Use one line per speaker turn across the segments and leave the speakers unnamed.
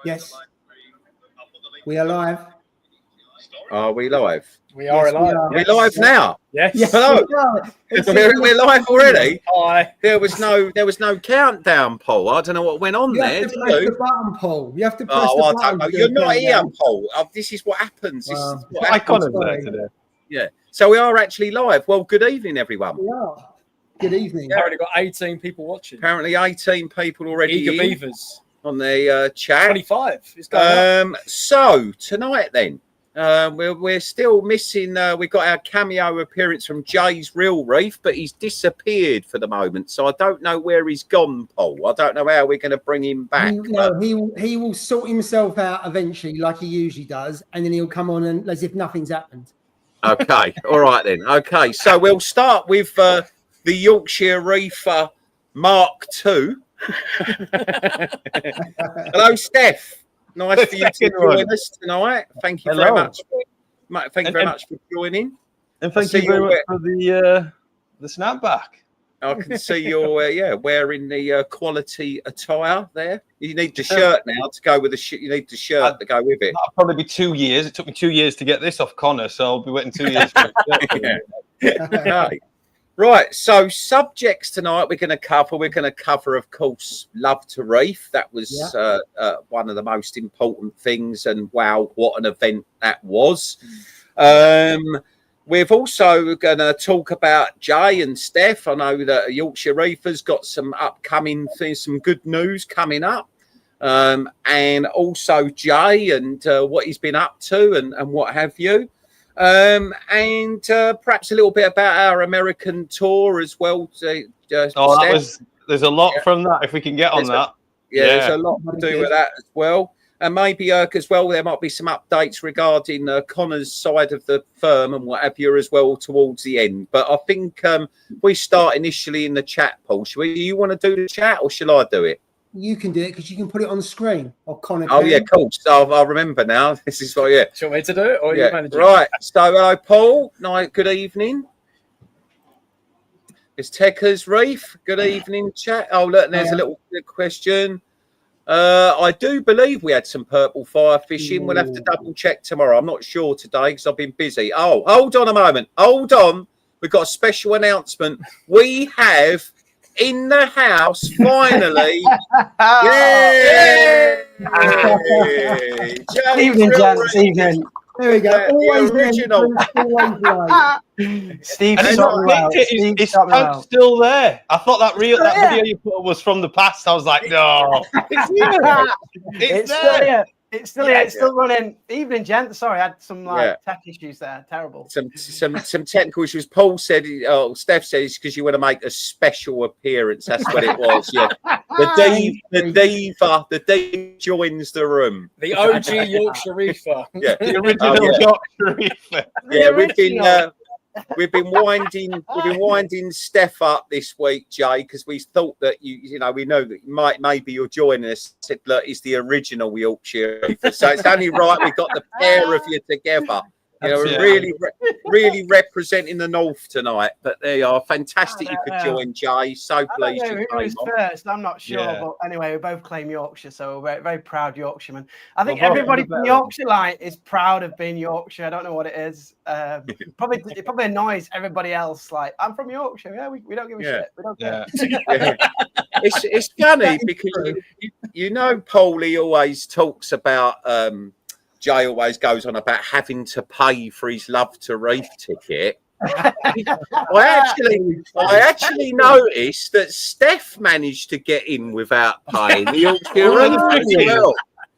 Yes. We are live.
Are we live?
We are live.
We're live now.
Yes.
Hello. We're live already.
Hi.
There was no countdown, Paul. I don't know what went on there.
You have to press the button, Paul. You have to press the
I
button.
don't know. You're not here, Paul. This is what happens. This is what happens.
Today.
Yeah. So we are actually live. Well, good evening, everyone.
We are. Good evening.
We've already got 18 people watching.
Apparently 18 people already
Eager beavers.
on the chat.
25. It's going up.
So tonight then, we're still missing. We've got our cameo appearance from Jay's Real Reef, but he's disappeared for the moment. So I don't know where he's gone, Paul. I don't know how we're going to bring him back.
He will sort himself out eventually, like he usually does, and then he'll come on and as if nothing's happened.
Okay, all right then. Okay, so we'll start with the Yorkshire Reefer Mark II. Hello, Steph. Nice for you to join us tonight. Thank you very much. Thank you very much for joining.
And thank you very much for the snapback.
I can see you're wearing the quality attire there. You need the shirt now to go with the shirt. You need the shirt to go with it.
That'll probably be 2 years. It took me 2 years to get this off Connor, so I'll be waiting 2 years.
Okay. Right, so subjects tonight we're going to cover, of course, Love2Reef. That was one of the most important things, and wow, what an event that was. We're also going to talk about Jay and Steph. I know that Yorkshire Reefer's got some upcoming things, some good news coming up. And also Jay and what he's been up to and what have you. And perhaps a little bit about our American tour as well.
There's a lot from that, if we can get on that.
There's a lot to do with that as well. And maybe as well, there might be some updates regarding Connor's side of the firm and what have you as well towards the end. But I think we start initially in the chat, Paul. You want to do the chat or shall I do it?
You can do it because you can put it on the screen. Or Connor
Oh, yeah, cool. So I remember now. This is what,
Do you want me to do it or you manage it?
Right. So, hello, Paul. Good evening. It's Techers Reef. Good evening, chat. Oh, look, there's a little question. I do believe we had some purple fire fishing. We'll have to double check tomorrow. I'm not sure today because I've been busy. Oh, hold on a moment. Hold on. We've got a special announcement. We have in the house finally. Yay!
Evening, gents. Evening.
There we go.
Always the original.
Steve's
still there. I thought that video you put was from the past. I was like, no,
it's there. It's still here. It's still running. Evening, gents. Sorry, I had some tech issues there. Terrible.
Some technical issues. Paul said, Steph said it's because you want to make a special appearance. That's what it was. Yeah. The diva joins the room.
The OG Yorkshire Reefer.
Yeah.
The original Yorkshire Reefer.
Yeah, we've been winding Steph up this week, Jay, because we thought that we know that maybe you're joining us. Said, look, it's the original Yorkshire Reefer, so it's only right we got the pair of you together. Really representing the North tonight. But there you are. Fantastic you could join, Jay. So pleased you
came on. First, I'm not sure. Yeah. But anyway, we both claim Yorkshire, so we're very proud Yorkshiremen. I think everybody from Yorkshire line is proud of being Yorkshire. I don't know what it is. It probably annoys everybody else. Like, I'm from Yorkshire. Yeah, we don't give a shit. We don't care.
It's funny because Paulie always talks about Jay always goes on about having to pay for his Love2Reef ticket. I actually noticed that Steph managed to get in without paying the Yorkshire Reefer.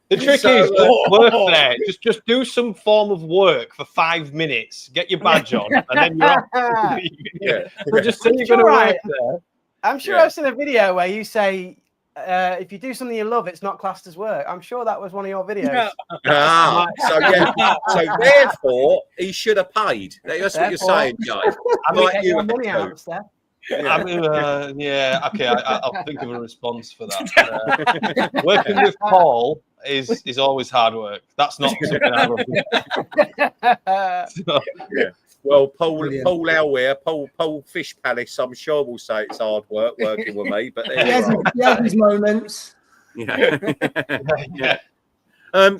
The trick is don't work there. Just do some form of work for 5 minutes. Get your badge on, and then you're off. So just say you're going to work there.
I'm sure I've seen a video where you say, if you do something you love, it's not classed as work. I'm sure that was one of your videos.
So therefore, he should have paid. That's what you're saying, Joe.
Money out, Steph.
I'll think of a response for that. Working with Paul is always hard work. That's not something I love.
Well, Paul Elware, Paul FISHPALACE, I'm sure will say it's hard work working with me, but
he has his moments.
Yeah. Yeah.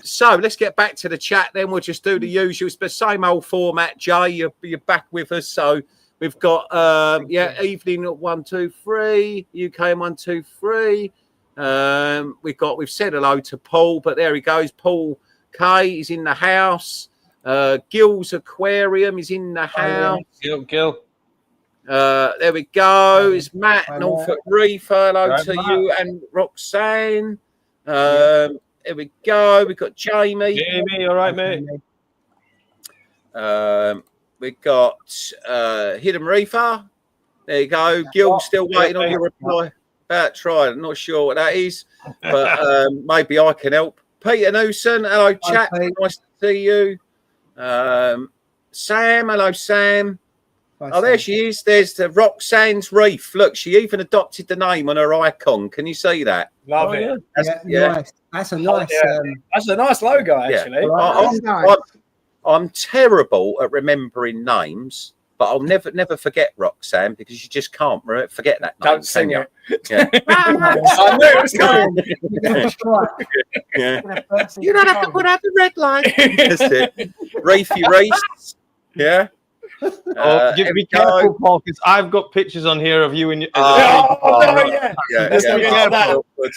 So let's get back to the chat then. We'll just do the usual, but same old format. Jay, you're back with us. So we've got evening at 1, 2, 3, UK 1, 2, 3. We've said hello to Paul, but there he goes. Paul K is in the house. Gil's Aquarium is in the house.
Gil.
There we go. It's Matt, Norfolk Reefer. Hello to you and Roxanne. There we go. We've got Jamie.
Jamie, all right, mate.
We've got Hidden Reefer. There you go. Gil's still waiting on your reply. About trying. I'm not sure what that is, but maybe I can help. Peter Newson. Hello, chat. Nice to see you. Sam. Hello, Sam. Oh, there she is. There's the Roxanne's Reef. Look, she even adopted the name on her icon. Can you see that?
Love it.
Nice. That's a nice.
That's a nice logo, actually.
I'm terrible at remembering names, but I'll never forget Roxanne because you just can't forget that name.
Don't sing it.
Yeah.
I knew it was coming.
Yeah. You don't have to put out the red line. That's it. Reefy Reese. Yeah.
Be careful, Paul, because I've got pictures on here of you and
We'll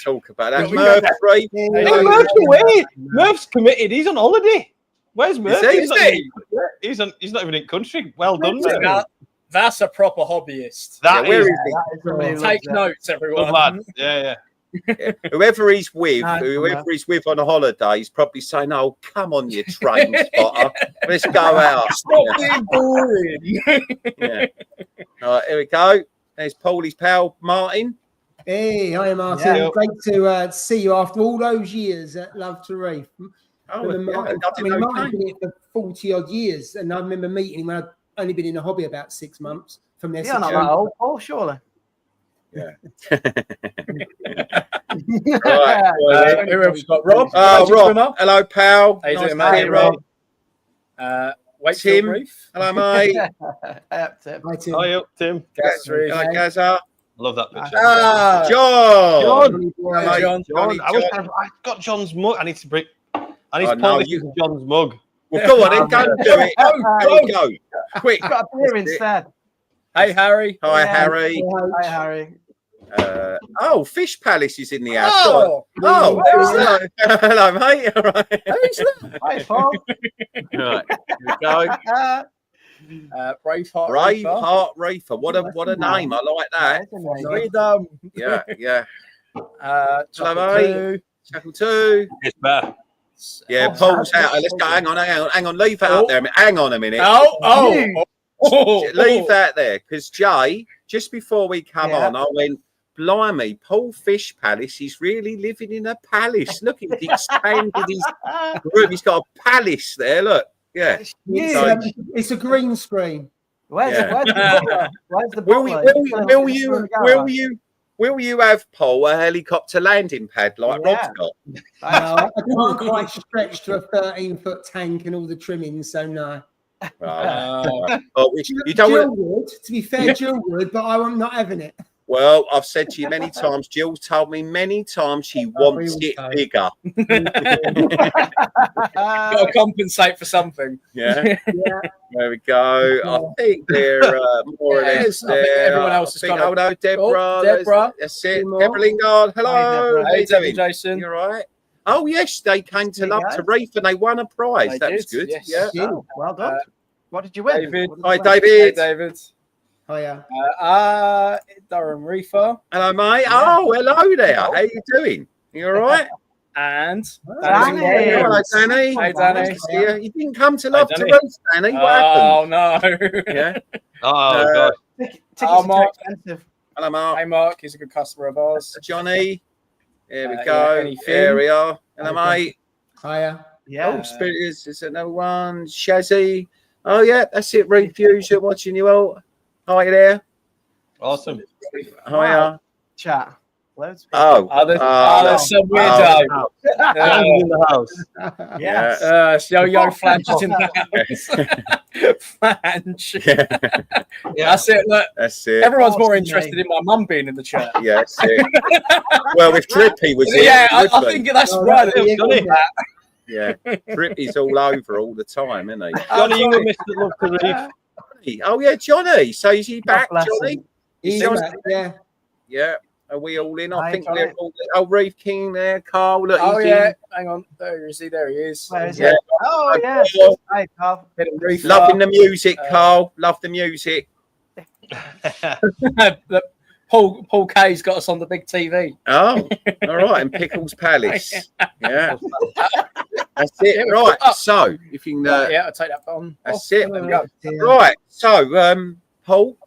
talk about that. Murph's Reef.
Murph's away. Murph's committed. He's on holiday. Where's Murph? He's not even in country. Well done, mate.
That's a proper hobbyist.
Where is he?
Take notes, everyone.
Good lad. Yeah.
Whoever he's with on a holiday, he's probably saying, "Oh, come on, you train spotter, let's go out."
Stop being boring.
Yeah. All right, here we go. There's Paulie's pal Martin.
Hey, hi Martin.
Yeah.
Great to see you after all those years at Love2Reef.
Martin's
been here for 40 odd years, and I remember meeting him when I'd only been in a hobby about 6 months from there.
Yeah, not that old, Paul, surely.
Yeah.
Right. Who else got Rob?
Rob. Hello, pal.
How you doing,
Nice
mate?
Rob.
Tim.
Hello, mate.
Hi, Tim.
Hi, Tim.
Hello, Gaza.
Love that picture.
John.
I got John's mug. I need to bring. I need to pull this into John's mug.
Well, go on, then. Go and do it. Go. Quick.
Got a beer instead.
Hey, Harry.
Hi, Harry.
Hi, Harry.
Fish Palace is in the house.
Oh,
hello, mate. All right.
who's that?
Hi, Paul.
Right. Here we go. Braveheart Reefer. What a name. I like that. Yeah. Hello, mate. Shackle 2.
It's better.
Yeah, Paul's out. Let's go. Hang on. Leave that up there. Hang on a minute. Leave that there, because Jay, just before we come on, I went, blimey, Paul Fish Palace, he's really living in a palace. Look, he's expanded his room. He's got a palace there. Look, yeah.
It's a green screen.
Where's the butler?
Will you have, Paul, a helicopter landing pad like Rob's got?
I can't quite stretch to a 13-foot tank and all the trimmings, so no.
You don't want
to be fair, Jill would, but I'm not having it.
Well, I've said to you many times, Jill's told me many times she wants it bigger.
Got to compensate for something.
Yeah. There we go. I think they're more or less there.
Everyone else has got
no, Deborah.
Deborah.
That's it. Deborah Lingard. Hello.
Hey, Deborah, Jason.
You're right. Oh, yes. They came to Love2Reef and they won a prize. That was good.
Yes.
Yeah.
Well done. What did you win?
David.
Hi, David.
Hey, David.
Hiya.
Durham Reefer.
Hello, mate. Oh, hello there. How you doing? You all right?
And
Danny.
Hello, Danny.
Hey, Danny.
Yeah, you didn't come to Love2Reef, Danny. What happened?
No.
Yeah.
Oh, God.
Tickets are
Mark.
expensive.
Hello, Mark.
Hey, Mark. He's a good customer of ours.
Johnny. Here we go.
Anything?
There we are. Hello, mate.
Hiya.
Yeah.
Oh, Spirit is another one. Shazzy. Oh, yeah, that's it. Refuse. You're watching you all. Hi there.
Awesome.
Hiya.
Chat. Loads of people.
There's some weirdo.
In the house.
Yes.
Yo Flange is in the house. Flange. That's it. Look,
That's it.
everyone's more interested in my mum being in the chat.
Yeah, that's it. Well, if Drippy was here,
Yeah,
he would
I
be.
think that's right.
Yeah, Drippy's all over all the time, isn't he?
Johnny, you were Mr. Love2Reef.
Oh yeah, Johnny. So is he back,
bless
Johnny?
him.
He's
Johnny?
back, yeah.
Yeah. Are we all in? I
Hi,
think
Johnny.
we're all. Oh, Reef King there, Carl. Look,
Oh
he's
yeah,
in.
hang on. There is he. There he is.
Where is
Yeah.
it? Oh, yes.
Carl.
Hi, Carl.
Loving the music, Carl. Love the music.
Paul K's got us on the big TV.
Oh, all right. In Pickles Palace. Yeah. That's it. Right. So, if you can.
Yeah, I'll take that on.
That's it.
There we go.
Right. So, Paul,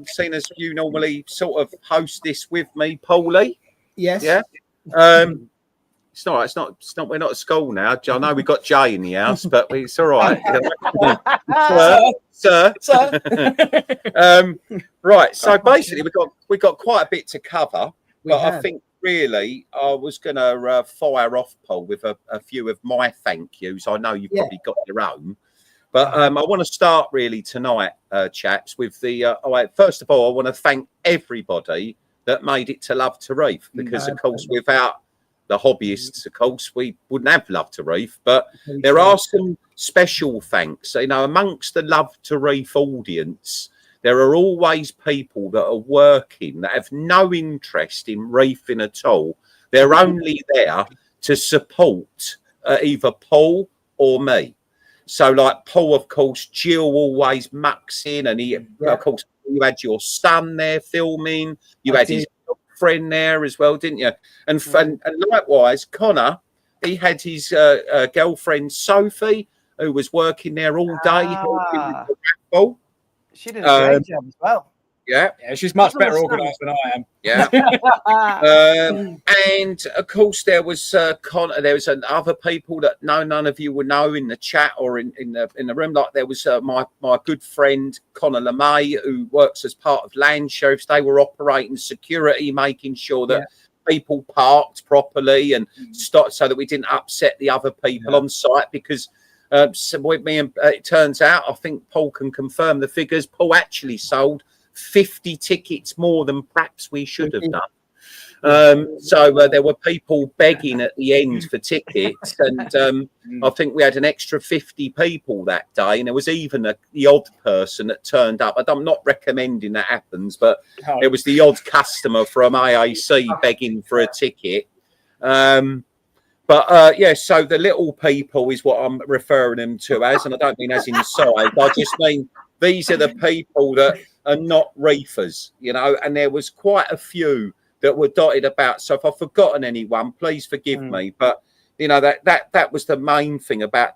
seeing as you normally sort of host this with me, Paulie.
Yes.
Yeah. It's not. We're not at school now. I know we got Jay in the house, but it's all right. Sir. Right. So basically, we got quite a bit to cover, but I think really I was going to fire off, Paul, with a few of my thank yous. I know you've probably got your own, but I want to start really tonight, chaps, with the. First of all, I want to thank everybody that made it to Love2Reef, because of course without the hobbyists, of course, we wouldn't have Love2Reef. But there are some special thanks. You know, amongst the Love2Reef audience, there are always people that are working that have no interest in reefing at all. They're only there to support either Paul or me. So, like Paul, of course, Jill always mucks in, and he, of course, you had your son there filming. You had his friend there as well, didn't you? And likewise, Connor, he had his girlfriend Sophie, who was working there all day helping with the raffle.
She did a great job as well.
Yeah,
she's much better organised than I am.
Yeah. And of course, there was Connor. There was other people that none of you would know in the chat or in the room. Like there was my good friend Connor LeMay, who works as part of Land Sheriffs. They were operating security, making sure that people parked properly and stopped, so that we didn't upset the other people on site. Because with me, and it turns out, I think Paul can confirm the figures. Paul actually sold 50 tickets more than perhaps we should have done. So there were people begging at the end for tickets, and I think we had an extra 50 people that day, and there was even the odd person that turned up. I'm not recommending that happens, but it was the odd customer from AAC begging for a ticket. But so the little people is what I'm referring them to as, and I don't mean as inside. I just mean these are the people that are not reefers, you know, and there was quite a few that were dotted about. So if I've forgotten anyone, please forgive me. But you know, that was the main thing about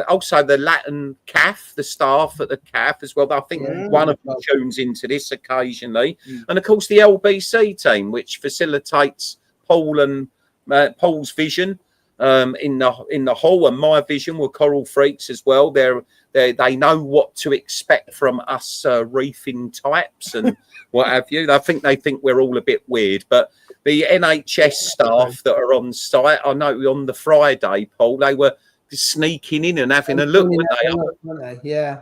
also the Latin CAF, the staff at the CAF as well. I think one of them tunes into this occasionally, and of course the LBC team, which facilitates Paul and Paul's vision in the hall, and my vision were coral freaks as well. They know what to expect from us reefing types and what have you. I think they think we're all a bit weird, but the NHS staff that are on site, I know on the Friday, Paul, they were sneaking in and having a look, weren't they?
Yeah.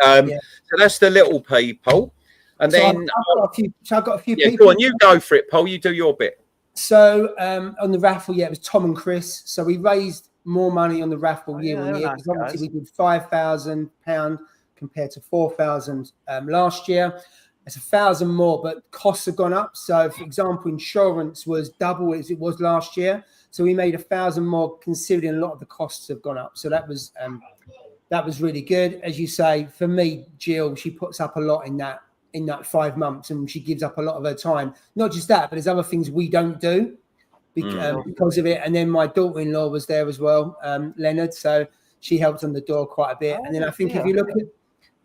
So that's the little people, and
so
then
I've got a few people.
Go on, you go for it, Paul. You do your bit.
So on the raffle, it was Tom and Chris. So we raised more money on the raffle year on year, because obviously we did £5,000 compared to 4,000 last year. It's 1,000 more, but costs have gone up. So, for example, insurance was double as it was last year. So we made 1,000 more, considering a lot of the costs have gone up. So that was really good. As you say, for me, Jill, she puts up a lot in that 5 months, and she gives up a lot of her time. Not just that, but there's other things we don't do because of it. And then my daughter-in-law was there as well, Leonard. So she helped on the door quite a bit. And then I think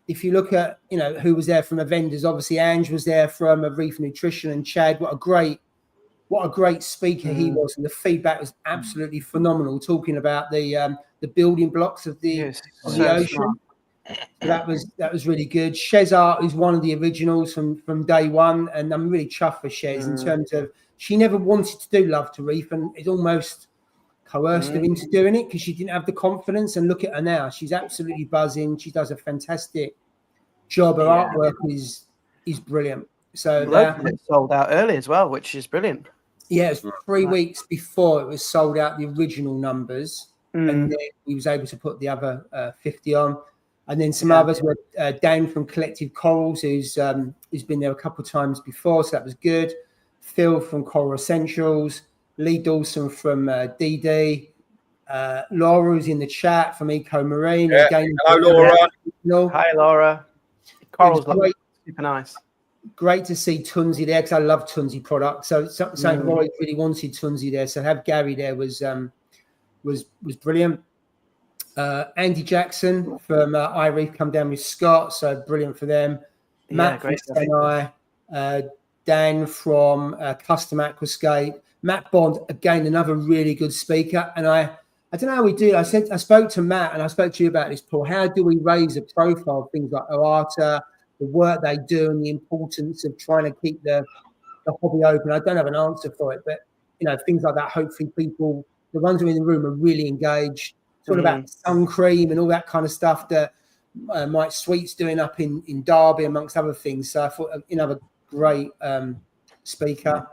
if you look at you know who was there from the vendors, obviously Ange was there from a Reef Nutrition, and Chad. What a great speaker he was, and the feedback was absolutely phenomenal. Talking about the building blocks of the ocean. So that was really good. Shez Art is one of the originals from day one, and I'm really chuffed for Shez in terms of she never wanted to do Love2Reef, and it almost coerced her into doing it because she didn't have the confidence. And look at her now; she's absolutely buzzing. She does a fantastic job. Her artwork is brilliant. So
that sold out early as well, which is brilliant.
Yeah, it was 3 weeks before it was sold out, the original numbers, and then we was able to put the other 50 on. And then some others were Dan from Collective Corals, who's been there a couple of times before, so that was good. Phil from Coral Essentials, Lee Dawson from DD, Laura who's in the chat from Eco Marine.
Yeah.
Again,
Hello, Laura.
Hi, Laura. Corals look super nice.
Great to see Tunzi there because I love Tunzi products. So I've always really wanted Tunzi there. So to have Gary there was brilliant. Andy Jackson from iReef come down with Scott, so brilliant for them. Matt from SNI, Dan from Custom Aquascape, Matt Bond, again another really good speaker. And I don't know how we do. I spoke to Matt and I spoke to you about this, Paul. How do we raise a profile of things like OATA, the work they do, and the importance of trying to keep the hobby open? I don't have an answer for it, but things like that. Hopefully, people, the ones who are in the room, are really engaged. It's all about sun cream and all that kind of stuff that Mike Sweet's doing up in Derby, amongst other things. So I thought another great speaker.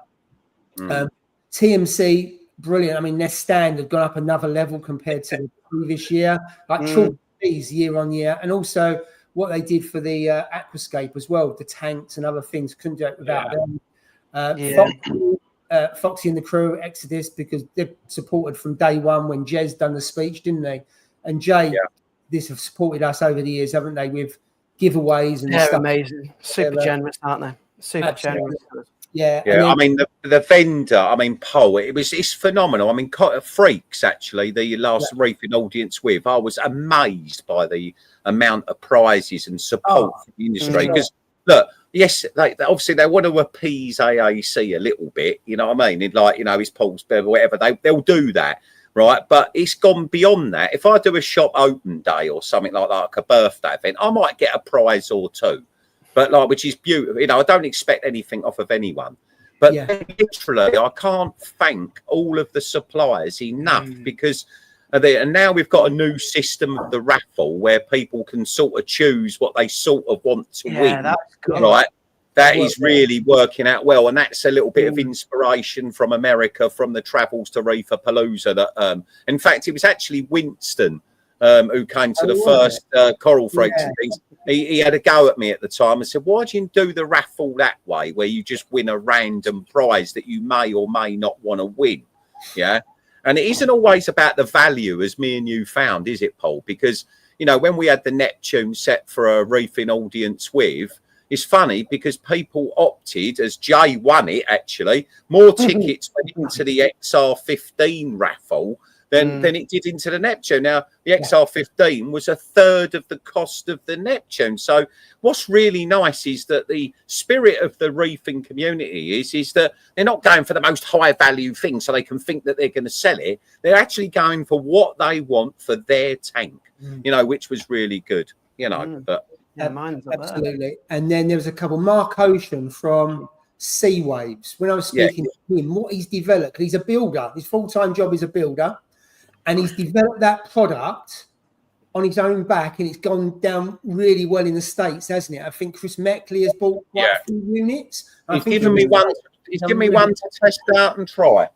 TMC, brilliant. I mean, their stand have gone up another level compared to the previous year, like chalk fees year on year, and also what they did for the aquascape as well, the tanks and other things. Couldn't do it without them. Foxy and the crew, Exodus, because they've supported from day one when Jez done the speech, didn't they? And Jay, this have supported us over the years, haven't they, with giveaways and stuff.
Amazing. Super generous, aren't they? Super generous.
Yeah.
Yeah, I mean, the vendor, I mean, Paul, it's phenomenal. I mean, Freaks, actually, the last Reefing audience with, I was amazed by the amount of prizes and support for the industry. Because, look, yes, obviously they want to appease AAC a little bit, you know what I mean? Like, his Paul's better, whatever, they'll do that, right? But it's gone beyond that. If I do a shop open day or something like a birthday event, I might get a prize or two. But which is beautiful. I don't expect anything off of anyone. But literally, I can't thank all of the suppliers enough because and now we've got a new system of the raffle where people can sort of choose what they sort of want to win.
That's good.
Right. That is really working out well. And that's a little bit of inspiration from America, from the Travels to Reefer Palooza. That in fact, it was actually Winston who came to the first Coral Freaks and things. He had a go at me at the time and said, why do you do the raffle that way, where you just win a random prize that you may or may not want to win? Yeah. And it isn't always about the value, as me and you found, is it, Paul? Because, when we had the Neptune set for a reefing audience with, it's funny because people opted, as Jay won it, actually, more tickets went into the XR15 raffle than it did into the Neptune. Now, the XR15 was a third of the cost of the Neptune. So what's really nice is that the spirit of the reefing community is that they're not going for the most high value thing so they can think that they're going to sell it. They're actually going for what they want for their tank, which was really good, But
mine's
absolutely. And then there was a couple. Mark Ocean from Sea Waves. When I was speaking to him, what he's developed, he's a builder. His full-time job is a builder. And he's developed that product on his own back, and it's gone down really well in the States, hasn't it? I think Chris Meckley has bought quite a few units.
He's given me one. He's given me one to test out and try.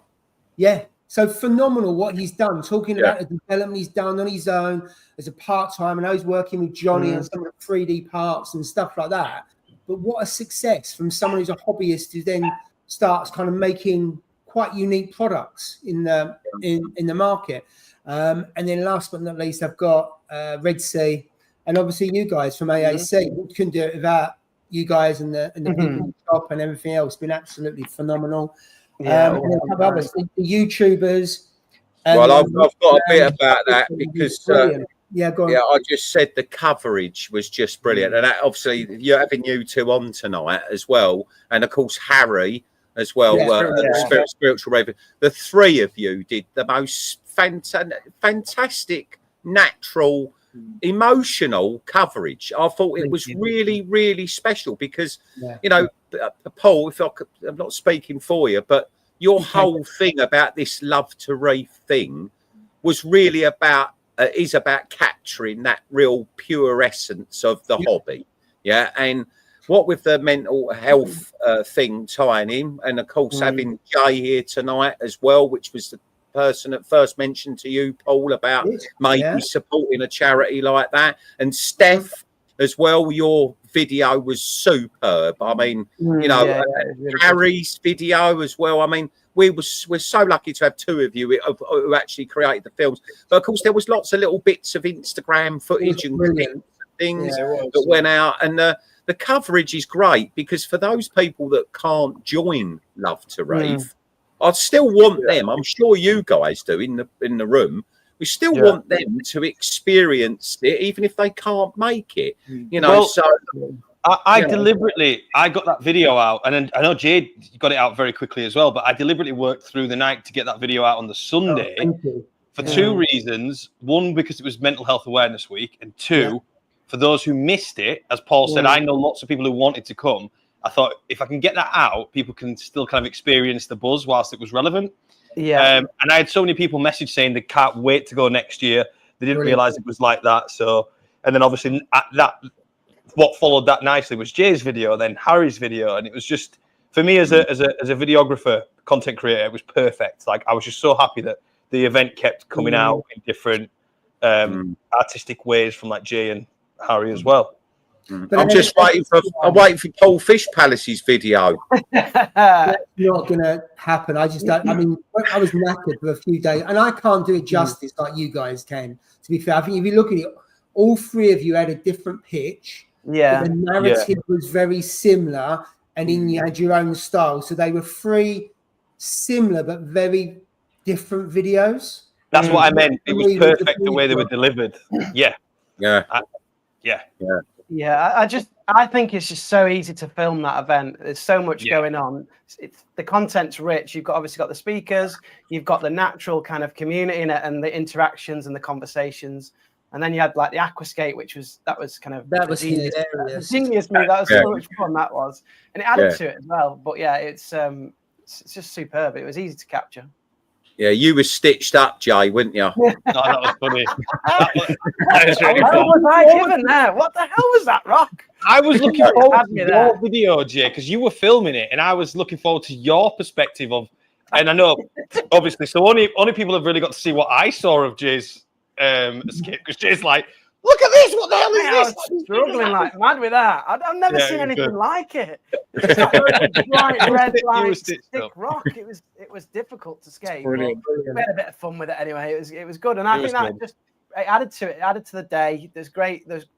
Yeah, so phenomenal what he's done. Talking about the development he's done on his own as a part-time. I know he's working with Johnny on some of the 3D parts and stuff like that. But what a success from someone who's a hobbyist who then starts kind of making quite unique products in the market. And then last but not least, I've got Red Sea and obviously you guys from AAC. We couldn't do it without you guys and the people in the shop and everything else. It's been absolutely phenomenal. And then a couple others, the YouTubers.
Well, I've got a bit about that because
go on.
I just said the coverage was just brilliant. And that, obviously, you're having you two on tonight as well. And of course, Harry as well, Spiritual Reefer. The three of you did the most fantastic, natural, emotional coverage. I thought it was really, really special because, you know, Paul, I'm not speaking for you, but your whole thing about this Love2Reef thing was really about, is about capturing that real pure essence of the hobby. Yeah. And what with the mental health thing tying in, and of course having Jay here tonight as well, which was the person that first mentioned to you, Paul, about maybe supporting a charity like that, and Steph as well. Your video was superb. I mean, you know, Harry's video as well. I mean, we're so lucky to have two of you who actually created the films. But of course, there was lots of little bits of Instagram footage and things that went out, and the coverage is great because for those people that can't join Love2Reef, I still want them. I'm sure you guys do in the room. We still want them to experience it, even if they can't make it. You know, so
I deliberately got that video out, and I know Jade got it out very quickly as well. But I deliberately worked through the night to get that video out on the Sunday for two reasons: one, because it was Mental Health Awareness Week, and two, for those who missed it. As Paul said, I know lots of people who wanted to come. I thought if I can get that out, people can still kind of experience the buzz whilst it was relevant. And I had so many people message saying they can't wait to go next year. They didn't realize it was like that. So, and then obviously what followed that nicely was Jay's video, then Harry's video, and it was just, for me as a videographer, content creator, it was perfect. Like, I was just so happy that the event kept coming out in different artistic ways from like Jay and Harry as well.
I'm just waiting for Paul FISHPALACE's video.
That's not going to happen. I just don't. I mean, I was knackered for a few days, and I can't do it justice like you guys can. To be fair, I think if you look at it, all three of you had a different pitch. The narrative was very similar, and you had your own style. So they were three similar but very different videos.
That's what I meant. It was perfect the way they were delivered.
I think it's just so easy to film that event. There's so much going on. The content's rich. You've obviously got the speakers, you've got the natural kind of community in it, and the interactions and the conversations. And then you had like the aquascape, which was hilarious. Genius move. That was so much fun. That was, and it added to it as well. But yeah, it's just superb. It was easy to capture.
Yeah, you were stitched up, Jay, weren't you?
No, that was funny.
That was really fun. What was I given there? What the hell was that rock?
I was looking forward to your video, Jay, because you were filming it, and I was looking forward to your perspective of. And I know, obviously, so only people have really got to see what I saw of Jay's escape, because Jay's like, look at this! What the hell is this?
I was struggling like mad with that. I've never seen anything like it. It's like bright red light, thick rock. It was difficult to skate. Brilliant. We had a bit of fun with it anyway. It was good, and I think that just added to the day. There's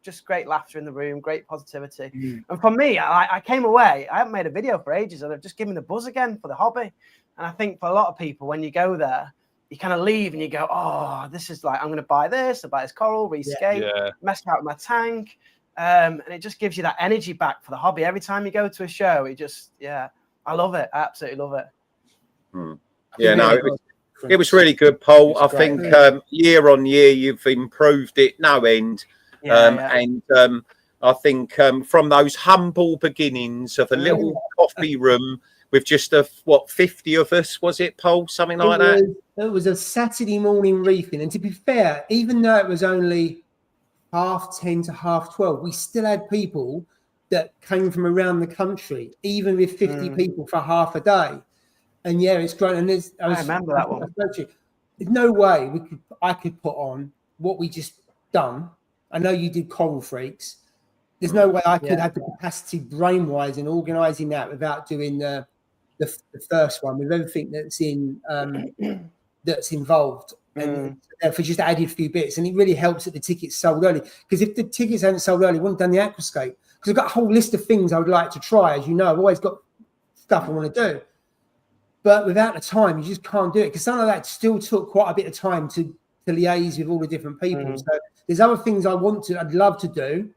just great laughter in the room, great positivity. And for me, I came away. I haven't made a video for ages, and I've just given the buzz again for the hobby. And I think for a lot of people, when you go there, you kind of leave and you go, oh, this is like, I'm going to buy this, I'll buy this coral, reskate, mess out with my tank. And it just gives you that energy back for the hobby. Every time you go to a show, it just, I love it. I absolutely love it.
It was really good, Paul. I think year on year, you've improved it no end. And I think from those humble beginnings of a little coffee room with just 50 of us, was it, Paul? Something like that?
It was a Saturday morning reefing. And to be fair, even though it was only 10:30 to 12:30, we still had people that came from around the country, even with 50 people for half a day. And it's great. And I
remember that one.
There's no way I could put on what we just done. I know you did Coral Freaks. There's no way I could have the capacity brain-wise in organising that without doing the first one with everything that's involved. And therefore just added a few bits. And it really helps that the tickets sold early. Because if the tickets hadn't sold early, I wouldn't have done the aquascape. Because I've got a whole list of things I would like to try. As you know, I've always got stuff I want to do. But without the time, you just can't do it. Because something like that still took quite a bit of time to liaise with all the different people. So there's other things I'd love to do.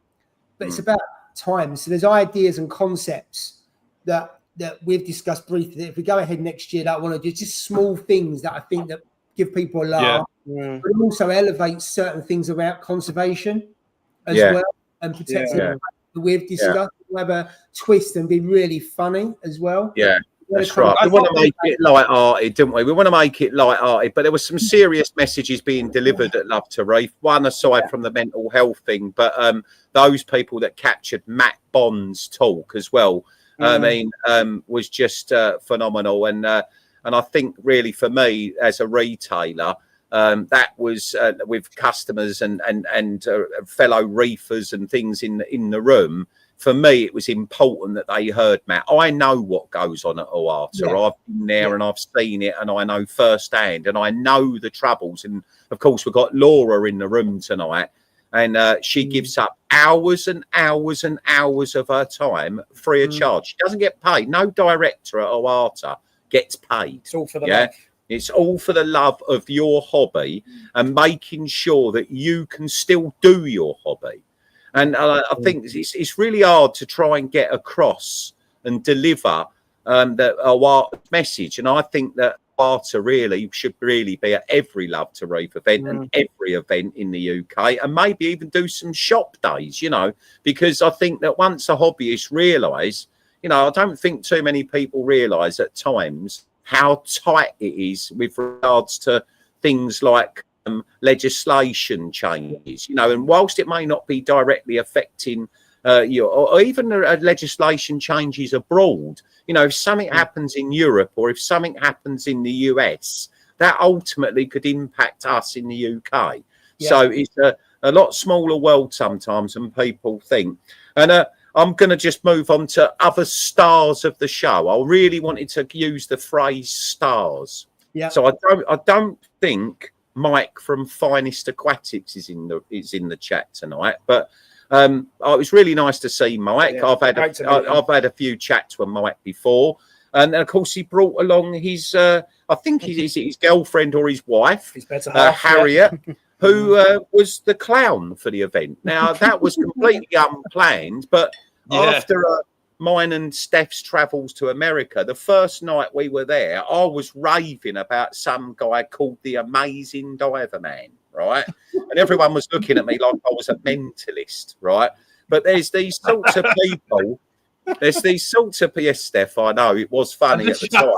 But it's about time. So there's ideas and concepts that we've discussed briefly. If we go ahead next year, that I want to do just small things that I think that give people a laugh, but also elevates certain things about conservation as well, and protecting the that we've discussed. We'll have a twist and be really funny as well.
Yeah. That's right. We want to make it light-hearted, didn't we? We want to make it light-hearted, but there were some serious messages being delivered at Love2Reef. One aside from the mental health thing, but those people that captured Matt Bond's talk as well, I mean, was just phenomenal. And I think really for me as a retailer, that was with customers and fellow reefers and things in the room. For me, it was important that they heard Matt. I know what goes on at OATA. I've been there and I've seen it, and I know firsthand, and I know the troubles. And of course, we've got Laura in the room tonight, and she gives up hours and hours and hours of her time free of charge. She doesn't get paid. No director at OATA gets paid.
It's all for the love.
It's all for the love of your hobby and making sure that you can still do your hobby. And I think it's really hard to try and get across and deliver the message. And I think that OATA really should really be at every Love2Reef event and every event in the UK, and maybe even do some shop days, you know, because I think that once a hobbyist realise, you know, I don't think too many people realise at times how tight it is with regards to things like legislation changes, you know, and whilst it may not be directly affecting you, or even legislation changes abroad, you know, if something happens in Europe or if something happens in the US, that ultimately could impact us in the UK. So it's a lot smaller world sometimes than people think. And I'm going to just move on to other stars of the show. I really wanted to use the phrase stars. So I don't think Mike from Finest Aquatics is in the chat tonight, but it was really nice to see Mike. I've had a few chats with Mike before, and of course he brought along his I think his girlfriend or his wife, his better half, Harriet, who was the clown for the event. Now that was completely unplanned, but after mine and Steph's travels to America, the first night we were there, I was raving about some guy called the Amazing Diver Man, right? And everyone was looking at me like I was a mentalist, right? But there's these sorts of people. Yes, Steph, I know it was funny at the time.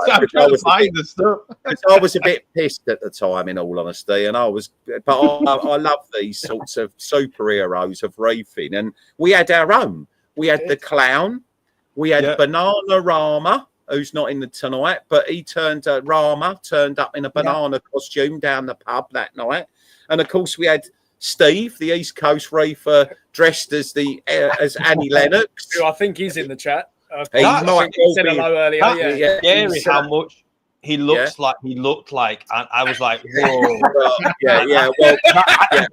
I was a bit pissed at the time, in all honesty, and I love these sorts of superheroes of reefing, and we had our own. We had the clown. We had Banana Rama, who's not in the tonight, but he turned up in a banana costume down the pub that night. And of course, we had Steve, the East Coast reefer, dressed as as Annie Lennox.
Who I think he's in the chat.
He
said hello earlier.
Scary how much he looked like, and I was like, whoa.
Well,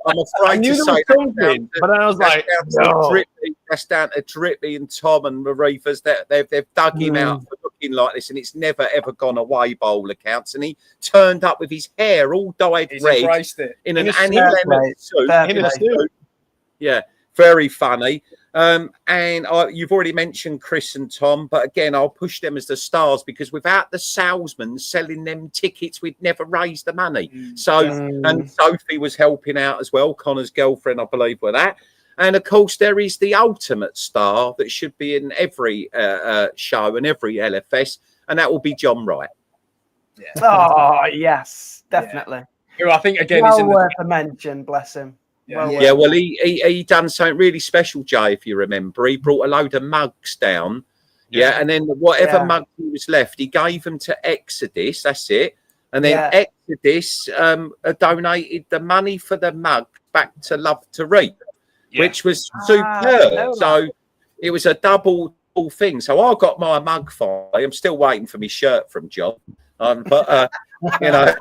I'm afraid to say
something, but I was like, no.
That's down to Drippy and Tom and the Reefers. They've dug him out for looking like this, and it's never ever gone away by all accounts. And he turned up with his hair all dyed red in an Annie Lennox suit. Yeah, very funny. And you've already mentioned Chris and Tom, but again, I'll push them as the stars because without the salesman selling them tickets, we'd never raise the money. And Sophie was helping out as well, Connor's girlfriend, I believe, with that. And of course, there is the ultimate star that should be in every show and every LFS, and that will be John Wright.
Oh yes, definitely.
Who I think again
well
is in
worth a mention. Bless him.
Well, he done something really special, Jay. If you remember, he brought a load of mugs down, and then whatever mug he was left, he gave them to Exodus. That's it, and then Exodus donated the money for the mug back to Love2Reef, which was superb. So it was a double thing. So I got my mug finally. I'm still waiting for my shirt from John, but you know,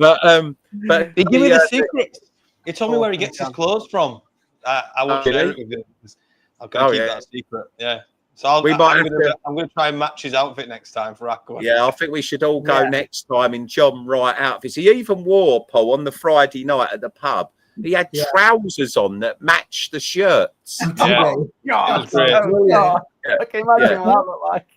but
they give me the secret. He told me where he gets his clothes from. I won't share it with you. I'm going to keep that a secret. Yeah. So I'm going to try and match his outfit next time for Aqua.
Yeah, I think we should all go next time in John Wright outfits. He even wore, Paul, on the Friday night at the pub. He had trousers on that matched the shirts.
I can imagine what that looked like.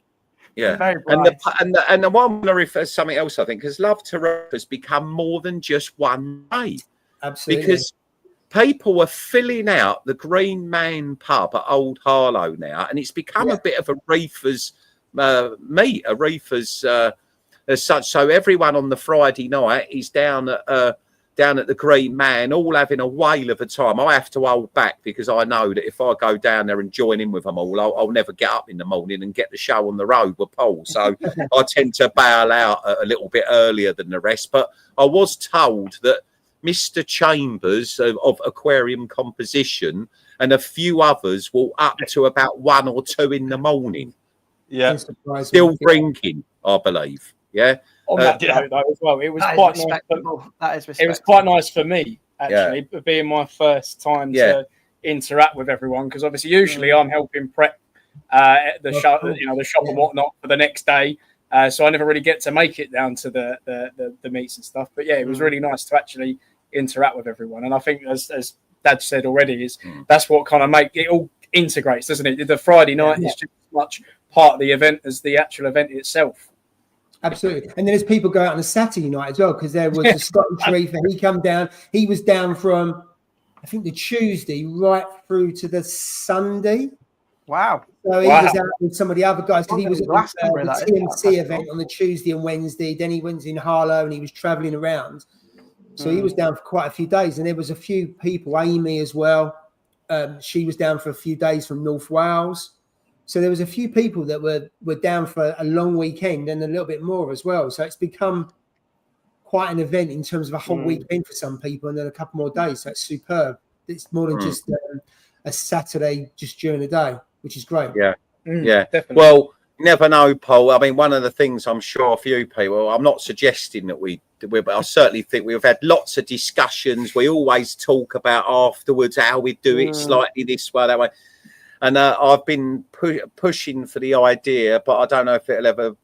Yeah,
Very
and the one I refer to something else, I think, because Love2Reef has become more than just one day.
Absolutely.
Because people are filling out the Green Man pub at Old Harlow now, and it's become a bit of a reefers meet, a reefers as such. So everyone on the Friday night is down at the Green Man, all having a whale of a time. I have to hold back because I know that if I go down there and join in with them all, I'll never get up in the morning and get the show on the road with Paul. So I tend to bail out a little bit earlier than the rest. But I was told that Mr. Chambers of Aquarium Composition and a few others will up to about 1 or 2 in the morning.
Yeah,
still drinking, I believe. Yeah.
On that note, though, as well, it was quite nice.
That is respectable.
It was quite nice for me, actually, being my first time to interact with everyone, because obviously usually I'm helping prep the shop, the shop and whatnot for the next day. So I never really get to make it down to the meets and stuff. But yeah, it was really nice to actually interact with everyone. And I think, as Dad said already, that's what kind of it all integrates, doesn't it? The Friday night is just as much part of the event as the actual event itself.
Absolutely. And then there's people go out on a Saturday night as well, because there was a Scottish Reefer. He come down. He was down from, I think, the Tuesday right through to the Sunday.
Wow.
So he was out with some of the other guys, because he was at the TMC event on the Tuesday and Wednesday. Then he went in Harlow and he was travelling around. So he was down for quite a few days. And there was a few people, Amy as well. She was down for a few days from North Wales. So there was a few people that were down for a long weekend and a little bit more as well. So it's become quite an event in terms of a whole weekend for some people, and then a couple more days. So it's superb. It's more than just a Saturday just during the day, which is great.
Yeah,
definitely.
Well, you never know, Paul. I mean, one of the things I'm sure a few people, I'm not suggesting that but I certainly think we've had lots of discussions. We always talk about afterwards how we do it slightly this way, that way. And I've been pushing for the idea, but I don't know if it'll ever,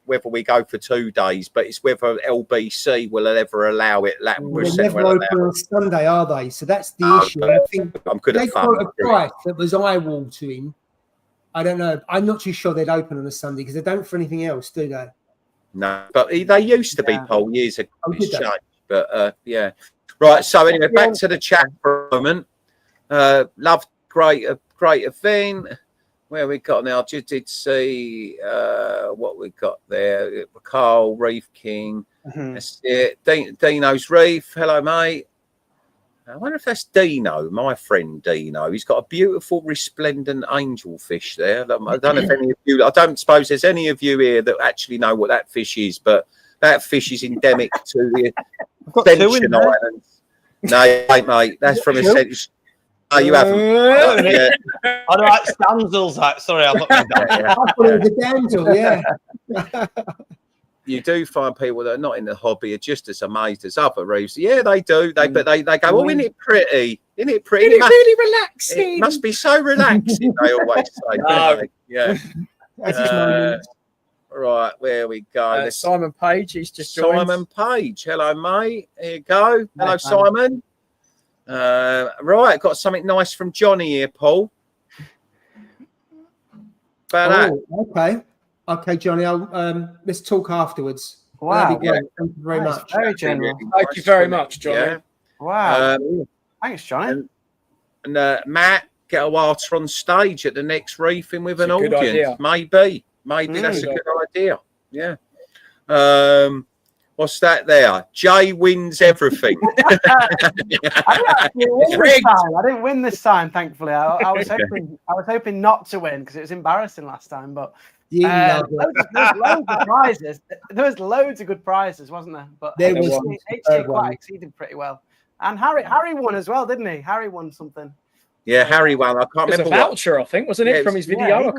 whether we go for 2 days, but it's whether LBC will ever allow it.
They're never open on Sunday, are they? So that's the issue. I think
I'm good
they
at fun.
got a price that was eye-watering. I don't know. I'm not too sure they'd open on a Sunday, because they don't for anything else, do they?
No, but they used to be, Paul, years ago. But yeah. Right, so anyway, back to the chat for a moment. Love, great event. Where we got now? I just did see what we got there. Carl, Reef King. That's it. Dino's Reef. Hello, mate. I wonder if that's Dino, my friend Dino. He's got a beautiful resplendent angelfish there. I don't know if any of you, I don't suppose there's any of you here that actually know what that fish is, but that fish is endemic to the Ascension Islands. No, mate. That's from Ascension. Oh, you haven't.
I don't like stanzels. Sorry, I'm not going to
I thought it was a damsel, yeah.
You do find people that are not in the hobby are just as amazed as other reefs. Yeah, they do. But they go, oh, isn't it pretty? Isn't it pretty?
Isn't it really relaxing?
It must be so relaxing, they always say. Yeah. Right, where we go.
Simon Page, he's just joined.
Simon Page. Hello, mate. Here you go. Hello, Simon. Right, got something nice from Johnny here, Paul.
Okay, Johnny. Let's talk afterwards.
Wow.
Thank you very much.
Very generous.
Thank you very much, Johnny.
Yeah.
Wow. Thanks, Johnny.
And Matt, get a water on stage at the next Reefing with an audience. Maybe that's a good idea. Yeah. What's that there? Jay wins everything.
I didn't win this time, thankfully. I was hoping not to win, because it was embarrassing last time. But there was loads of prizes. There was loads of good prizes, wasn't there? But HC quite exceeded pretty well. And Harry won as well, didn't he? Harry won something.
Yeah, Harry won. I can't remember.
It was a voucher, I think, wasn't it, from his video?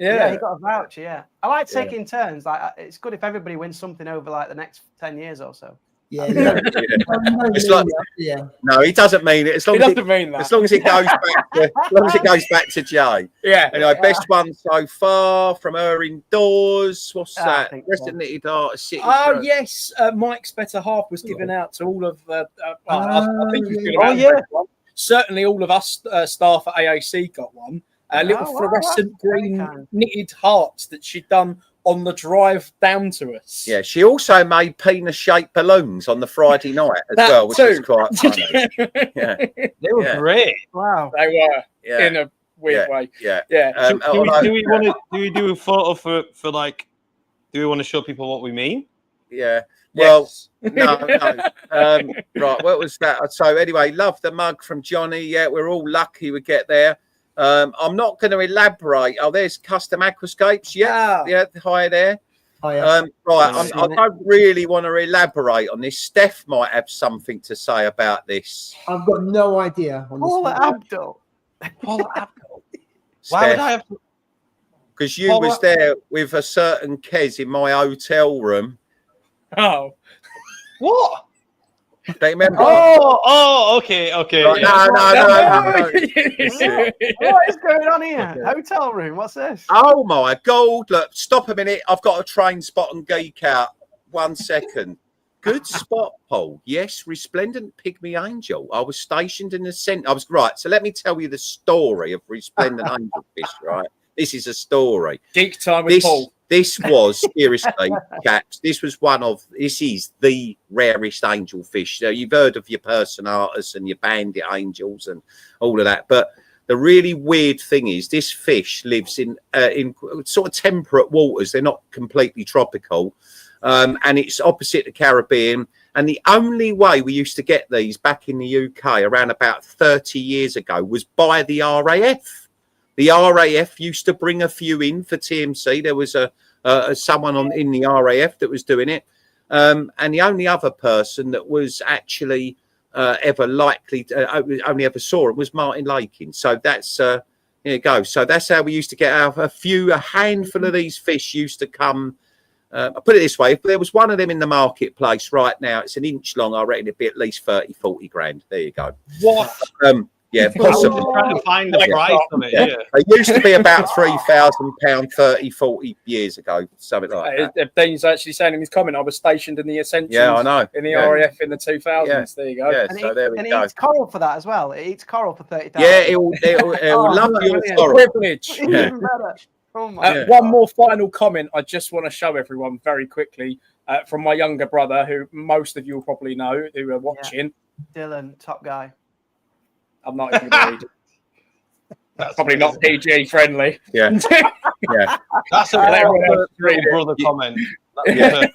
Yeah, he got a voucher. Yeah, I like taking turns. Like, it's good if everybody wins something over like the next 10 years or so.
Yeah.
It's like, no, he doesn't mean it. As long as it goes back to Jay.
Yeah.
Anyway, best one so far from her indoors. What's that? Resident Knitted Art City.
Oh yes, Mike's better half was given out to all of. I think he was given out. Certainly, all of us staff at AAC got one. little fluorescent green knitted hearts that she'd done on the drive down to us.
Yeah, she also made penis-shaped balloons on the Friday night as well, which was quite funny. Yeah,
they were great.
Wow,
they were in a weird way.
Yeah.
Do we do a photo for like? Do we want to show people what we mean?
Yeah. Well, no. Right. What was that? So anyway, love the mug from Johnny. Yeah, we're all lucky we get there. I'm not going to elaborate. Oh, there's custom aquascapes. Yeah. Hi there. Right. I don't really want to elaborate on this. Steph might have something to say about this.
I've got no idea.
Paula Abdul.
Why would I have?
Because you was there with a certain Kez in my hotel room.
Oh,
what?
Don't remember?
Okay.
Right, no.
What is going on here? Hotel room. What's this?
Oh my God! Look, stop a minute. I've got a train spot and geek out. 1 second. Good spot, Paul. Yes, resplendent pygmy angel. I was stationed in the centre. So let me tell you the story of resplendent angelfish. Right. This is a story.
Geek time with Paul.
This was, seriously, chaps, this is the rarest angelfish. So you've heard of your personatus and your bandit angels and all of that. But the really weird thing is this fish lives in sort of temperate waters. They're not completely tropical. And it's opposite the Caribbean. And the only way we used to get these back in the UK around about 30 years ago was by the RAF. The RAF used to bring a few in for TMC. There was someone in the RAF that was doing it. And the only other person that was actually ever likely to, only ever saw it was Martin Lakin. So that's, there you go. So that's how we used to get a handful of these fish used to come. I'll put it this way. If there was one of them in the marketplace right now, it's an inch long. I reckon it'd be at least 30, 40 grand. There you go.
What?
Yeah, possibly.
Trying to find the price on it. Yeah.
It used to be about £3,000 30, 40 years ago, something like that.
Dean's actually saying in his comment, I was stationed in the Essentials.
Yeah, I know.
In the RAF in the 2000s. Yeah. There you go.
Yeah, so there we go.
It eats coral for that as well. It eats coral for 30,000.
Yeah, it will love your coral.
Privilege.
Yeah.
One more final comment I just want to show everyone very quickly from my younger brother, who most of you will probably know, who are watching.
Yeah. Dylan, top guy.
I'm not even going to read it. That's probably not PG friendly.
Yeah. Yeah.
That's a brother comment.
Yeah.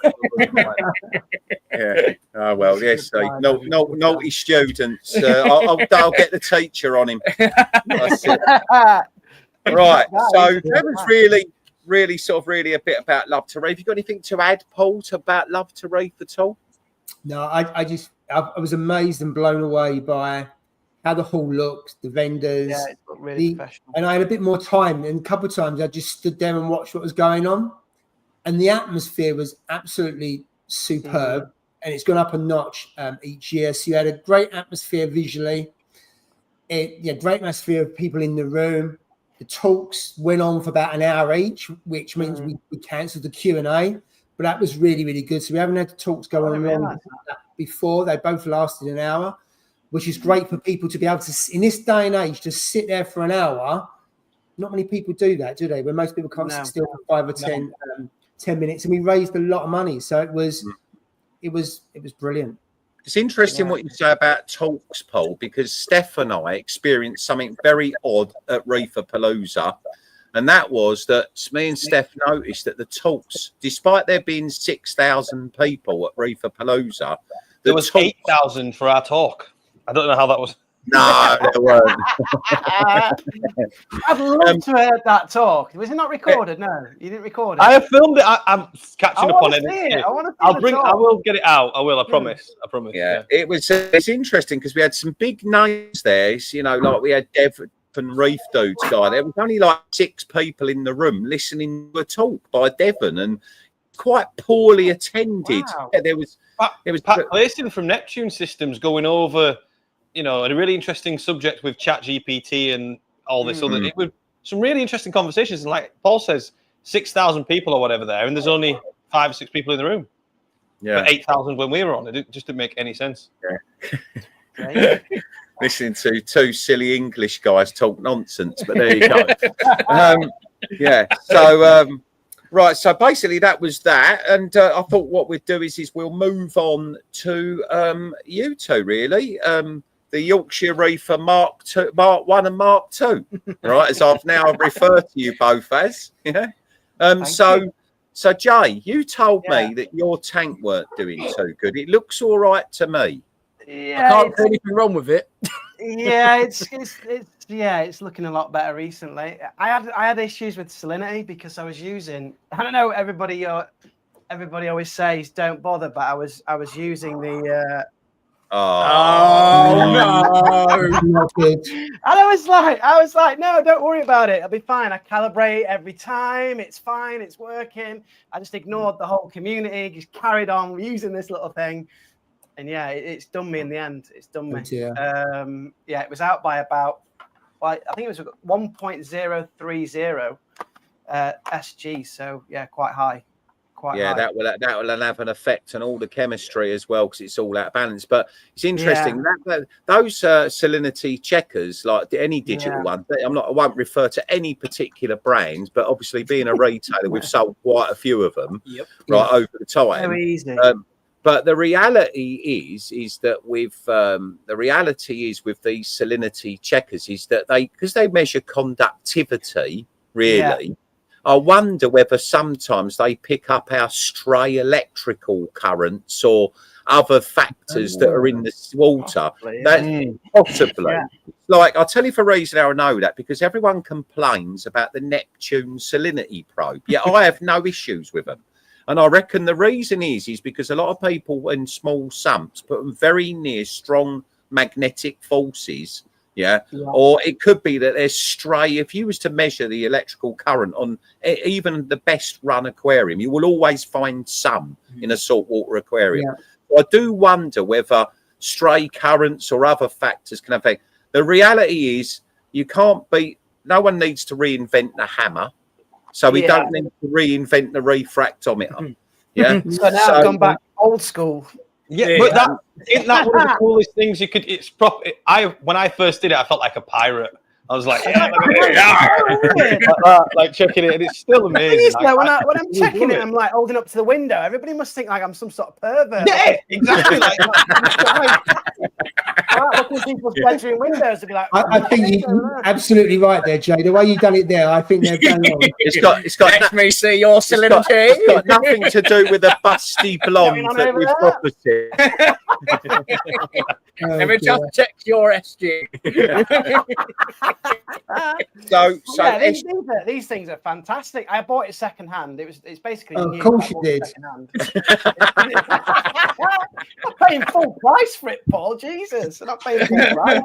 Yeah. Oh, well, yes. Naughty students. I'll get the teacher on him. That's it. Right. So that was really a bit about Love2Reef. You got anything to add, Paul, about Love2Reef at all?
No, I was amazed and blown away by how the hall looked, the vendors.
Yeah, it looked really professional.
And I had a bit more time, and a couple of times I just stood there and watched what was going on. And the atmosphere was absolutely superb, and it's gone up a notch each year. So you had a great atmosphere visually, great atmosphere of people in the room. The talks went on for about an hour each, which means we cancelled the Q&A, but that was really, really good. So we haven't had the talks go on before. They both lasted an hour, which is great for people to be able to, in this day and age, to sit there for an hour. Not many people do that, do they? When most people can't sit still for 5 or 10 minutes, and we raised a lot of money. So it was brilliant.
It's interesting what you say about talks, Paul, because Steph and I experienced something very odd at Reeferpalooza. And that was that me and Steph noticed that the talks, despite there being 6,000 people at Reeferpalooza,
there was 8,000 for our talk. I don't know how that was.
No, there weren't.
I'd love to have heard that talk. Was it not recorded? No, you didn't record it.
I have filmed it. I'm catching up on it.
I want to see it.
I will get it out. I will. I promise. I promise.
Yeah. It's interesting because we had some big names there. You know, like we had Devon Reef dudes guy. There was only like 6 people in the room listening to a talk by Devon, and quite poorly attended.
Wow.
Yeah, there was
Pat Clayton from Neptune Systems going over, a really interesting subject with ChatGPT and all this other. It was some really interesting conversations. And like Paul says, 6,000 people or whatever there, and there's only 5 or 6 people in the room. Yeah, but 8,000 when we were on. It just didn't make any sense.
Yeah. listening to two silly English guys talk nonsense. But there you go. Yeah. So right. So basically, that was that, and I thought what we'd do is we'll move on to you two, really. The Yorkshire Reefer Mark 1 and Mark 2, right? As I've now referred to you both as. Yeah. So Jay, you told me that your tank weren't doing too good. It looks all right to me.
Yeah,
I can't see anything wrong with it.
Yeah, it's looking a lot better recently. I had issues with salinity because I was using. I don't know. Everybody always says don't bother, but I was using the.
Oh no!
And I was like, no, don't worry about it. I'll be fine. I calibrate every time. It's fine. It's working. I just ignored the whole community. Just carried on using this little thing. And yeah, it's done me in the end. It's done me. Yeah, it was out by about, I think it was 1.030 SG. So yeah, quite high.
Yeah, that will have an effect on all the chemistry as well because it's all out of balance. But it's interesting that those salinity checkers, like any digital one, I won't refer to any particular brands, but obviously being a retailer, we've sold quite a few of them over the time.
So easy.
But the reality is that with these salinity checkers is that because they measure conductivity, really. I wonder whether sometimes they pick up our stray electrical currents or other factors that are in the water. Possibly. Yeah. Like, I'll tell you for a reason how I know that, because everyone complains about the Neptune salinity probe. Yet I have no issues with them. And I reckon the reason is because a lot of people in small sumps put them very near strong magnetic forces. Yeah. Or it could be that there's stray. If you was to measure the electrical current on even the best run aquarium, you will always find some in a saltwater aquarium. So I do wonder whether stray currents or other factors can affect. The reality is no one needs to reinvent the hammer. So we don't need to reinvent the refractometer. Yeah.
So now I've gone back old school.
Yeah, but isn't that one of the coolest things you could? It's proper. When I first did it, I felt like a pirate. I was like, like checking it, and it's still amazing.
When I'm checking it, I'm like holding up to the window. Everybody must think like I'm some sort of pervert.
Yeah, exactly.
Looking at people's bedroom windows to be like.
I think you're absolutely right there, Jay. The way you've done it there, I think they're bang on.
It's got.
Let me see your salinity.
It's got nothing to do with the busty blonde that we've opposite.
Let me just check your SG.
These things are fantastic. I bought it second hand. It's basically.
Of course you did.
I'm paying full price for it, Paul. Jesus, I'm not paying full price.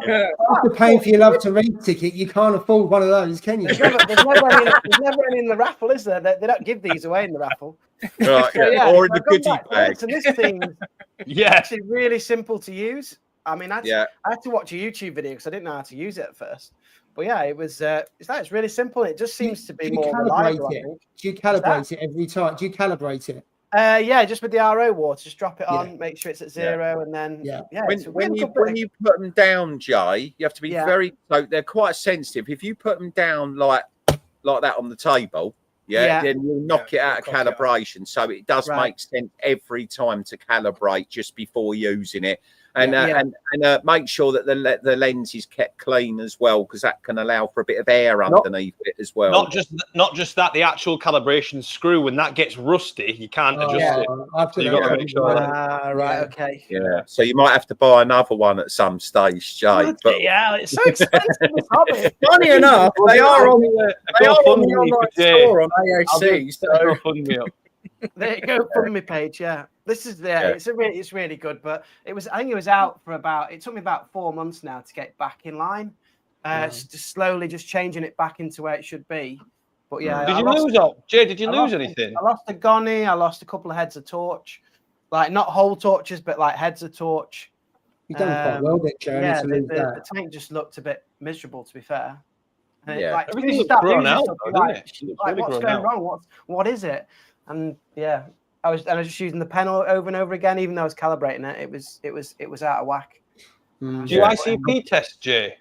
After paying for your Love2Reef ticket, you can't afford one of those, can you?
There's never any in the raffle, is there? They don't give these away in the raffle.
Right, or in the goodie bag.
So this thing, actually really simple to use. I mean, I had to watch a YouTube video because I didn't know how to use it at first. But yeah, it was. It's really simple. It just seems to be more reliable.
Do you calibrate it every time? Do you calibrate it?
Yeah, just with the RO water, just drop it on, make sure it's at 0, and then
when you put them down, Jay, you have to be very. So they're quite sensitive. If you put them down like that on the table, then you'll knock it out of calibration. So it does make sense every time to calibrate just before using it. And make sure that the lens is kept clean as well, because that can allow for a bit of air underneath it as well.
Not just that, the actual calibration screw, when that gets rusty, you can't adjust it. So you got to make sure.
Okay.
Yeah. So you might have to buy another one at some stage, Jay. But
it's so expensive.
Funny enough, they are on the online store on AAC.
So there you go, from my page. Yeah, this is it's really good. But I think it was out for it took me about 4 months now to get back in line. Just slowly changing it back into where it should be. But yeah,
Did you lose anything?
I lost a gonny. I lost a couple of heads of torch, like not whole torches, but like heads of torch.
You've done quite well there, Joe.
Yeah, the tank just looked a bit miserable, to be fair. And
everything looks grown out, doesn't it?
What's going wrong? What is it? And I was just using the pen over and over again, even though I was calibrating it. It was out of whack.
Do you ICP test, Jay?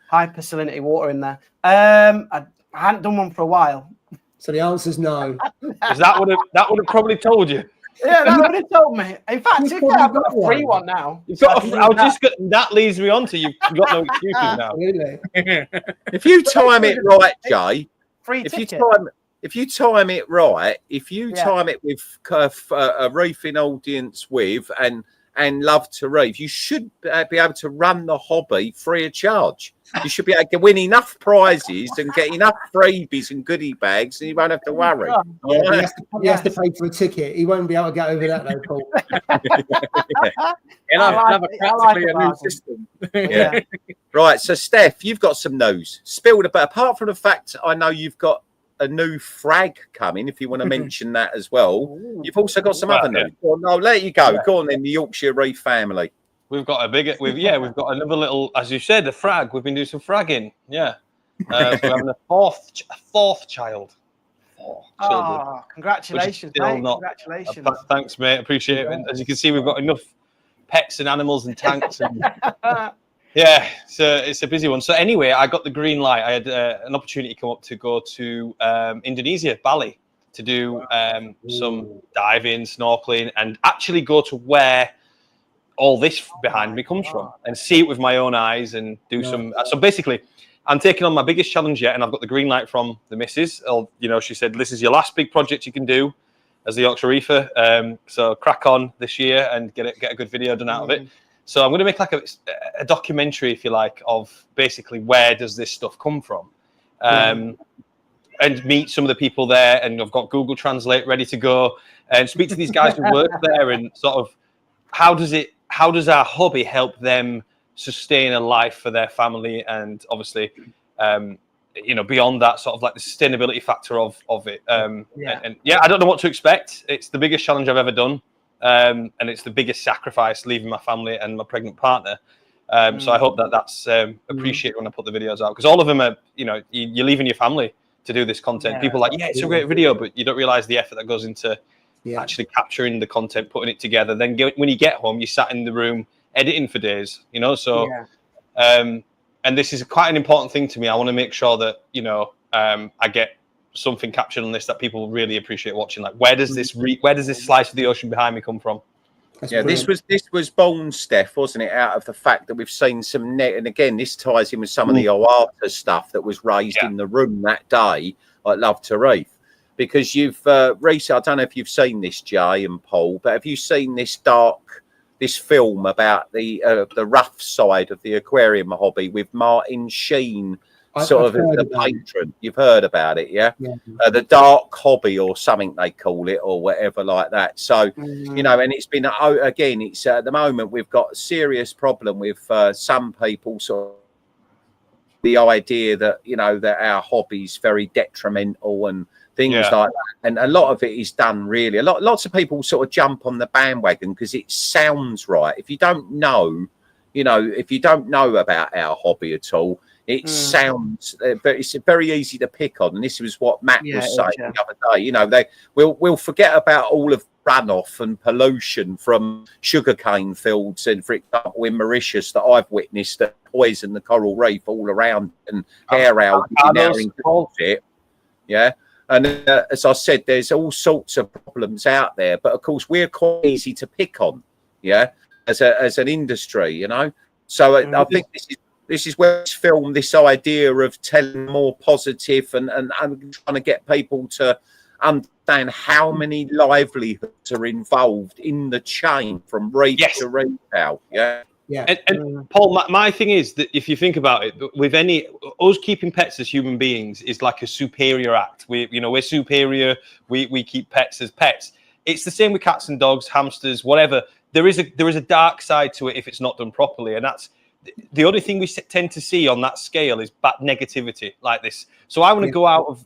High salinity water in there. I hadn't done one for a while.
So the answer's no.
Because that would have probably told you.
Yeah, that would have told me. In fact, I've got a free one now.
That leads me on to you've got no excuses now.
If you time it right, Jay,
free ticket.
If you time it right, if you time it with a reefing audience and Love2Reef, you should be able to run the hobby free of charge. You should be able to win enough prizes and get enough freebies and goodie bags, and you won't have to worry.
Yeah, he has to pay for a ticket. He won't be able to get over that, though, Paul.
Have practically a new system.
Yeah. Right. So, Steph, you've got some news. Spilled about. Apart from the fact I know you've got a new frag coming, if you want to mention that as well. You've also got some other news. Well, no, let you go. Go on then, the Yorkshire Reef family.
We've got we've got another little, as you said, the frag. We've been doing some fragging. Yeah. We're having a fourth child.
Oh, congratulations, mate. Congratulations.
Thanks, mate. Appreciate it. And as you can see, we've got enough pets and animals and tanks. And, yeah, so it's a busy one. So anyway, I got the green light. I had an opportunity to come up to go to Indonesia, Bali, to do some diving, snorkeling, and actually go to where all this behind me comes from and see it with my own eyes and do some. So basically, I'm taking on my biggest challenge yet, and I've got the green light from the missus. She said, this is your last big project you can do as the Yorkshire Reefer. So crack on this year and get a good video done out of it. So I'm going to make like a documentary, if you like, of basically where does this stuff come from, and meet some of the people there. And I've got Google Translate ready to go and speak to these guys who work there and sort of how does our hobby help them sustain a life for their family, and obviously, beyond that, sort of like the sustainability factor of it. And I don't know what to expect. It's the biggest challenge I've ever done. And it's the biggest sacrifice, leaving my family and my pregnant partner. So I hope that's appreciated when I put the videos out, because all of them are, you're leaving your family to do this content. People are like, it's a great video, but you don't realize the effort that goes into actually capturing the content, putting it together. Then when you get home, you sat in the room editing for days, So, and this is quite an important thing to me. I want to make sure that, I get something captured on this that people really appreciate watching. Like, where does this slice of the ocean behind me come from?
This was born, Steph, wasn't it, out of the fact that we've seen some net, and again, this ties in with some of the OATA stuff that was raised in the room that day at Love2Reef, because you've recently, I don't know if you've seen this, Jay and Paul, but have you seen this film about the rough side of the aquarium hobby with Martin Sheen? Sort of the patron. You've heard about it, yeah? The dark hobby or something they call it, or whatever like that. So, and it's been, again, it's at the moment we've got a serious problem with some people sort of the idea that, that our hobby's very detrimental and things like that. And a lot of it is done really. Lots of people sort of jump on the bandwagon because it sounds right. If you don't know, if you don't know about our hobby at all, it sounds, but it's very easy to pick on. And this was what Matt was saying the other day. We'll forget about all of runoff and pollution from sugarcane fields, and for example in Mauritius that I've witnessed that poison the coral reef all around, and hair algae now includes it. Yeah. And as I said, there's all sorts of problems out there, but of course we're quite easy to pick on, as an industry, So I think this is where it's filmed, this idea of telling more positive and trying to get people to understand how many livelihoods are involved in the chain from reef to reef out.
And Paul, my thing is that if you think about it, with us keeping pets as human beings is like a superior act. We're superior. We keep pets as pets. It's the same with cats and dogs, hamsters, whatever. There is a dark side to it if it's not done properly, and that's the only thing we tend to see on that scale is bad negativity like this. So I want to go out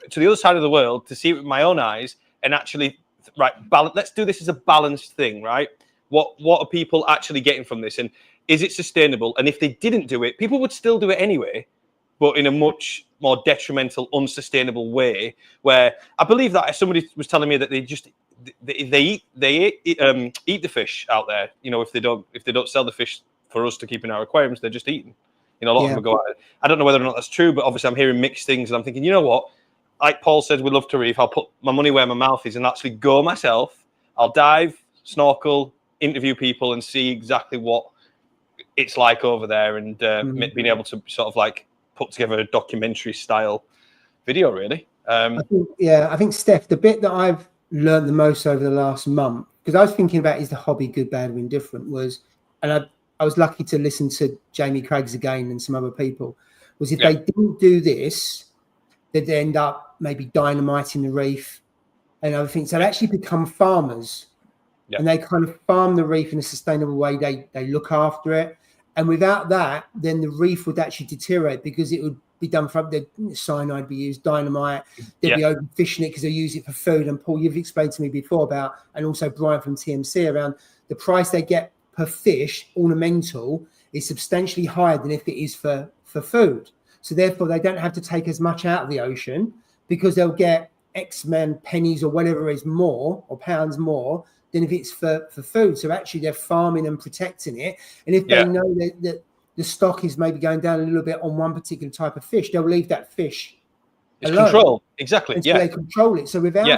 to the other side of the world to see it with my own eyes and actually, let's do this as a balanced thing, right? What are people actually getting from this? And is it sustainable? And if they didn't do it, people would still do it anyway, but in a much more detrimental, unsustainable way, where I believe that somebody was telling me that they eat the fish out there, if they don't sell the fish for us to keep in our aquariums, they're just eaten. You know, a lot of them go out. I don't know whether or not that's true, but obviously I'm hearing mixed things, and I'm thinking, you know what? Like Paul says, we Love2Reef. I'll put my money where my mouth is and actually go myself. I'll dive, snorkel, interview people, and see exactly what it's like over there, and being able to sort of like put together a documentary style video, really.
I think Steph, the bit that I've learned the most over the last month, because I was thinking about is the hobby good, bad, or indifferent, was, and I was lucky to listen to Jamie Craigs again and some other people, was if they didn't do this, they'd end up maybe dynamiting the reef and other things. So they actually become farmers, and they kind of farm the reef in a sustainable way. They look after it. And without that, then the reef would actually deteriorate, because it would be done from the cyanide be used, dynamite, they'd be overfishing it because they use it for food. And Paul, you've explained to me before about, and also Brian from TMC, around the price they get per fish, ornamental, is substantially higher than if it is for food. So therefore, they don't have to take as much out of the ocean, because they'll get X amount pennies or whatever is more, or pounds more, than if it's for food. So actually they're farming and protecting it. And if they know that the stock is maybe going down a little bit on one particular type of fish, they'll leave that fish alone.
Control. Exactly.
Until they control it. So without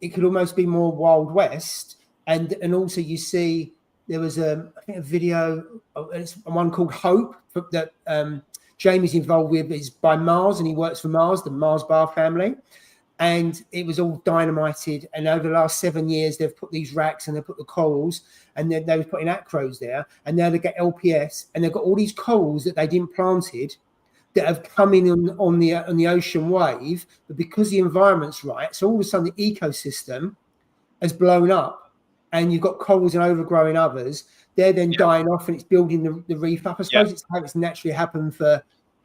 it could almost be more Wild West. And also you see, there was I think a video, it's one called Hope, that Jamie's involved with, is by Mars, and he works for Mars, the Mars bar family. And it was all dynamited. And over the last 7 years, they've put these racks and they put the corals, and then they were putting acros there. And now they get LPS, and they've got all these corals that they didn't planted that have come in on the ocean wave. But because the environment's right, so all of a sudden the ecosystem has blown up, and you've got corals and overgrowing others. They're then dying off, and it's building the reef up. I suppose it's how it's naturally happened for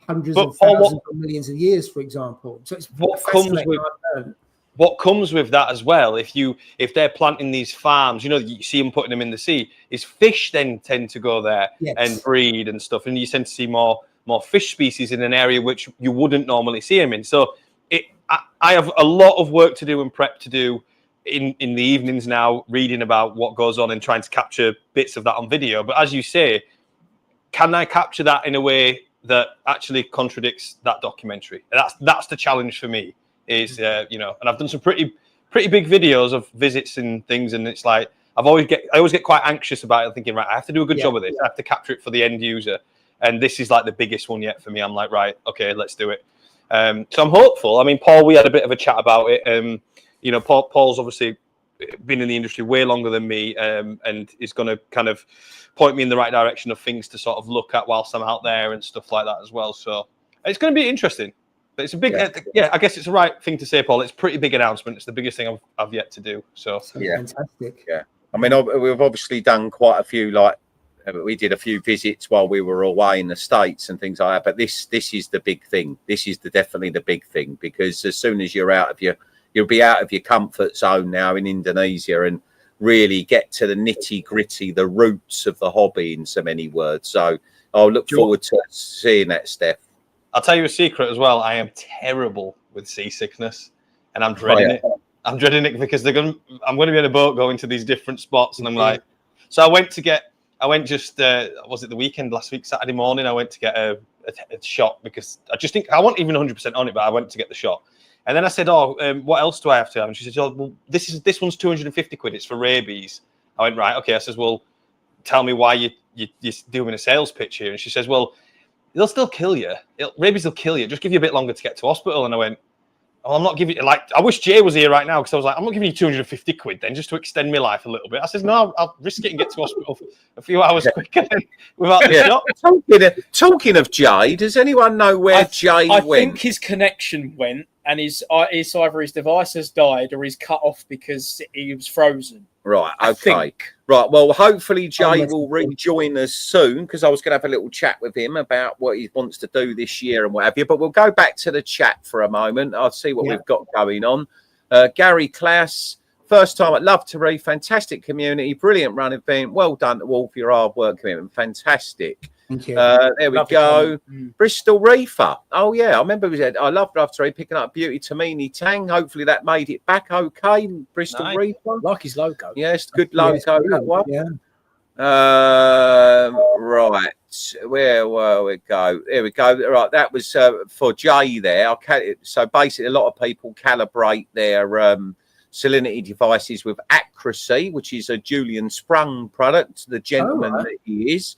hundreds of thousands or millions of years, for example. So it's what
comes with that as well. If they're planting these farms, you know, you see them putting them in the sea, is fish then tend to go there and breed and stuff, and you tend to see more fish species in an area which you wouldn't normally see them in. So I have a lot of work to do and prep to do in the evenings now, reading about what goes on and trying to capture bits of that on video. But as you say, can I capture that in a way that actually contradicts that documentary? And that's the challenge for me, is you know, and I've done some pretty big videos of visits and things, and it's like I always get quite anxious about it, thinking, right, I have to do a good job of this. I have to capture it for the end user, and this is like the biggest one yet for me. I'm like, right, okay, let's do it. So I'm hopeful. I mean, Paul, we had a bit of a chat about it. You know, Paul's obviously been in the industry way longer than me, and is going to kind of point me in the right direction of things to sort of look at whilst I'm out there and stuff like that as well. So it's going to be interesting. But it's a big, I guess it's the right thing to say, Paul. It's a pretty big announcement. It's the biggest thing I've yet to do. So
fantastic.
Yeah, I mean, we've obviously done quite a few, like we did a few visits while we were away in the States and things like that. But this is the big thing. This is definitely the big thing, because as soon as you're out of you'll be out of your comfort zone now in Indonesia, and really get to the nitty gritty, the roots of the hobby, in so many words. So I'll look forward to seeing that, Steph.
I'll tell you a secret as well. I am terrible with seasickness, and I'm dreading it. I'm dreading it because I'm going to be in a boat going to these different spots, and I'm like, so I went just was it the weekend last week, Saturday morning? I went to get a shot, because I just think I wasn't even 100% on it, but I went to get the shot. And then I said, what else do I have to have? And she said, well, this one's 250 quid. It's for rabies. I went, right, okay. I says, well, tell me why you're doing a sales pitch here. And she says, well, they'll still kill you. Rabies will kill you. Just give you a bit longer to get to hospital. And I went, oh, I'm not giving you, like, I wish Jay was here right now, because I was like, I'm not giving you 250 quid then, just to extend my life a little bit. I said, no, I'll risk it and get to hospital a few hours quicker without the shot.
Talking of Jay, does anyone know where Jay went? I
think his connection went, and either his device has died or he's cut off because he was frozen.
Right, okay. Right, well, hopefully Jay will rejoin us soon, because I was going to have a little chat with him about what he wants to do this year and what have you. But we'll go back to the chat for a moment. I'll see what we've got going on. Gary Klaus, first time at Love2Reef, fantastic community, brilliant run event. Well done to all for your hard work commitment. Fantastic.
Thank you.
There we go. Bristol Reefer. Oh, yeah. I remember we said, I love Love2Reef picking up Beauty Tamini Tang. Hopefully that made it back okay. Bristol Reefer.
Like his logo.
Yes, good logo. That one.
Yeah.
Right, where were we go? Here we go. Right, that was for Jay there. So basically, a lot of people calibrate their salinity devices with Accuracy, which is a Julian Sprung product, the gentleman that he is.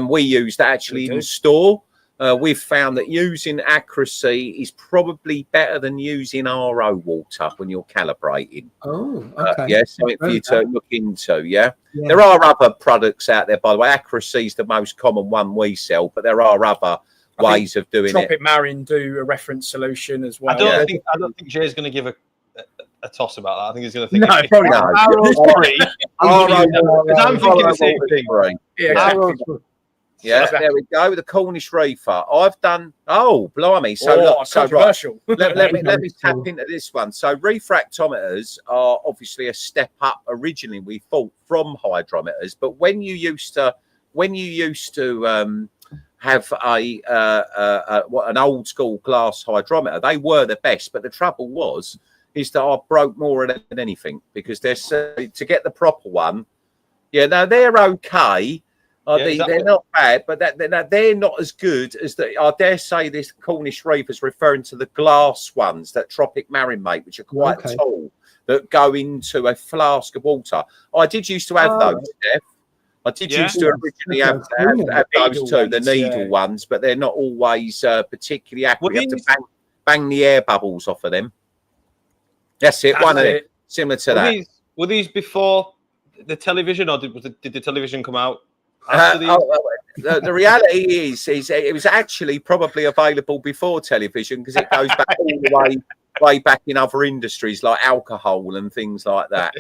We use that actually in store. We've found that using Accuracy is probably better than using RO water when you're calibrating.
Oh, okay.
Yeah, something for you to look into. Yeah, there are other products out there, by the way. Accuracy is the most common one we sell, but there are other ways of doing it.
Tropic Marine do a reference solution as well.
I don't think Jay's going to give a toss about that. I think he's going to think.
No, probably not.
I'm thinking the same thing.
Yeah,
yeah, there we go. The Cornish Reefer. I've done. Oh, blimey! So,
controversial.
Right. let me tap into this one. So, refractometers are obviously a step up. Originally, we thought from hydrometers, but when you used to have an old school glass hydrometer, they were the best. But the trouble is that I broke more than anything because to get the proper one. Yeah, no, they're okay. They're not bad, but they're not as good as I dare say this Cornish Reef is referring to the glass ones that Tropic Marine make, which are quite tall, that go into a flask of water. I did used to have those, Steph. I did used to originally have those too, the needle ones, but they're not always particularly accurate. You have to bang the air bubbles off of them. That's it. One of it, similar to that.
Were these before the television, or did the television come out?
The reality is it was actually probably available before television because it goes back all the way back in other industries like alcohol and things like that.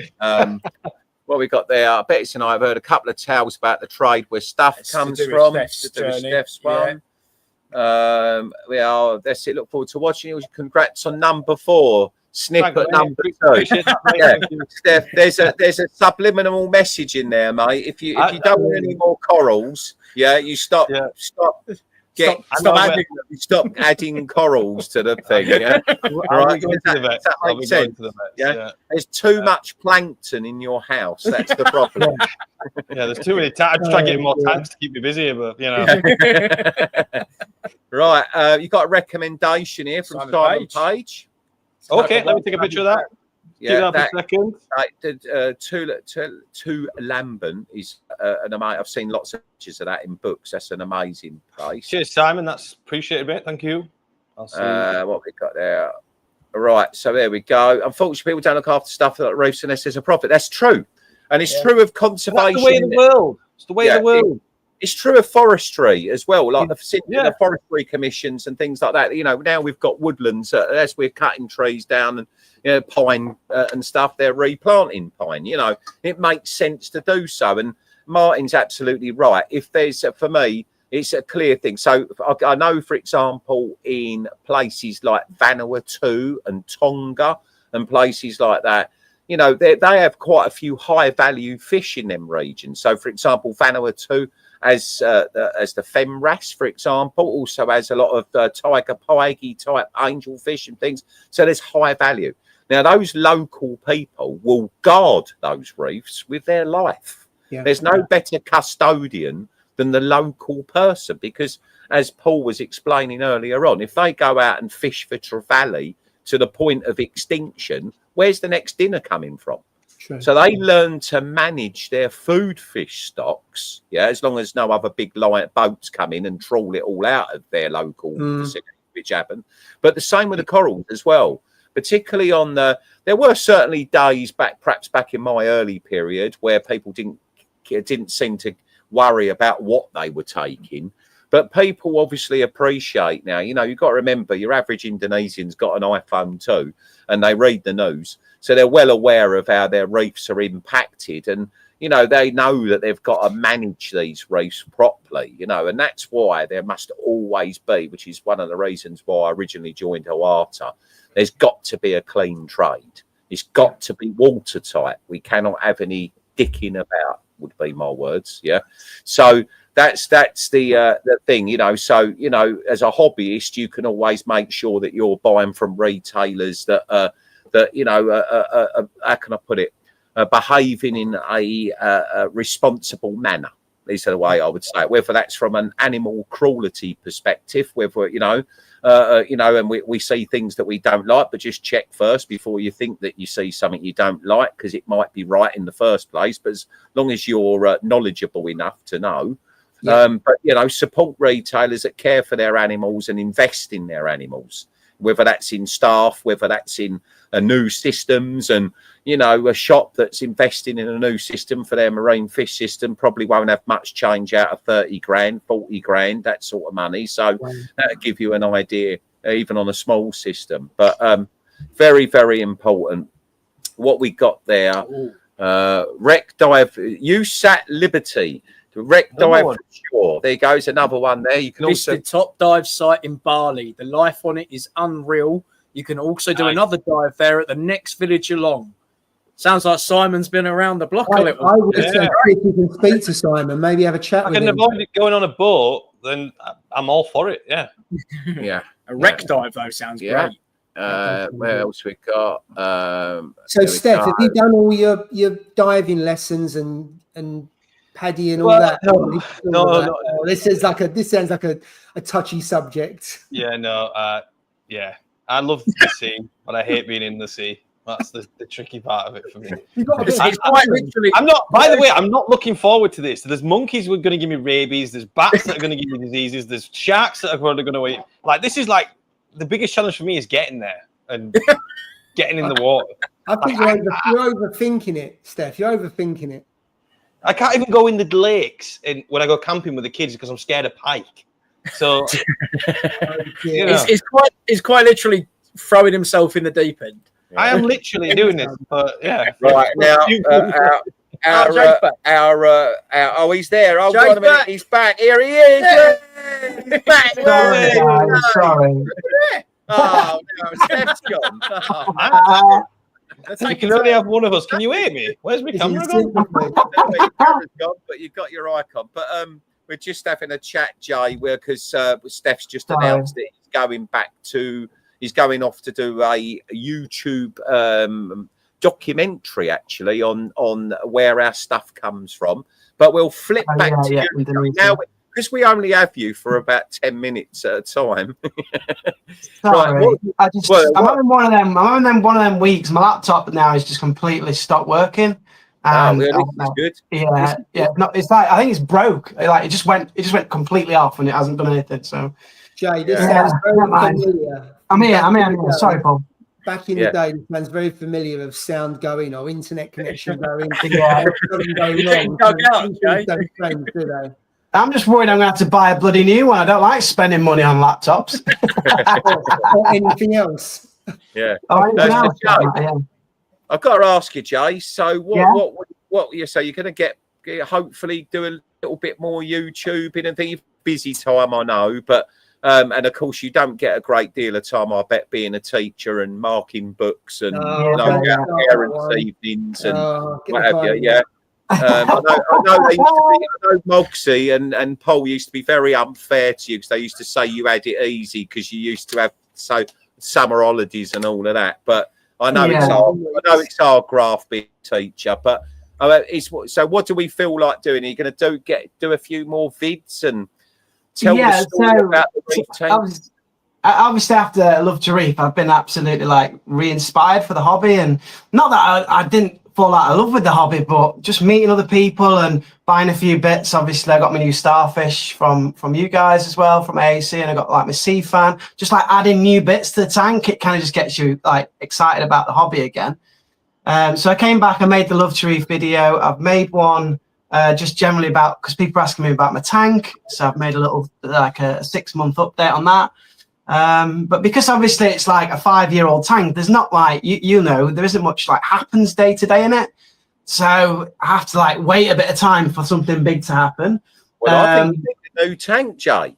What we got there? I bet and I have heard a couple of tales about the trade where stuff comes from. Steph's one. That's it. Look forward to watching it. Congrats on number 4. Snippet number 2. Steph, there's a subliminal message in there, mate. If you don't want any more corals, you stop adding corals to the thing. Yeah, right. That makes sense. Yeah, there's too much plankton in your house. That's the problem.
There's too many. I'm just trying to get more tanks to keep me busy, but you know.
Right, you got a recommendation here from Simon Page.
Okay, let me take a picture of that. Yeah, that for a second. To Lambent is an amazing. I've seen lots of pictures of that in books. That's an amazing place. Cheers, Simon. That's appreciated, mate. Thank you.
I'll see what we got there. Right, so there we go. Unfortunately, people don't look after stuff that reefs unless there's a profit. That's true, and it's true of conservation.
That's the way of the world. It's the way of the world.
It's true of forestry as well, like the forestry commissions and things like that. You know, now we've got woodlands as we're cutting trees down and pine and stuff. They're replanting pine. You know, it makes sense to do so. And Martin's absolutely right. If there's for me, it's a clear thing. So I know, for example, in places like Vanuatu and Tonga and places like that, you know, they have quite a few high value fish in them regions. So, for example, Vanuatu, as the femwrasse, for example, also has a lot of tiger pygie type angelfish and things. So there's high value. Now, those local people will guard those reefs with their life. Yeah. There's no better custodian than the local person because, as Paul was explaining earlier on, if they go out and fish for trevally to the point of extinction, where's the next dinner coming from? True. So they learn to manage their food fish stocks, as long as no other big boats come in and trawl it all out of their local facility, which happen. But the same with the corals as well, particularly on there were certainly days perhaps back in my early period where people didn't seem to worry about what they were taking. But people obviously appreciate now, you know, you've got to remember your average Indonesian's got an iPhone too, and they read the news. So they're well aware of how their reefs are impacted. And, you know, they know that they've got to manage these reefs properly, you know, and that's why there must always be, which is one of the reasons why I originally joined OATA, there's got to be a clean trade. It's got to be watertight. We cannot have any dicking about, would be my words. Yeah. So that's the thing, you know. So, you know, as a hobbyist, you can always make sure that you're buying from retailers that you know, how can I put it, behaving in a responsible manner. Is the way I would say it. Whether that's from an animal cruelty perspective, whether and we see things that we don't like, but just check first before you think that you see something you don't like, because it might be right in the first place. But as long as you're knowledgeable enough to know, but support retailers that care for their animals and invest in their animals, whether that's in staff, whether that's in new systems, and a shop that's investing in a new system for their marine fish system probably won't have much change out of 30 grand, 40 grand, that sort of money. So that'll give you an idea, even on a small system. But very, very important. What we got there, wreck dive, USAT Liberty. Wreck dive for sure. There goes another one there. You can also
the top dive site in Bali. The life on it is unreal. You can also do another dive there at the next village along. Sounds like Simon's been around the block a little.
I would say if you can speak to Simon, maybe have a chat with him.
I can avoid it going on a boat, then I'm all for it. Yeah.
Yeah.
A wreck dive though sounds great.
Where else we got?
So Steph, have you done all your diving lessons and Paddy and all that?
No.
This sounds like a touchy subject.
Yeah, no. Yeah, I love the sea, but I hate being in the sea. That's the tricky part of it for me. I'm not. By the way, I'm not looking forward to this. There's monkeys who are going to give me rabies. There's bats that are going to give me diseases. There's sharks that are going to eat. Like, this is like the biggest challenge for me is getting there and getting in the water.
I think you're overthinking it, Steph. You're overthinking it.
I can't even go in the lakes when I go camping with the kids because I'm scared of pike. So
he's quite literally throwing himself in the deep end.
Yeah. I am literally doing this, but yeah.
Right now, he's there. Oh, wait a minute, he's back. Here he is. Yeah. He's back.
Sorry.
Oh no, Steph's gone.
You can only have one of us. Can you hear me? Where's my camera gone?
But you've got your icon. But we're just having a chat, Jay, because Steph's just announced that he's going off to do a YouTube documentary, actually, on where our stuff comes from. But we'll flip back to you now, because we only have you for about 10 minutes at a time.
Sorry, I'm having one of them weeks. My laptop now is just completely stopped working.
Really? That's good.
Yeah. No, it's like I think it's broke. Like it just went completely off, and it hasn't done anything. So,
Jay, this sounds very familiar.
I'm here. Sorry, Paul.
Back in the day, this man's very familiar of sound going or internet connection going.
I'm just worried I'm going to have to buy a bloody new one. I don't like spending money on laptops.
or anything else.
Yeah.
Yeah.
I've got to ask you, Jay. So what you say? You're going to get hopefully do a little bit more YouTubing and things. Busy time, I know, but and of course you don't get a great deal of time, I bet, being a teacher and marking books and parents' evenings and what have you. Yeah. I know Mogsy and Paul used to be very unfair to you because they used to say you had it easy because you used to have summer holidays and all of that. But I know it's hard graft being a teacher. But so what do we feel like doing? Are you going to do a few more vids and tell the story about the reef team?
Obviously, after Love2Reef, I've been absolutely re-inspired for the hobby, and not that I didn't fall out of love with the hobby, but just meeting other people and buying a few bits. Obviously, I got my new starfish from you guys as well, from AAC, and I got my sea fan. Just adding new bits to the tank, it kind of just gets you excited about the hobby again. So I came back, I made the Love2Reef video. I've made one just generally because people are asking me about my tank, so I've made a little a 6-month update on that. But because obviously it's a 5-year-old tank, there's not there isn't much happens day to day in it. So I have to wait a bit of time for something big to happen.
Well, I think you need a new tank, Jay.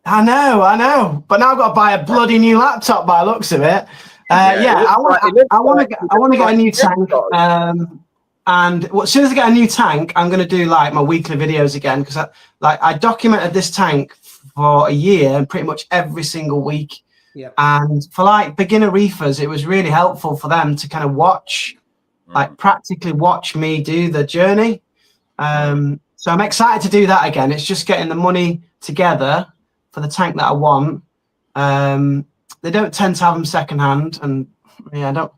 I know. But now I've got to buy a bloody new laptop by the looks of it. I want to get a new tank. And as soon as I get a new tank, I'm going to do my weekly videos again, because I documented this tank for a year and pretty much every single week. Yeah. And for beginner reefers, it was really helpful for them to kind of watch like practically watch me do the journey. So I'm excited to do that again. It's just getting the money together for the tank that I want. They don't tend to have them secondhand, and I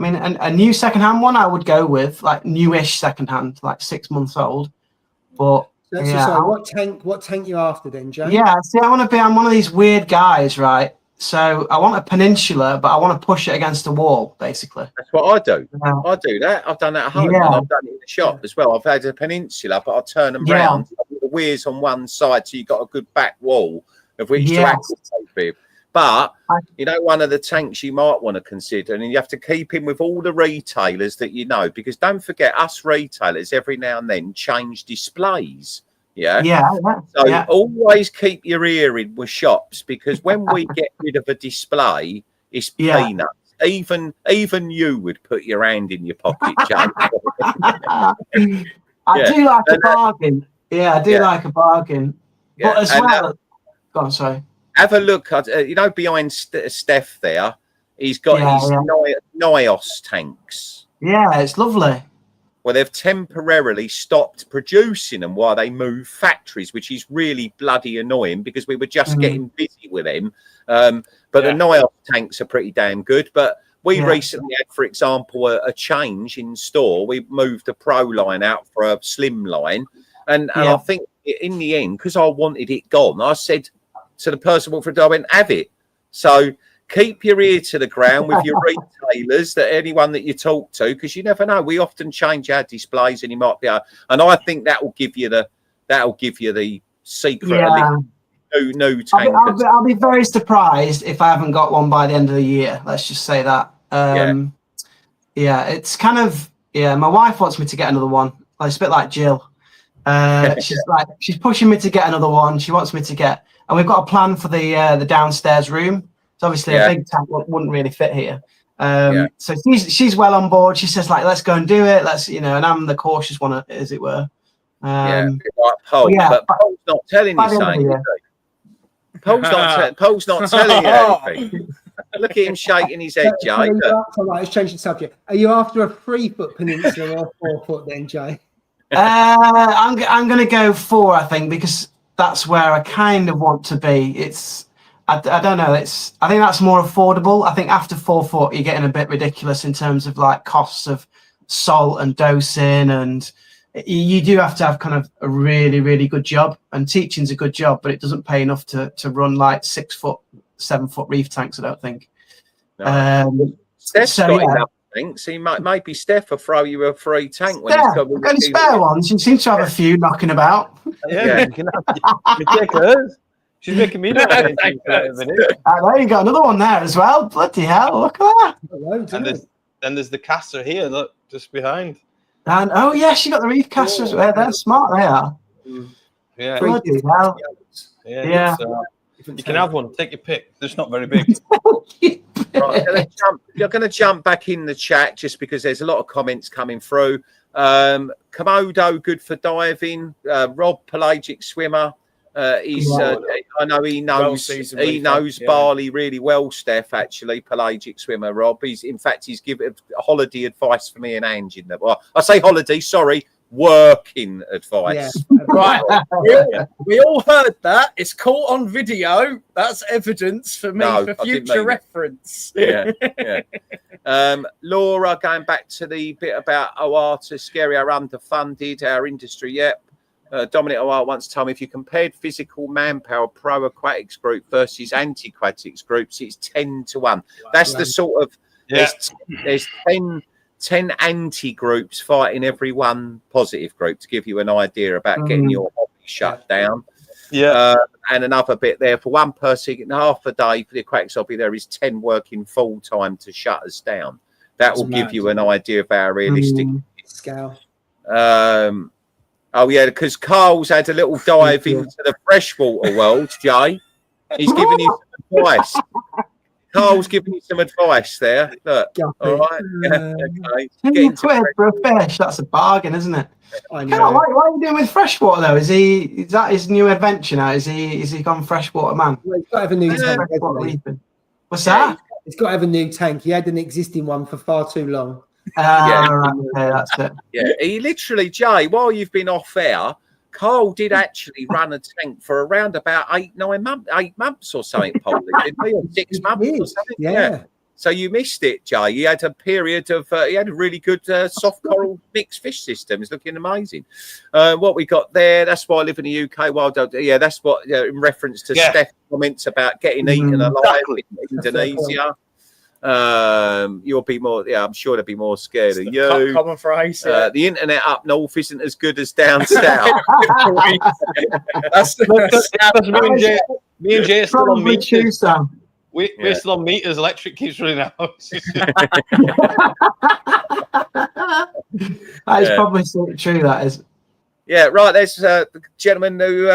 mean, a new secondhand one I would go with, like newish secondhand, like 6 months old. But
so what tank you after then, Jay?
Yeah, see, I'm one of these weird guys, right? So I want a peninsula, but I want to push it against the wall, basically.
That's what I do. Yeah. I do that. I've done that at home, and I've done it in the shop as well. I've had a peninsula, but I turn them round, put the weirs on one side, so you've got a good back wall of which to accommodate with. But you know, one of the tanks you might want to consider, and you have to keep in with all the retailers that you know, because don't forget, us retailers every now and then change displays. So always keep your ear in with shops, because when we get rid of a display, it's peanuts. Even you would put your hand in your pocket, Jay.
I do like a bargain. I do like a bargain. But as well, go on, sorry.
Have a look at, you know, behind Steph there, he's got his NIOS tanks.
Yeah, it's lovely.
Well, they've temporarily stopped producing them while they move factories, which is really bloody annoying, because we were just getting busy with them. But the NIOS tanks are pretty damn good. But we recently had, for example, a change in store. We moved the Pro line out for a slim line. And I think in the end, because I wanted it gone, I said to the person who walked through the door, I went, have it. So keep your ear to the ground with your retailers, that anyone that you talk to, because you never know. We often change our displays, and you might be able, and I think that will give you the secret of new tankers.
I'll be very surprised if I haven't got one by the end of the year. Let's just say that. It's kind of my wife wants me to get another one. It's a bit like Jill. She's pushing me to get another one. She wants me to get, and we've got a plan for the downstairs room. So obviously a big tank wouldn't really fit here. So she's well on board. She says, like, let's go and do it. Let's, and I'm the cautious one, as it were.
Like Paul, but Paul's not telling you something. Paul's not telling you anything. Look at him shaking his head, Jay.
Let's change the subject. Are you after a 3-foot peninsula or a 4-foot then, Jay?
I'm going to go 4, I think, because that's where I kind of want to be. I don't know. I think that's more affordable. I think after 4 foot, you're getting a bit ridiculous in terms of like costs of salt and dosing, and you do have to have kind of a really, really good job. And teaching's a good job, but it doesn't pay enough to run like 6 foot, 7 foot reef tanks, I don't think.
No. Steph's got enough tanks. He maybe Steph will throw you a free tank. When he's got
any spare ones? You seem to have a few knocking about.
You can take hers. She's making me look at it.
There you go, another one there as well. Bloody hell, look at that.
And there's the caster here, look, just behind.
And she got the reef casters there. They're smart, they are.
Yeah.
Bloody hell.
Yeah. You can have one, take your pick. They're just not very big.
Right, you're going to jump back in the chat just because there's a lot of comments coming through. Komodo, good for diving. Rob, pelagic swimmer. I know he knows barley really well, Steph, actually, pelagic swimmer, Rob. He's given holiday advice for me and Angie. Well, I say holiday, sorry, working advice.
Right. We all heard that. It's caught on video. That's evidence for me for future reference.
Laura, going back to the bit about OATA, scary, our underfunded, our industry, Dominic O'Hara once told me, if you compared physical manpower pro aquatics group versus anti aquatics groups, it's 10 to 1. That's the sort of there's 10 anti groups fighting every one positive group, to give you an idea about getting your hobby shut down. And another bit there, for one person, half a day for the aquatics hobby, there is 10 working full time to shut us down. That will give you an idea of our realistic
scale.
Because Carl's had a little dive into the freshwater world, Jay. He's giving you some advice. Carl's giving you some advice there. Look, all right.
£10 for a fish. That's a bargain, isn't it? I know. What are you doing with freshwater though? Is that his new adventure now? Is he gone freshwater man?
Well, he's got to have a new tank.
What's that?
He's got to have a new tank. He had an existing one for far too long.
Right, okay, that's it.
Yeah, he literally, Jay, while you've been off air, Carl did actually run a tank for around about 8 months or something, probably, didn't he? Or 6 months or something. Yeah. So you missed it, Jay. He had a period of, he had a really good soft coral mixed fish system. It's looking amazing. What we got there, that's why I live in the UK. Wild dog. Yeah, that's what, in reference to Steph's comments about getting eaten alive in Indonesia. You'll be more, I'm sure they'll be more scared of you.
Common phrase.
The internet up north isn't as good as down south.
Me and Jay are still on meters. We're still on meters. Electric keeps running out.
That is probably true. That is.
Yeah, right. There's the gentleman who,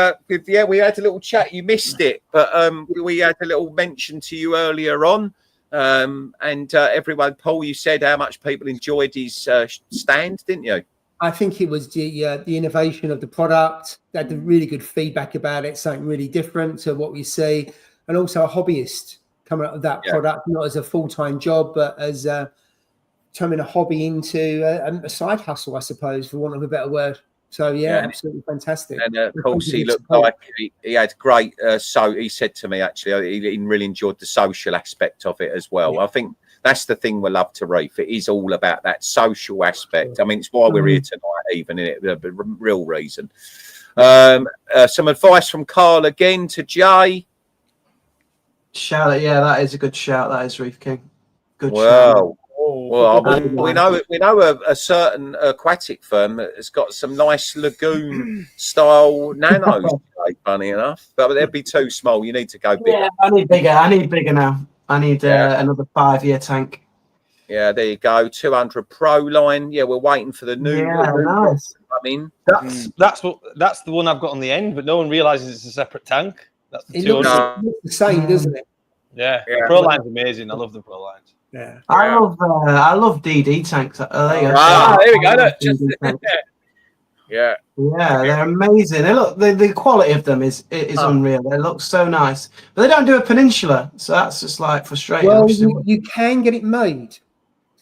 we had a little chat. You missed it, but we had a little mention to you earlier on. And everyone, Paul, you said how much people enjoyed his stand, didn't you?
I think it was the innovation of the product. They had really good feedback about it, something really different to what we see, and also a hobbyist coming up with that product, not as a full-time job, but as turning a hobby into a side hustle, I suppose, for want of a better word. So absolutely fantastic.
And of course, he looked like he had great. So he said to me, actually, he really enjoyed the social aspect of it as well. I think that's the thing with Love2Reef. It is all about that social aspect. I mean, it's why we're here tonight, even in it, the real reason. Some advice from Carl again to Jay.
Shout it, that is a good shout. That is Reef King. Good
shout. Well, we know a certain aquatic firm that's got some nice lagoon style nanos. Funny enough, but they'd be too small. You need to go bigger.
Yeah, I need bigger now. I need another 5-year tank.
Yeah, there you go. 200 Pro line. Yeah, we're waiting for the new.
Yeah, nice.
I mean,
that's the one I've got on the end, but no one realizes it's a separate tank. That's the
it looks the same, doesn't it?
Yeah, the Pro line's amazing. I love the Pro lines.
Yeah,
I love DD tanks. There
we go.
Yeah,
they're amazing. They look the quality of them is unreal. They look so nice, but they don't do a peninsula, so that's just like frustrating.
Well, you can get it made,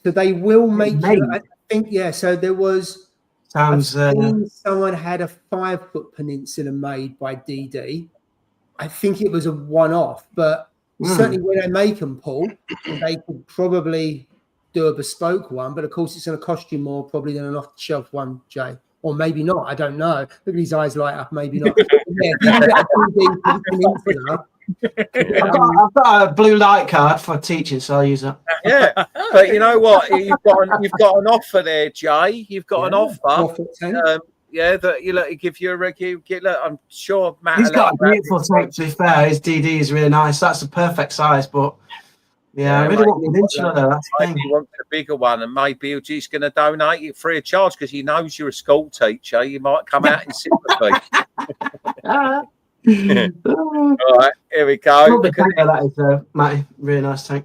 so they will make you. I think So there was. Someone had a 5-foot peninsula made by DD. I think it was a one-off, but certainly when they make them, Paul, they could probably do a bespoke one. But of course, it's going to cost you more probably than an off-the-shelf one, Jay. Or maybe not. I don't know. Look at his eyes light up. Maybe not.
I've got a blue light card for teachers, so I'll use that.
Yeah, but you know what? You've got an offer there, Jay. You've got an offer. That you give you a look. I'm sure Matt.
He's got a beautiful tank. To be fair, his DD is really nice. That's the perfect size, but. Yeah, I really want the peninsula though. That's the thing.
He wants a bigger one, and maybe he's going to donate it free of charge because he knows you're a school teacher. You might come out in sympathy.
All
right, here we go.
That is, Matty, really nice tank.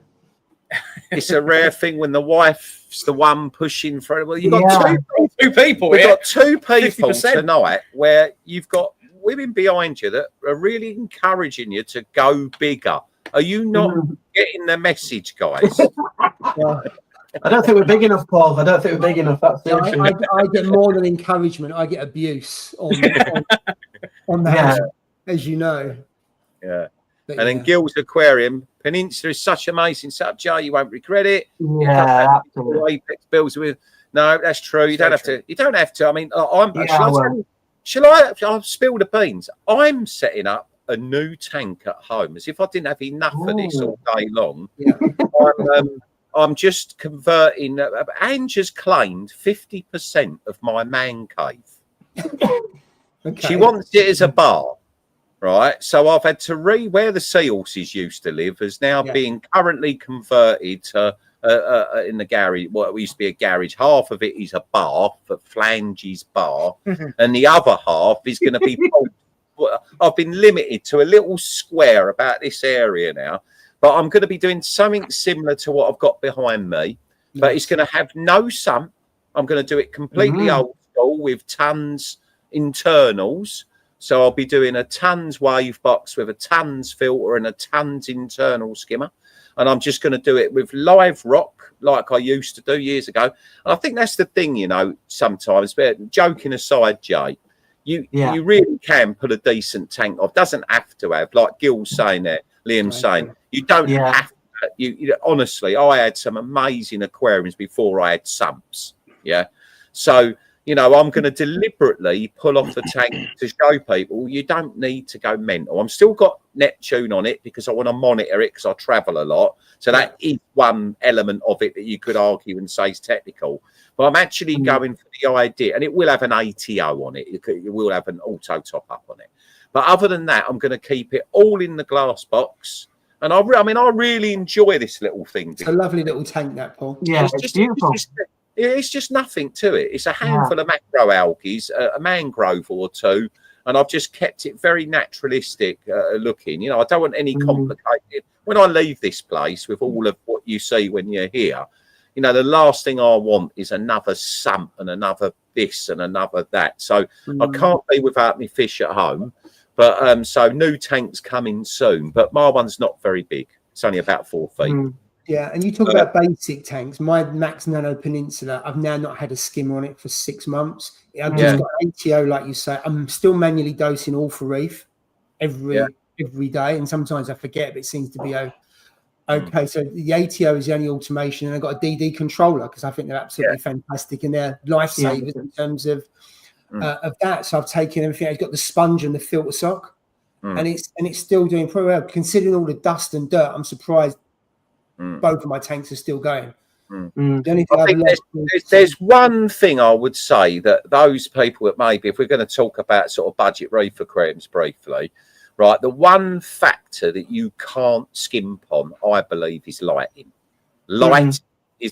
It's a rare thing when the wife's the one pushing for it. Well, you've got
two people.
We've got 2 people 50%. Tonight where you've got women behind you that are really encouraging you to go bigger. Are you not getting the message, guys?
I don't think we're big enough, Paul. I don't think we're big enough. That's the issue.
I get more than encouragement. I get abuse on that, as you know.
Yeah. But and then Gil's Aquarium. Peninsula is such amazing stuff, Jay. You won't regret it.
Yeah, absolutely.
Apex bills with. No, that's true. You don't have to. You don't have to. I mean, shall I spill the beans? I'm setting up a new tank at home as if I didn't have enough of this all day long. Yeah. I'm just converting. Ange has claimed 50% of my man cave. Okay. She wants it as a bar, right? So I've had to where the seahorses used to live is now being currently converted to in the garage. What used to be a garage, half of it is a bar for Flange's bar, and the other half is going to be. I've been limited to a little square about this area now, but I'm going to be doing something similar to what I've got behind me, but it's going to have no sump. I'm going to do it completely old school with tons internals. So I'll be doing a tons wave box with a tons filter and a tons internal skimmer. and I'm just going to do it with live rock like I used to do years ago. And I think that's the thing, you know, sometimes, but joking aside, Jay, you really can put a decent tank off. Doesn't have to have, like Gil's saying there, Liam's saying, you don't have to. You honestly, I had some amazing aquariums before I had sumps. Yeah. So, you know, I'm going to deliberately pull off the tank to show people you don't need to go mental. I'm still got Neptune on it because I want to monitor it because I travel a lot. So that is one element of it that you could argue and say is technical. But I'm actually going for the idea, and it will have an ATO on it. It will have an auto top up on it. But other than that, I'm going to keep it all in the glass box. And I mean, I really enjoy this little thing.
It's a lovely little tank, that, Paul.
Yeah, it's beautiful.
It's just nothing to it. It's a handful of macroalgae, a mangrove or two, and I've just kept it very naturalistic looking. You know, I don't want any complicated. When I leave this place with all of what you see when you're here, you know, the last thing I want is another sump and another this and another that. So I can't be without my fish at home. But so new tanks coming soon. But my one's not very big. It's only about 4 feet.
Yeah, and you talk about basic tanks. My Max Nano Peninsula, I've now not had a skimmer on it for 6 months. I've just got ATO, like you say. I'm still manually dosing Love2Reef every day, and sometimes I forget, but it seems to be okay. So the ATO is the only automation, and I've got a DD controller because I think they're absolutely fantastic and they're lifesavers in terms of that. So I've taken everything. I've got the sponge and the filter sock, and it's still doing pretty well considering all the dust and dirt. I'm surprised. Both of my tanks are still going.
I think there's one thing I would say that those people that maybe, if we're going to talk about sort of budget reef aquariums briefly, right, the one factor that you can't skimp on, I believe, is lighting. Light is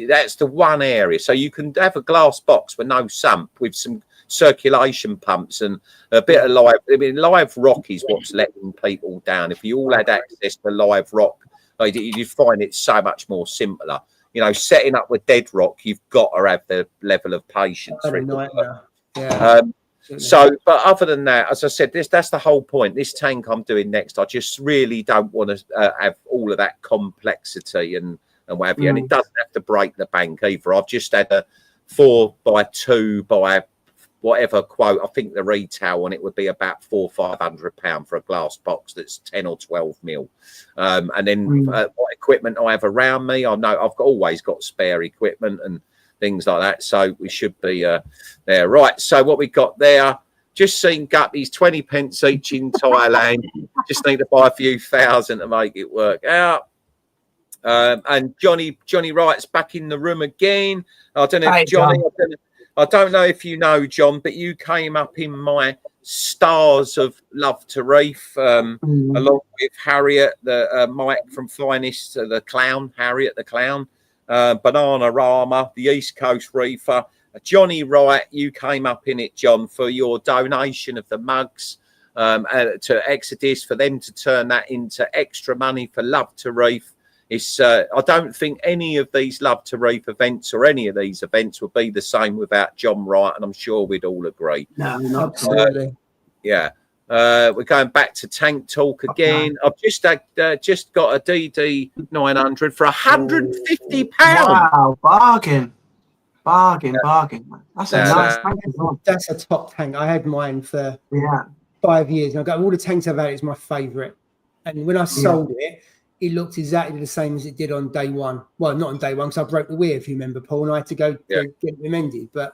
that's the one area. So you can have a glass box with no sump with some circulation pumps and a bit of live. I mean, live rock is what's letting people down. If you all had access to live rock, you find it so much more simpler. You know, setting up with dead rock, you've got to have the level of patience for it. So, but other than that, as I said, that's the whole point. This tank I'm doing next, I just really don't want to have all of that complexity and what have you. And it doesn't have to break the bank either. I've just had a 4x2 by whatever quote. I think the retail on it would be about £400 or £500 for a glass box that's 10 or 12 mil. And then what equipment I have around me, I know I've always got spare equipment and things like that. So we should be there. Right. So what we got there, just seen guppies, 20 pence each in Thailand. Just need to buy a few thousand to make it work out. And Johnny Wright's back in the room again. I don't know if Johnny, I don't know if you know, John, but you came up in my stars of Love2Reef, along with Harriet, the Mike from Finest, the clown, Harriet the clown, Banana Rama, the East Coast Reefer. Johnny Wright, you came up in it, John, for your donation of the mugs to Exodus, for them to turn that into extra money for Love2Reef. It's I don't think any of these Love2Reef events or any of these events would be the same without John Wright, and I'm sure we'd all agree.
No, absolutely.
We're going back to tank talk again. I've just got a DD 900 for £150.
Wow, bargain. That's a nice tank as well.
That's a top tank. I had mine for 5 years, and I got all the tanks I've had. It's my favourite. And when I sold it, it looked exactly the same as it did on day one. Well, not on day one, because I broke the weir, if you remember, Paul, and I had to go get it amended. But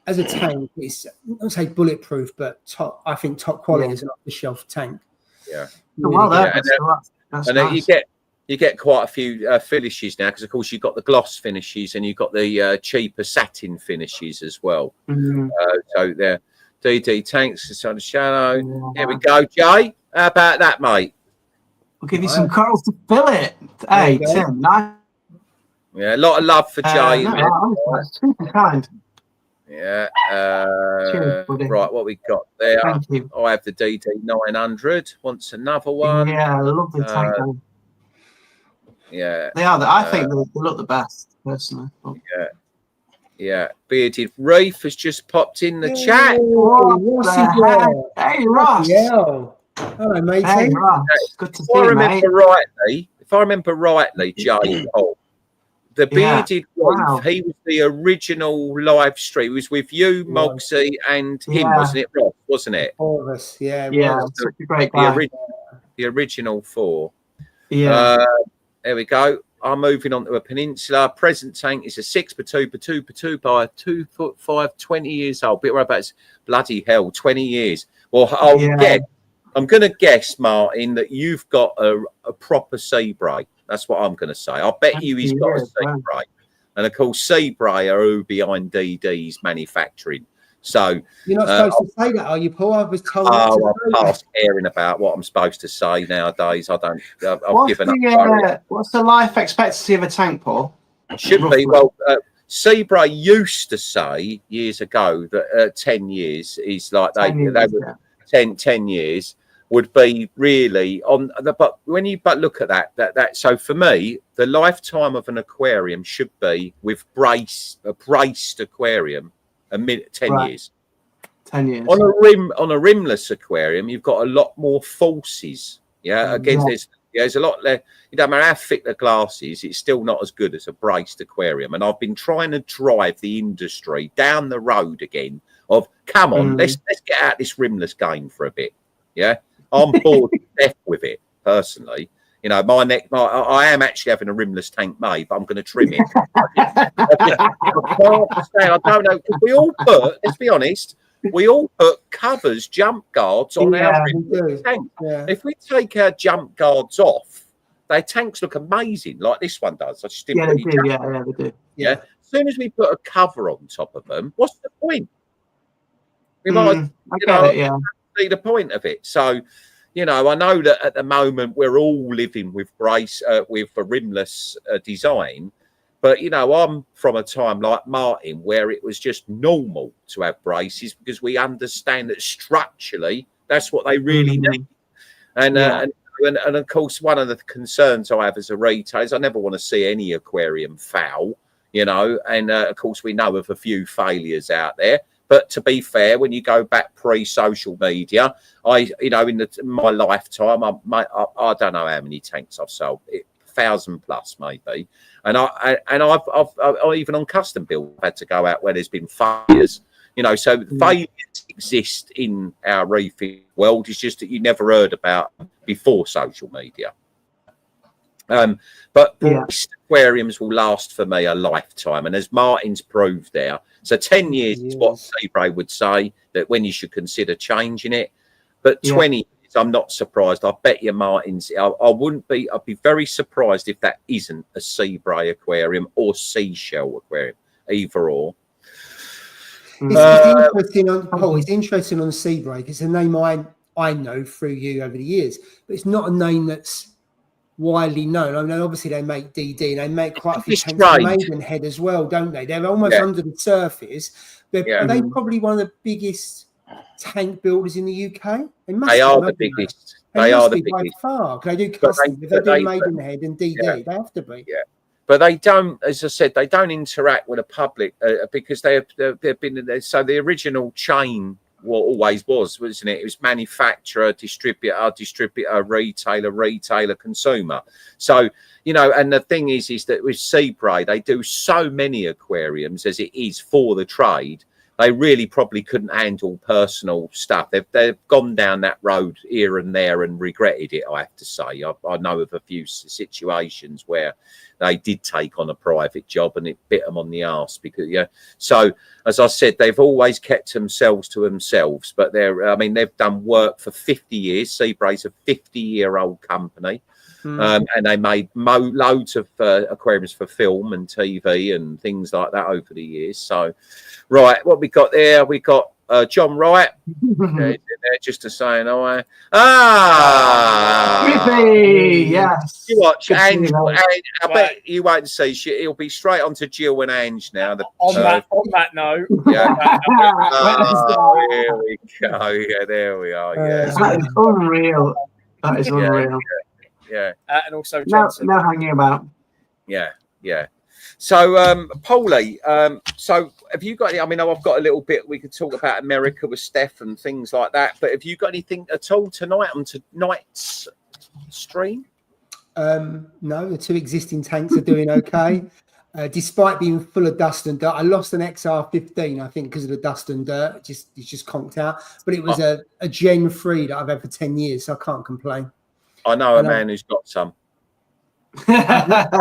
as a tank, it's, I don't say bulletproof, but I think top quality as an off-the-shelf tank.
Yeah.
That's
and
nice.
you get quite a few finishes now, because of course you've got the gloss finishes and you've got the cheaper satin finishes as well. So they're DD tanks, it's on the shadow. Here we go, Jay. How about that, mate?
We'll give you some corals to fill it. Hey, Tim, nice.
Yeah, a lot of love for Jay.
Super kind.
Yeah.
Cheers, buddy.
Right, what we got there?
Thank you.
I have the DD 900. Wants another one.
Yeah, lovely tank.
Yeah.
They are. I think they look the best, personally.
Yeah. Bearded Reef has just popped in the chat.
Hey, Ross.
Yeah. Hello, mate.
Hey, Ross. Good to see
I
you,
remember
mate.
rightly, if I remember rightly, Jay Paul, the bearded Reef, he was the original live stream. It was with you, Mogsy, and him, wasn't it, Ross? Wasn't it?
All of us,
Such a great guy.
The original 4.
Yeah.
There we go. I'm moving on to a peninsula. Present tank is a 6x2x2x2 by 2'5", 20 years old. Bit right about it's bloody hell, 20 years. Well, I'm going to guess, Martin, that you've got a proper sea bray. That's what I'm going to say. I bet you he's got a sea bray. And of course, sea bray are who behind DD's manufacturing. So
you're not supposed to say that, are you, Paul? I was told.
I'm past caring about what I'm supposed to say nowadays. I don't. I've given up.
What's the life expectancy of a tank, Paul?
Should be well. Seabray used to say years ago that 10 years is like they were 10 years would be really on the, but when you look at that so for me the lifetime of an aquarium should be with a braced aquarium 10 years.
10 years
on a rimless aquarium. You've got a lot more forces. There's a lot less. It doesn't matter how thick the glass is, it's still not as good as a braced aquarium. And I've been trying to drive the industry down the road again of come on, let's get out this rimless game for a bit. Yeah, I'm bored to death with it personally. You know, I am actually having a rimless tank made, but I'm going to trim it. I don't know. We all put, let's be honest, we all put covers, jump guards on our rimless tank. Yeah. If we take our jump guards off, their tanks look amazing, like this one does. I just didn't
they do.
Yeah. As soon as we put a cover on top of them, what's the point? We might, see the point of it. So, you know, I know that at the moment we're all living with with a rimless design, but you know, I'm from a time like Martin where it was just normal to have braces because we understand that structurally that's what they really need. And of course, one of the concerns I have as a retailer is I never want to see any aquarium foul, you know. And of course, we know of a few failures out there. But to be fair, when you go back pre-social media, in my lifetime, I don't know how many tanks I've sold, 1,000 plus maybe, and I've even on custom build had to go out where there's been failures, you know. So failures exist in our reefing world. It's just that you never heard about before social media. But aquariums will last for me a lifetime, and as Martin's proved there, so 10 years is what Seabray would say that when you should consider changing it. But 20 years, I'm not surprised. I bet you Martin's. I'd be very surprised if that isn't a Seabray aquarium or seashell aquarium, either or.
It's interesting on Paul. It's interesting on Seabray. It's a name I know through you over the years, but it's not a name that's widely known. I mean, obviously they make DD and they make quite a few tanks for Maidenhead as well, don't they? They're almost under the surface. Are they probably one of the biggest tank builders in the UK?
They are the biggest. They are the biggest
by far. They do custom. If they do Maidenhead and DD, they have to be.
Yeah. But they don't, as I said, they don't interact with the public because they've been so the original chain. What always was, wasn't it? It was manufacturer, distributor, retailer, consumer. So, you know, and the thing is that with Seabray, they do so many aquariums as it is for the trade. They really probably couldn't handle personal stuff. They've gone down that road here and there and regretted it, I have to say. I know of a few situations where they did take on a private job and it bit them on the arse because, So, as I said, they've always kept themselves to themselves, but they've done work for 50 years. Seabray's a 50-year-old company. And they made loads of aquariums for film and TV and things like that over the years. So, right, what we got there? We got John Wright there just to say hi.
Yes.
You watch Ange. I bet you won't see. He'll be straight on to Jill and Ange now.
On that note.
Yeah. There we go. Yeah, there we are. Yeah.
That is unreal. That is unreal.
Yeah.
And also Johnson.
No hanging about.
Yeah. So, Paulie, so have you got any? I mean, I've got a little bit. We could talk about America with Steph and things like that. But have you got anything at all tonight on tonight's stream?
No, the 2 existing tanks are doing okay. Despite being full of dust and dirt. I lost an XR15, I think, because of the dust and dirt. It's just conked out. But it was a Gen 3 that I've had for 10 years, so I can't complain.
I know a man who's got some.
I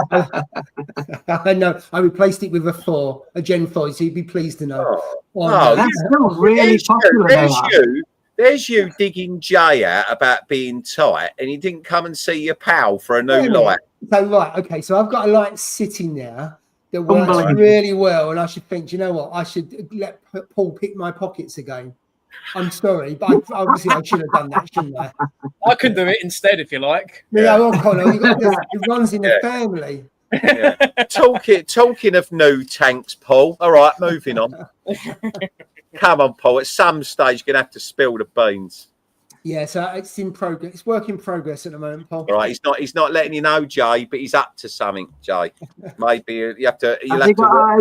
know. I replaced it with a Gen 4, so you'd be pleased to know.
That's still really popular.
There's you digging Jay out about being tight, and you didn't come and see your pal for a new light.
So I've got a light sitting there that works really well, and I should think, you know what? I should let Paul pick my pockets again. I'm sorry, but obviously I should have done that, shouldn't I?
I could do it instead if you like.
Yeah, well, Connor, it runs in the family.
Yeah. Talking of new tanks, Paul. All right, moving on. Come on, Paul. At some stage, you're gonna have to spill the beans.
Yeah, so it's in progress. It's work in progress at the moment, Paul.
All right, he's not letting you know, Jay, but he's up to something, Jay. Maybe you have to.
Has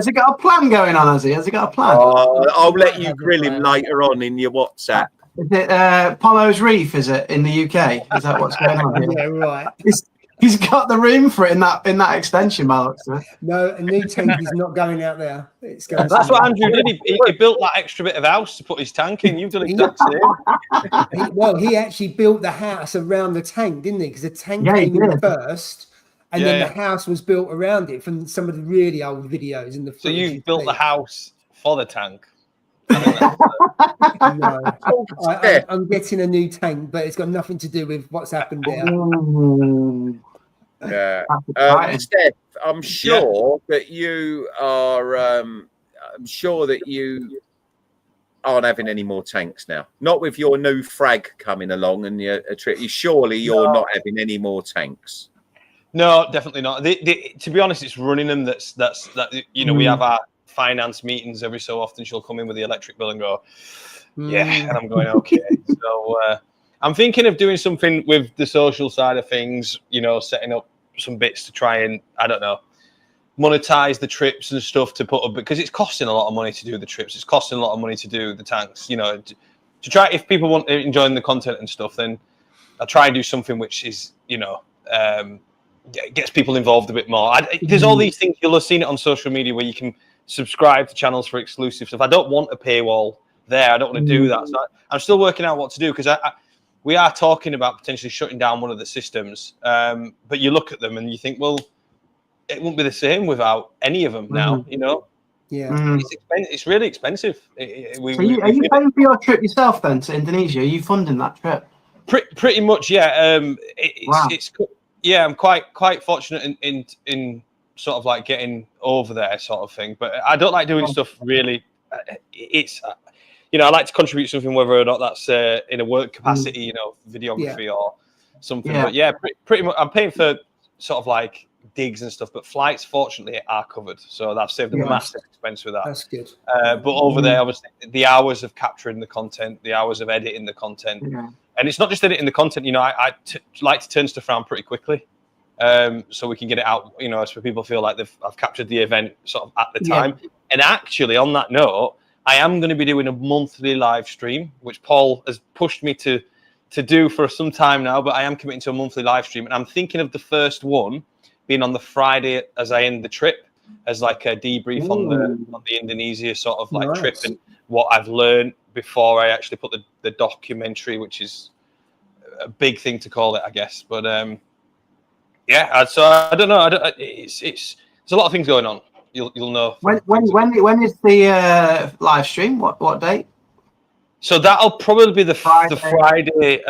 he got a plan going on? Has he got a plan?
I'll let you grill him later on in your WhatsApp.
Is it Polo's Reef? Is it in the UK? Is that what's going on here?
Yeah, right.
He's got the room for it in that extension, Mark.
No, a new tank is not going out there. It's going.
That's what Andrew did. He built that extra bit of house to put his tank in. You've done exactly the
same. He actually built the house around the tank, didn't he? Because the tank came in first, and then the house was built around it from some of the really old videos.
So you built the house for the tank.
No, I'm getting a new tank, but it's got nothing to do with what's happened there.
Yeah, Steph, I'm sure that you are. I'm sure that you aren't having any more tanks now. Not with your new frag coming along and your trip. Surely you're not having any more tanks.
No, definitely not. To be honest, it's running them. That's we have our finance meetings every so often. She'll come in with the electric bill and go, yeah, and I'm going, okay. So I'm thinking of doing something with the social side of things, setting up some bits to try and, I don't know, monetize the trips and stuff to put up, because it's costing a lot of money to do the trips. It's costing a lot of money to do the tanks, to try. If people want enjoying the content and stuff, then I'll try and do something which is, gets people involved a bit more. There's all these things, you'll have seen it on social media where you can subscribe to channels for exclusive stuff. I don't want a paywall there. I don't want to do that. So I'm still working out what to do, because we are talking about potentially shutting down one of the systems. But you look at them and you think, well, it won't be the same without any of them now,
Yeah.
It's really expensive.
Are you paying for your trip yourself then to Indonesia? Are you funding that trip?
Pretty much, yeah. I'm quite fortunate in sort of like getting over there sort of thing. But I don't like doing stuff really. It's I like to contribute something, whether or not that's in a work capacity, videography or something. Yeah. But yeah, pretty much. I'm paying for sort of like digs and stuff, but flights, fortunately, are covered. So I've saved a massive expense with that.
That's good.
But over there, obviously, the hours of capturing the content, the hours of editing the content, and it's not just editing the content. I like to turn stuff around pretty quickly, so we can get it out. So people feel like I've captured the event sort of at the time. And actually, on that note, I am going to be doing a monthly live stream, which Paul has pushed me to do for some time now. But I am committing to a monthly live stream, and I'm thinking of the first one being on the Friday as I end the trip, as like a debrief on the Indonesia sort of like trip and what I've learned before I actually put the documentary, which is a big thing to call it, I guess. But so I don't know. It's there's a lot of things going on. You'll know. When
is the live stream? What date?
So that'll probably be the Friday.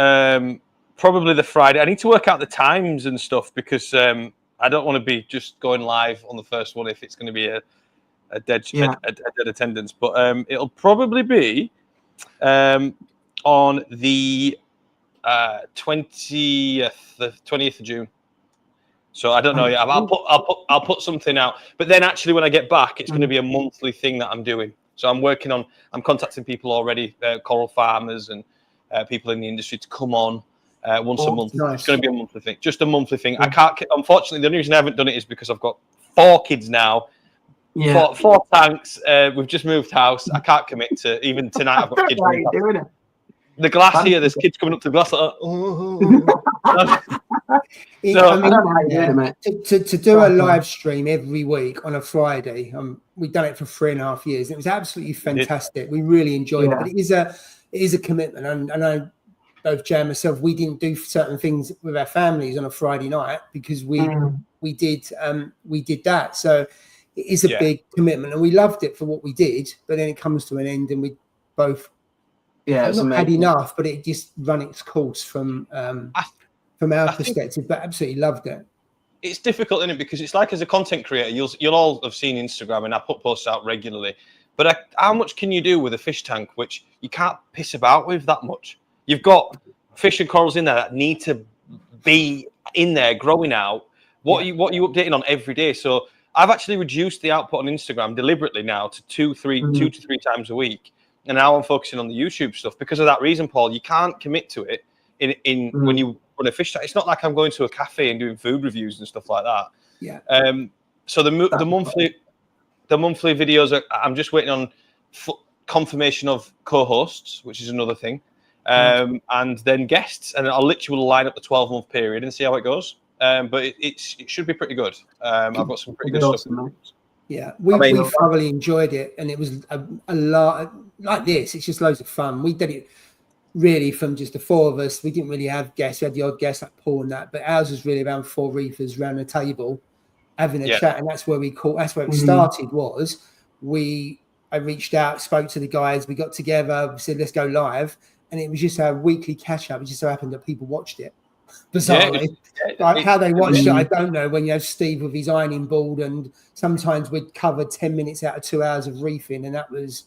Probably the Friday. I need to work out the times and stuff, because I don't want to be just going live on the first one if it's going to be a dead attendance. But it'll probably be on the 20th of June. So I don't know yet. I'll put something out. But then actually, when I get back, it's going to be a monthly thing that I'm doing. So I'm contacting people already, coral farmers and people in the industry, to come on once a month. Nice. It's going to be a monthly thing, just a monthly thing. I can't. Unfortunately, the only reason I haven't done it is because I've got 4 kids now. Yeah. Four tanks. We've just moved house. I can't commit to even tonight. I've got kids. The glass here, there's kids coming up to the glass like,
to do a live stream every week on a Friday, we've done it for 3.5 years. And it was absolutely fantastic. We really enjoyed it, but it is a commitment. And I know both Jay and myself, we didn't do certain things with our families on a Friday night because we did that. So it is a big commitment, and we loved it for what we did. But then it comes to an end, and we both not had enough, but it just run its course from our perspective. But absolutely loved it.
It's difficult, isn't it? Because it's like, as a content creator, you'll all have seen Instagram, and I put posts out regularly. But how much can you do with a fish tank which you can't piss about with that much? You've got fish and corals in there that need to be in there growing out. What are you updating on every day? So I've actually reduced the output on Instagram deliberately now to 2 to 3 times a week. And now I'm focusing on the YouTube stuff because of that reason, Paul. You can't commit to it when you run a fish tank. It's not like I'm going to a cafe and doing food reviews and stuff like that.
Yeah.
So the monthly videos, I'm just waiting on confirmation of co-hosts, which is another thing, and then guests, and I'll literally line up the 12-month period and see how it goes. But it should be pretty good. I've got some pretty good stuff.
Yeah, we thoroughly enjoyed it, and it was a lot like this. It's just loads of fun. We did it really from just the 4 of us. We didn't really have guests. We had the odd guest like Paul and that, but ours was really around 4 reefers around the table having a chat, and that's where it started. I reached out, spoke to the guys, we got together, we said let's go live, and it was just a weekly catch up. It just so happened that people watched it. Bizarrely, like how they watched it, I don't know. When you have Steve with his ironing board, and sometimes we'd cover 10 minutes out of 2 hours of reefing, and that was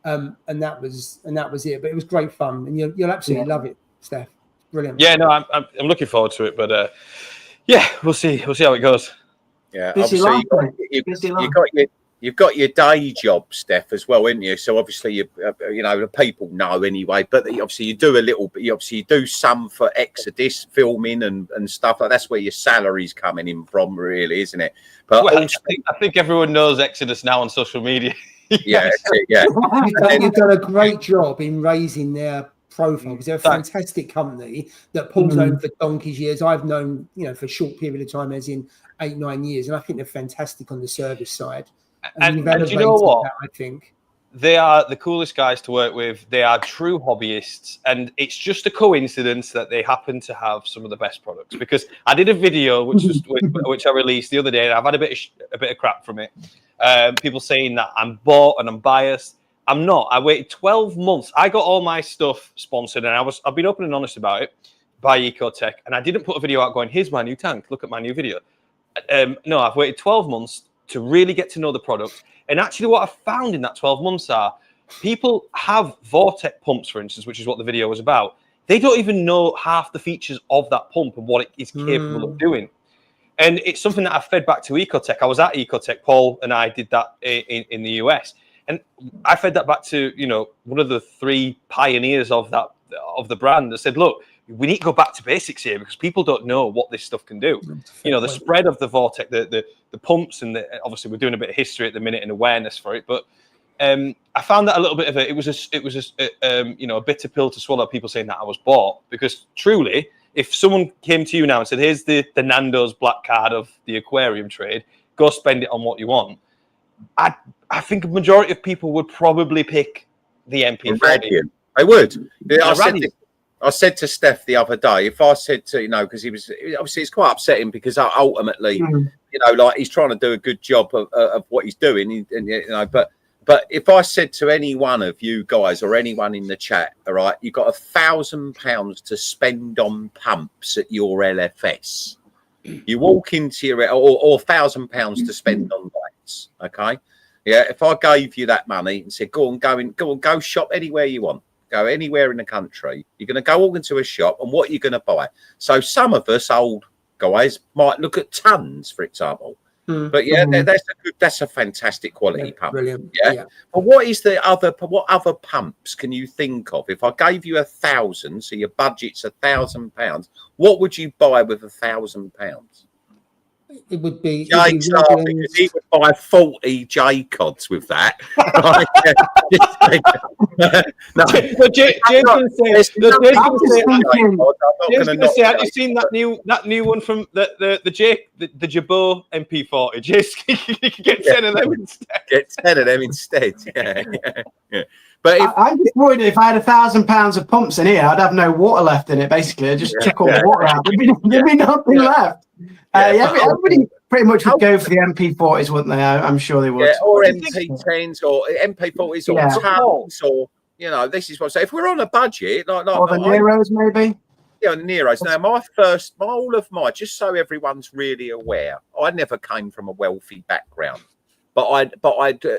it. But it was great fun, and you'll absolutely love it, Steph. Brilliant.
Yeah, no, I'm looking forward to it, but we'll see how it goes.
Yeah, obviously you've got your day job, Steph, as well, isn't you? So obviously the people know anyway. But obviously you do a little bit. You do some for Exodus filming and stuff like that's where your salary's coming in from, really, isn't it? But
I think everyone knows Exodus now on social media.
Yeah.
You've done a great job in raising their profile because they're a fantastic company that Paul's known for donkey's years. I've known for a short period of time, as in 8-9 years, and I think they're fantastic on the service side. And
you know what?
That, I think
they are the coolest guys to work with. They are true hobbyists, and it's just a coincidence that they happen to have some of the best products. Because I did a video which I released the other day, and I've had a bit of crap from it. People saying that I'm bought and I'm biased. I'm not. I waited 12 months. I got all my stuff sponsored, and I've been open and honest about it by Ecotech, and I didn't put a video out going, "Here's my new tank. Look at my new video." No, I've waited 12 months to really get to know the product. And actually what I found in that 12 months are people have Vortex pumps, for instance, which is what the video was about. They don't even know half the features of that pump and what it is capable of doing. And it's something that I fed back to Ecotech. I was at Ecotech, Paul and I did that in the US. And I fed that back to, one of the 3 pioneers of the brand that said, look, we need to go back to basics here because people don't know what this stuff can do. The spread of the Vortex, the pumps, and obviously we're doing a bit of history at the minute and awareness for it. But I found that a little bit of it was a bitter pill to swallow. People saying that I was bought, because truly, if someone came to you now and said, "Here's the Nando's black card of the aquarium trade, go spend it on what you want," I think a majority of people would probably pick the MP40.
I would. I said to Steph the other day, if I said to, because he was, obviously it's quite upsetting because ultimately, he's trying to do a good job of what he's doing. But if I said to any one of you guys or anyone in the chat, all right, you've got £1,000 to spend on pumps at your LFS. You walk into your, or £1,000 to spend on lights. Okay. Yeah. If I gave you that money and said, go shop anywhere you want. Go anywhere in the country. You're going to go all into a shop, and what you're going to buy. So some of us old guys might look at tons, for example. But that's a fantastic quality pump.
Brilliant.
Yeah. But what other pumps can you think of? If I gave you £1,000, so your budget's £1,000, what would you buy with £1,000?
it would be.
Jake's laughing because he would buy 40 J-Cods with that. No,
Jake's going to say, have you seen that new one from the Jabot MP40? Jake's get 10 of them instead.
Get 10 of them instead. Yeah. But
I'm just worried if I had £1,000 of pumps in here, I'd have no water left in it. Basically, I'd just chuck all the water out. There'd be nothing left. Everybody pretty much would go for the MP40s, wouldn't they? I'm sure they would.
Yeah, or MP10s or MP40s or tons or, you know, this is what I say. If we're on a budget, like
or the Neros, maybe.
Yeah, the Neros. Now, all of my, just so everyone's really aware, I never came from a wealthy background, but I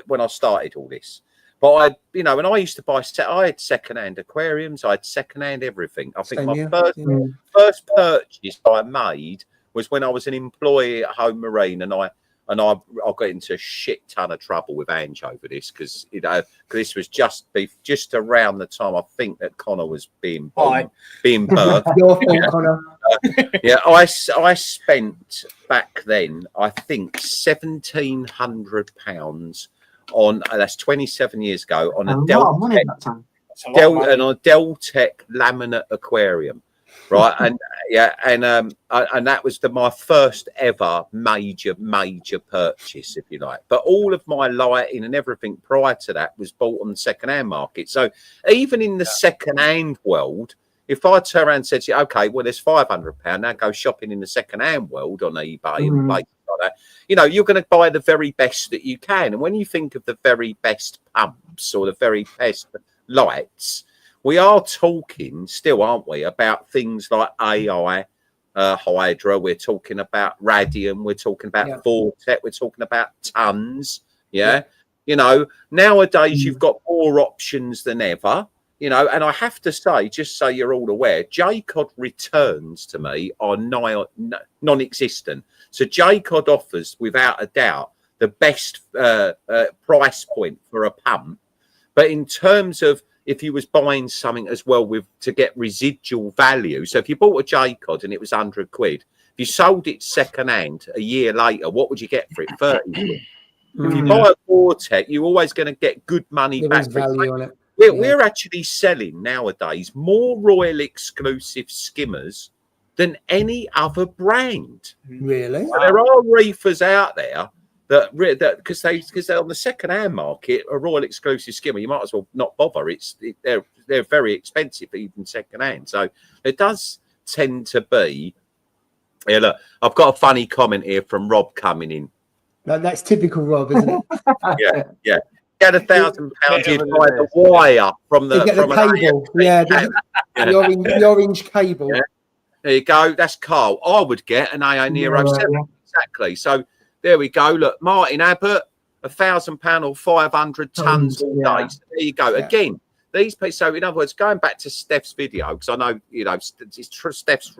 when I started all this. But I, you know, when I used to buy, I had second-hand aquariums, I had second-hand everything. I think first purchase I made was when I was an employee at Home Marine, and I got into a shit ton of trouble with Ange over this because, you know, this was just around the time I think that Connor was being birthed.
Your fault, Connor.
I spent back then, I think, £1,700 on that's 27 years ago on a Deltec laminate aquarium, right? And that was my first ever major purchase, if you like. But all of my lighting and everything prior to that was bought on the second-hand market. So even in the second-hand world, if I turn around and said to you, okay, well, there's £500, now go shopping in the second-hand world on eBay and places like that, you know, you're going to buy the very best that you can. And when you think of the very best pumps or the very best lights, we are talking still, aren't we, about things like AI, Hydra, we're talking about Radium, we're talking about Vortex, we're talking about tons, you know, nowadays you've got more options than ever. You know, and I have to say, just so you're all aware, J-Cod returns to me are non-existent. So J-Cod offers, without a doubt, the best price point for a pump. But in terms of if you was buying something as well to get residual value, so if you bought a J-Cod and it was £100, if you sold it second hand a year later, what would you get for it? 30 quid. If you buy a Vortex, you're always going to get good money back.
Value on it.
We're actually selling nowadays more Royal exclusive skimmers than any other brand.
Really?
So there are reefers out there that because they're on the second-hand market, a Royal exclusive skimmer, you might as well not bother. They're very expensive even second-hand. So it does tend to be. Yeah, look, I've got a funny comment here from Rob coming in.
That's typical Rob, isn't it?
Yeah. Get £1,000 you'd buy the wire from the
cable. The orange cable.
Yeah. There you go. That's Carl. I would get an AA Nero 7. Exactly. So there we go. Look, Martin Abbott, £1,000 or 500 tons all day. So there you go. Again, these people. So in other words, going back to Steph's video, because I know, you know, Steph's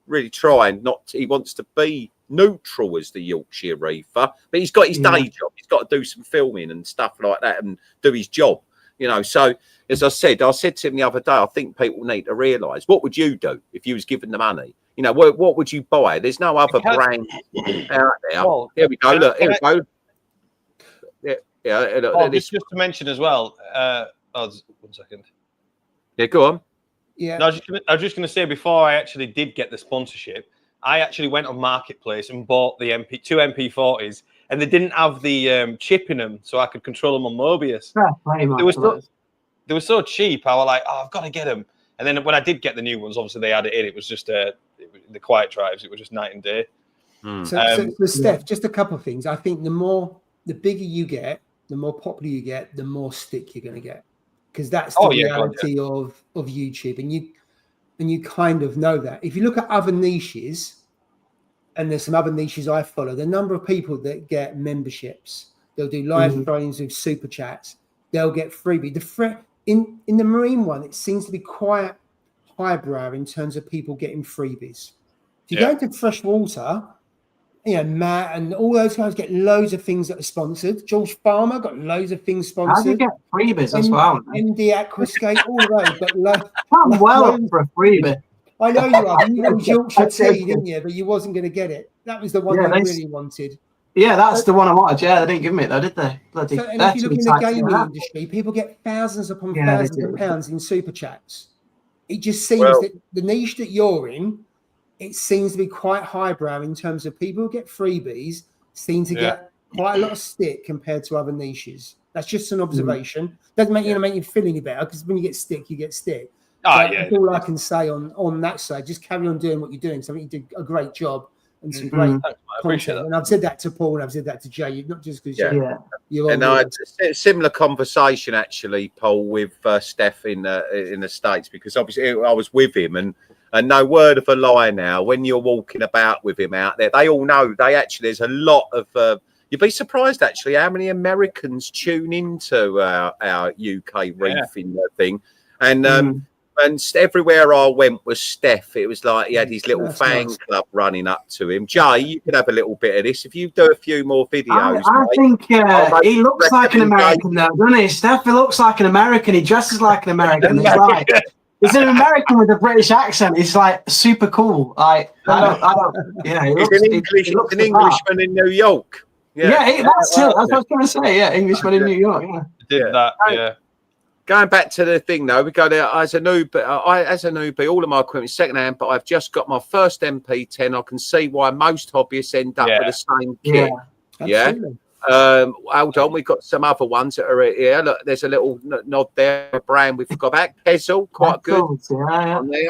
really trying he wants to be neutral as the Yorkshire Reefer, but he's got his day job. He's got to do some filming and stuff like that and do his job, you know. So as I said to him the other day, I think people need to realise, what would you do if you was given the money? You know, what would you buy? There's no other brand out there. Well, here we go. Look, here we go.
Just to mention as well. 1 second.
Yeah, go on.
Yeah. No, I was just going to say, before I actually did get the sponsorship, I actually went on Marketplace and bought the two MP40s, and they didn't have the chip in them, so I could control them on Mobius. They were so cheap. I was like, I've got to get them. And then when I did get the new ones, obviously they had it in. It was just the quiet drives. It was just night and day.
So Steph, just a couple of things. I think the bigger you get, the more popular you get, the more stick you're going to get, because that's the reality of YouTube, and you kind of know that. If you look at other niches, and there's some other niches I follow, the number of people that get memberships, they'll do live streams with super chats, they'll get freebie. In the marine one, it seems to be quite highbrow in terms of people getting freebies. If you go into freshwater, you know, Matt and all those guys get loads of things that are sponsored. George Farmer got loads of things sponsored.
How do you get freebies as well?
MD Aquascape, all of those. But
for a freebie.
I know you are. You know Yorkshire tea, didn't you? But you wasn't going to get it. That was the one you really wanted.
Yeah, that's the one I wanted. Yeah, they didn't give me it though, did they? Bloody.
So, and if you look in the gaming industry, people get thousands upon thousands of pounds in super chats. It just seems that the niche that you're in, it seems to be quite highbrow in terms of people who get freebies seem to get quite a lot of stick compared to other niches. That's just an observation. Doesn't make you feel any better, because when you get stick, you get stick. That's all I can say on that side. Just carry on doing what you're doing. So I think you did a great job and some great content. And I've said that to Paul and I've said that to Jay. Not just because you're
and I had a similar conversation actually, Paul, with Steph in the States, because obviously I was with him, and no word of a lie now, when you're walking about with him out there, they all know there's a lot of you'd be surprised actually how many Americans tune into our UK reefing thing. And everywhere I went was Steph. It was like he had his little fan club running up to him. Jay, you can have a little bit of this. If you do a few more videos.
I think he looks like an American though, doesn't he? Steph, he looks like an American. He dresses like an American. He's an American with a British accent. He's like super cool. Like, I don't,
he's an Englishman in New York.
Yeah, that's it. That's what I was going to say. Yeah, Englishman in New York.
Did that,
Going back to the thing though, we go there as a newbie, all of my equipment is secondhand, but I've just got my first MP10. I can see why most hobbyists end up with the same kit. Hold on, we've got some other ones that are here. Look, there's a little nod there, a brand we forgot about. Pezzle, quite good. On there.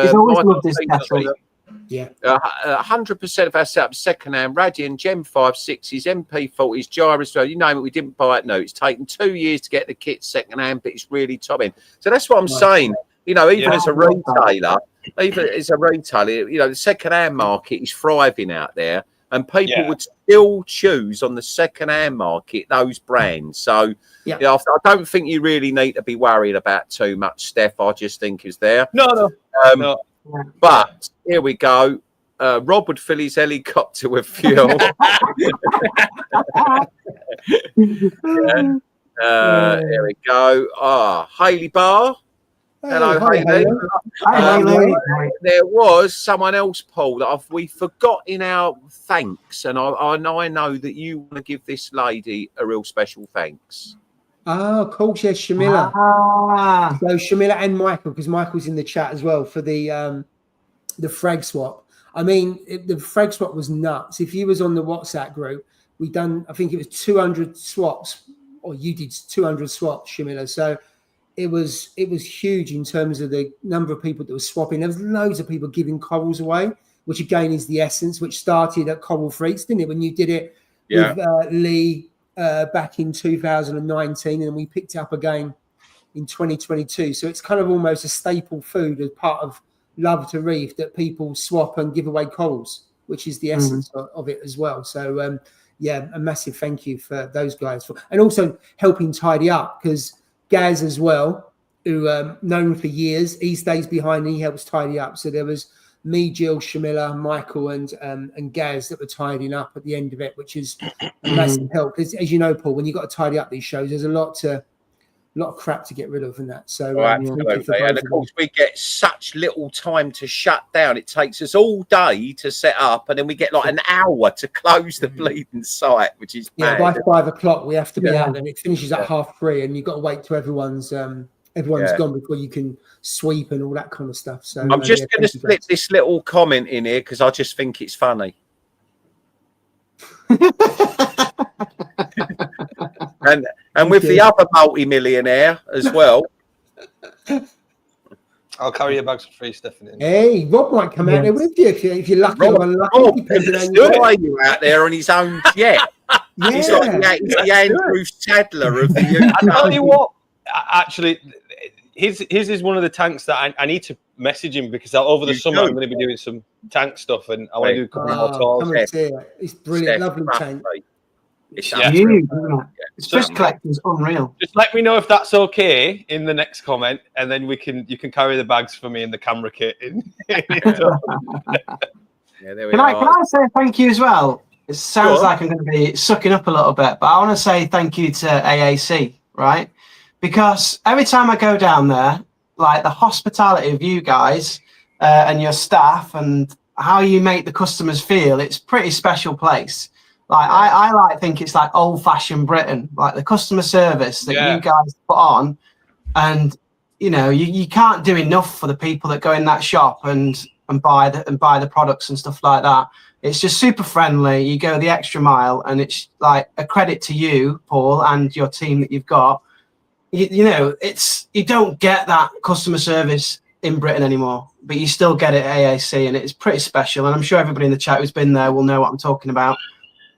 He's always loved this Pezzle.
100% of our setup second-hand. Radian Gem 5.6s, MP40s, gyros. You name it, we didn't buy it. No, it's taken 2 years to get the kit second-hand, but it's really top end. So that's what I'm saying. You know, even as a retailer, the second-hand market is thriving out there, and people would still choose on the second-hand market those brands. So I don't think you really need to be worried about too much, Steph. I just think is there.
No.
But here we go. Rob would fill his helicopter with fuel. Here we go. Haley Barr. Hello, Haley. There was someone else, Paul, that we forgot in our thanks, and I know that you want to give this lady a real special thanks.
Oh, of course, yes, Shamila. So Shamila and Michael, because Michael's in the chat as well for the frag swap. I mean, the frag swap was nuts. If you was on the WhatsApp group, we done, I think it was 200 swaps, or you did 200 swaps, Shamila. So it was huge in terms of the number of people that were swapping. There was loads of people giving corals away, which again is the essence, which started at Coral Freaks, didn't it? When you did it with Lee back in 2019, and we picked it up again in 2022. So it's kind of almost a staple food as part of Love2Reef, that people swap and give away corals, which is the essence of it as well. So a massive thank you for those guys and also helping tidy up, because Gaz as well, who known for years, he stays behind and he helps tidy up. So there was me, Jill, Shamila, Michael, and Gaz that were tidying up at the end of it, which is a massive help. As you know, Paul, when you've got to tidy up these shows, there's a lot of crap to get rid of and that. So
absolutely. And of course, we get such little time to shut down. It takes us all day to set up, and then we get like an hour to close the bleeding site, which is
by 5 o'clock we have to be out, and it finishes at 3:30, and you've got to wait till everyone's gone before you can sweep and all that kind of stuff. So
I'm just going to slip this little comment in here because I just think it's funny. and with the other multi-millionaire as well.
I'll carry your bags for free, Stephanie.
Hey, Rob might come out there with you if you're lucky.
Rob you out there on his own jet. He's like the Andrew Sadler of the UK.
I tell you what, actually, his is one of the tanks that I need to message him, because over the summer I'm going to be doing some tank stuff, and I want to do a couple more tours.
It's brilliant, lovely tank.
It's huge, isn't it? It's fish collecting's unreal.
Just let me know if that's okay in the next comment, and then you can carry the bags for me in the camera kit.
Can I say thank you as well? It sounds like I'm going to be sucking up a little bit, but I want to say thank you to AAC, right? Because every time I go down there, like the hospitality of you guys, and your staff and how you make the customers feel, it's a pretty special place. Like I like think it's like old-fashioned Britain, like the customer service that you guys put on, and you know you can't do enough for the people that go in that shop and buy the products and stuff like that. It's just super friendly. You go the extra mile, and it's like a credit to you, Paul, and your team that you've got. You know, you don't get that customer service in Britain anymore, but you still get it at AAC, and it's pretty special. And I'm sure everybody in the chat who's been there will know what I'm talking about.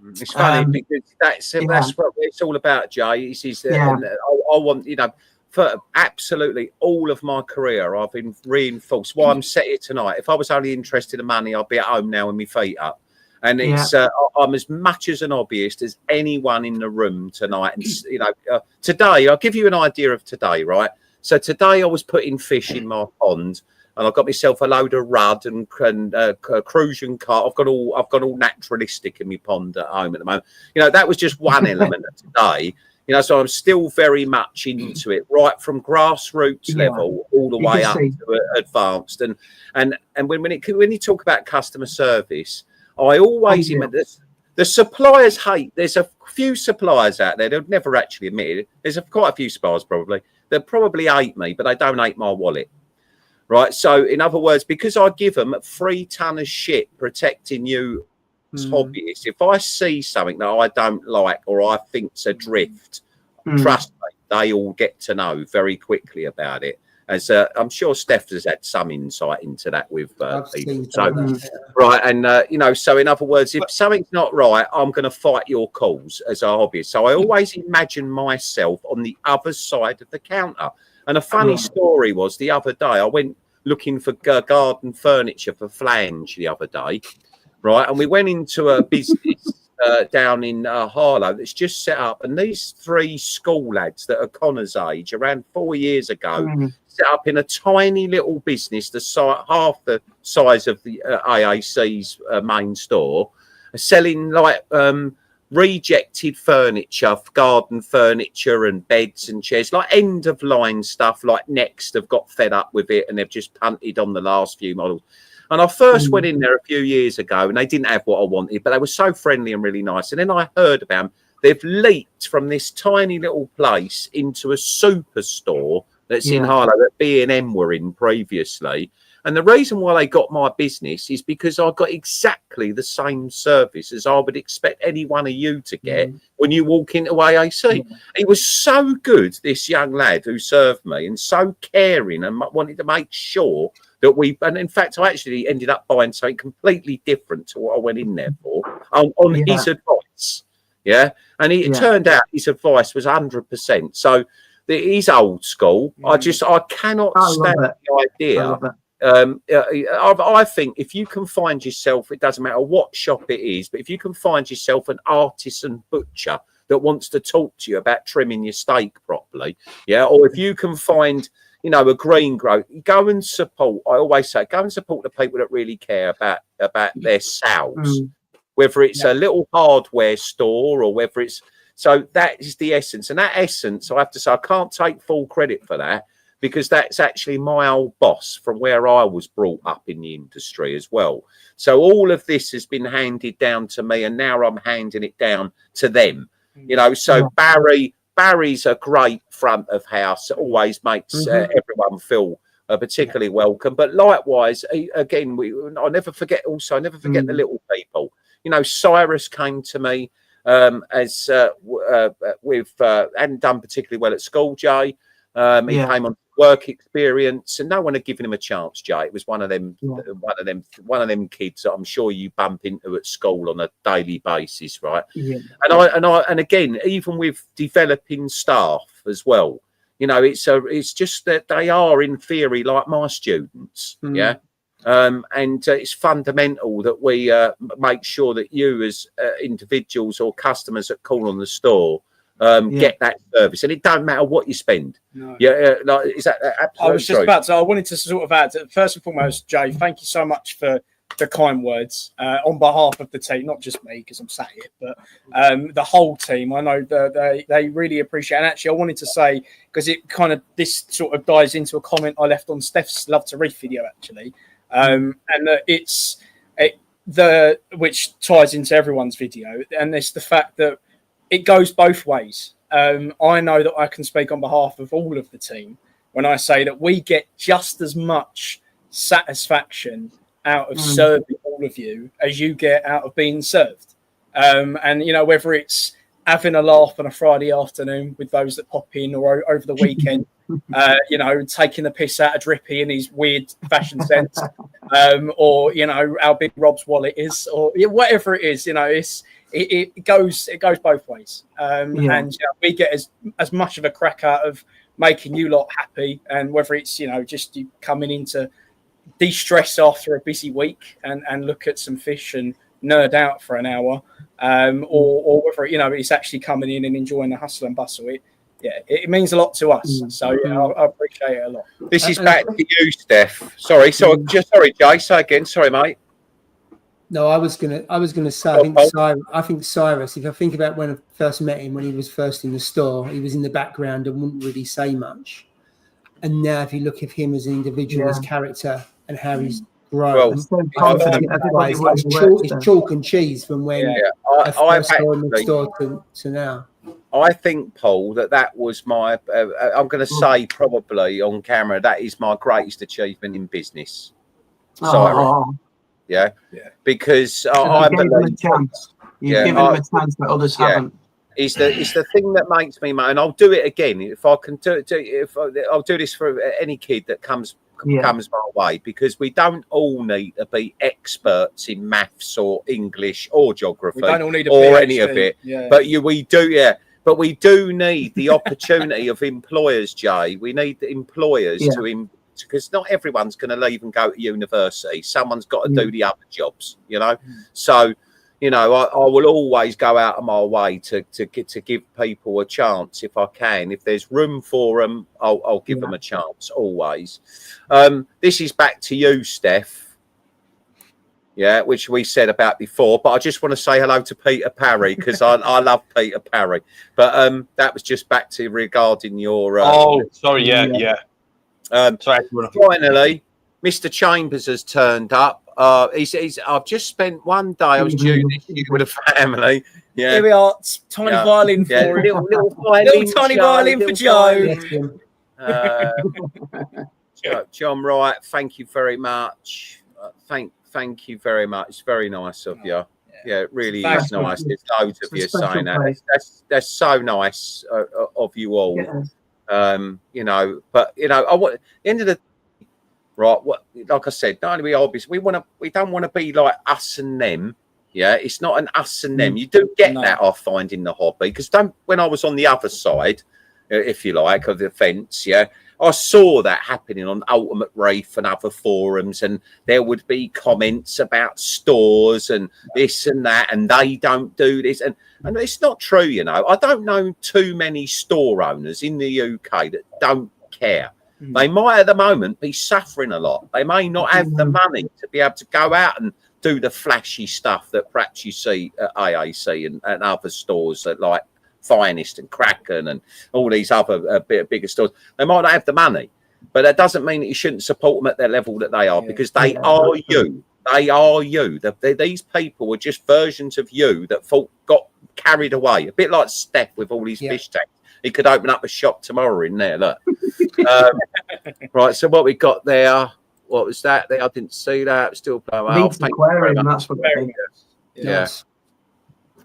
It's funny because that's what it's all about, Jay. I want, you know, for absolutely all of my career, I've been reinforced. Why I'm sat here tonight. If I was only interested in money, I'd be at home now with my feet up. And it's I'm as much as an hobbyist as anyone in the room tonight. And you know, today I'll give you an idea of today, right? So today I was putting fish in my pond, and I've got myself a load of rudd and crucian carp. I've got all naturalistic in my pond at home at the moment. You know, that was just one element of today. You know, so I'm still very much into it, right from grassroots level all the way up to advanced. And when you talk about customer service, I always the suppliers hate. There's a few suppliers out there. They'll never actually admit it. There's quite a few suppliers probably. They probably hate me, but they don't hate my wallet. Right. So in other words, because I give them a 3 ton of shit protecting you as hobbyists, if I see something that I don't like or I think's adrift, trust me, they all get to know very quickly about it. As I'm sure Steph has had some insight into that with people. So, right, and you know, so in other words, if something's not right, I'm going to fight your cause as a hobbyist. So I always imagine myself on the other side of the counter. And a funny story was the other day, I went looking for garden furniture for Flange the other day, right, and we went into a business down in Harlow that's just set up, and these 3 school lads that are Connor's age, around 4 years ago, set up in a tiny little business, half the size of the AAC's main store, selling like rejected furniture, garden furniture and beds and chairs, like end of line stuff. Like Next have got fed up with it and they've just punted on the last few models. And I first went in there a few years ago and they didn't have what I wanted, but they were so friendly and really nice. And then I heard about them. They've leaked from this tiny little place into a superstore that's in Harlow that B&M were in previously. And the reason why they got my business is because I got exactly the same service as I would expect any one of you to get when you walk into AAC. He was so good, this young lad who served me, and so caring and wanted to make sure that and in fact, I actually ended up buying something completely different to what I went in there for on his advice. Yeah. And it turned out his advice was 100%. So he's old school. I cannot stand the idea. I think if you can find yourself, it doesn't matter what shop it is, but if you can find yourself an artisan butcher that wants to talk to you about trimming your steak properly, or if you can find, you know, a green grow, go and support. I always say, go and support the people that really care about their sales, whether it's a little hardware store or whether it's. So that is the essence, and that essence, I have to say, I can't take full credit for that, because that's actually my old boss from where I was brought up in the industry as well. So all of this has been handed down to me, and now I'm handing it down to them. You know, so Barry's a great front of house, always makes everyone feel particularly welcome. But likewise, again, I never forget the little people. You know, Cyrus came to me as hadn't done particularly well at school, Jay. He came on work experience, and no one had given him a chance, Jay. It was one of them kids that I'm sure you bump into at school on a daily basis, right? And again, even with developing staff as well, you know, it's just that they are in theory like my students, and it's fundamental that we make sure that you as individuals or customers that call on the store get that service, and it don't matter what you spend. Like, is that
I was just about to. I wanted to sort of add, first and foremost, Jay, thank you so much for the kind words on behalf of the team, not just me because I'm sat here, but the whole team. I know that they really appreciate it. And actually, I wanted to say, because it kind of, this sort of dives into a comment I left on Steph's Love2Reef video, actually. and which ties into everyone's video, and it's the fact that it goes both ways. I know that I can speak on behalf of all of the team when I say that we get just as much satisfaction out of serving all of you as you get out of being served. And, you know, whether it's having a laugh on a Friday afternoon with those that pop in, or over the weekend, you know, taking the piss out of Drippy in his weird fashion sense, or, you know, how big Rob's wallet is, or whatever it is, you know, it goes both ways. And you know, we get as much of a crack out of making you lot happy, and whether it's, you know, just you coming in to de-stress after a busy week and look at some fish and nerd out for an hour, or whether, you know, it's actually coming in and enjoying the hustle and bustle. It means a lot to us. So yeah, I appreciate it a lot.
This is back to you, Steph. Sorry, Jay. Say again. Sorry, mate.
No, I was gonna say, I think Cyrus, if I think about when I first met him, when he was first in the store, he was in the background and wouldn't really say much. And now if you look at him as an individual, his character and how he's grown, it's chalk and cheese from when I first saw him in the store to now.
I think, Paul, that was my, I'm going to say probably on camera, that is my greatest achievement in business. Sorry. Yeah, because I believe
him a chance. You've given him a chance that others haven't.
It's the thing that makes me, and I'll do it again if I can I'll do this for any kid that comes my way, because we don't all need to be experts in maths or English or geography,
we don't all need a
or
PhD.
any of it. But we do need the opportunity of employers, Jay. We need the employers because not everyone's going to leave and go to university. Someone's got to do the other jobs, you know. So, you know, I will always go out of my way to give people a chance if I can. If there's room for them, I'll give them a chance, always. This is back to you, Steph. Yeah, which we said about before. But I just want to say hello to Peter Parry, because I love Peter Parry. But that was just back to regarding your...
sorry, yeah.
Finally, Mr. Chambers has turned up. I've just spent one day. I was due this year with a family. Yeah,
here we are. Tiny violin for him. Little tiny violin for Joe.
John Wright, thank you very much. Thank you very much. It's very nice of you. Yeah, it really is nice. There's loads of you saying that. That's so nice of you all. You know, but you know, I want at the end of the like I said, not only we obvious, we don't want to be like us and them. Yeah, it's not an us and them. You do get that, I find, in the hobby, because when I was on the other side, if you like, of the fence, I saw that happening on Ultimate Reef and other forums, and there would be comments about stores and this and that, and they don't do this, and it's not true, you know. I don't know too many store owners in the UK that don't care. They might at the moment be suffering a lot. They may not have the money to be able to go out and do the flashy stuff that perhaps you see at AAC and other stores that like Finest and Kraken and all these other bigger stores. They might not have the money, but that doesn't mean that you shouldn't support them at their level that they are, because they are you. They are you. These people are just versions of you that got carried away. A bit like Steph with all these fish tanks. He could open up a shop tomorrow in there. Look. Right. So what we got there? What was that? I didn't see that. Still blowing out.
Aquarium. That's what it is.
Yeah.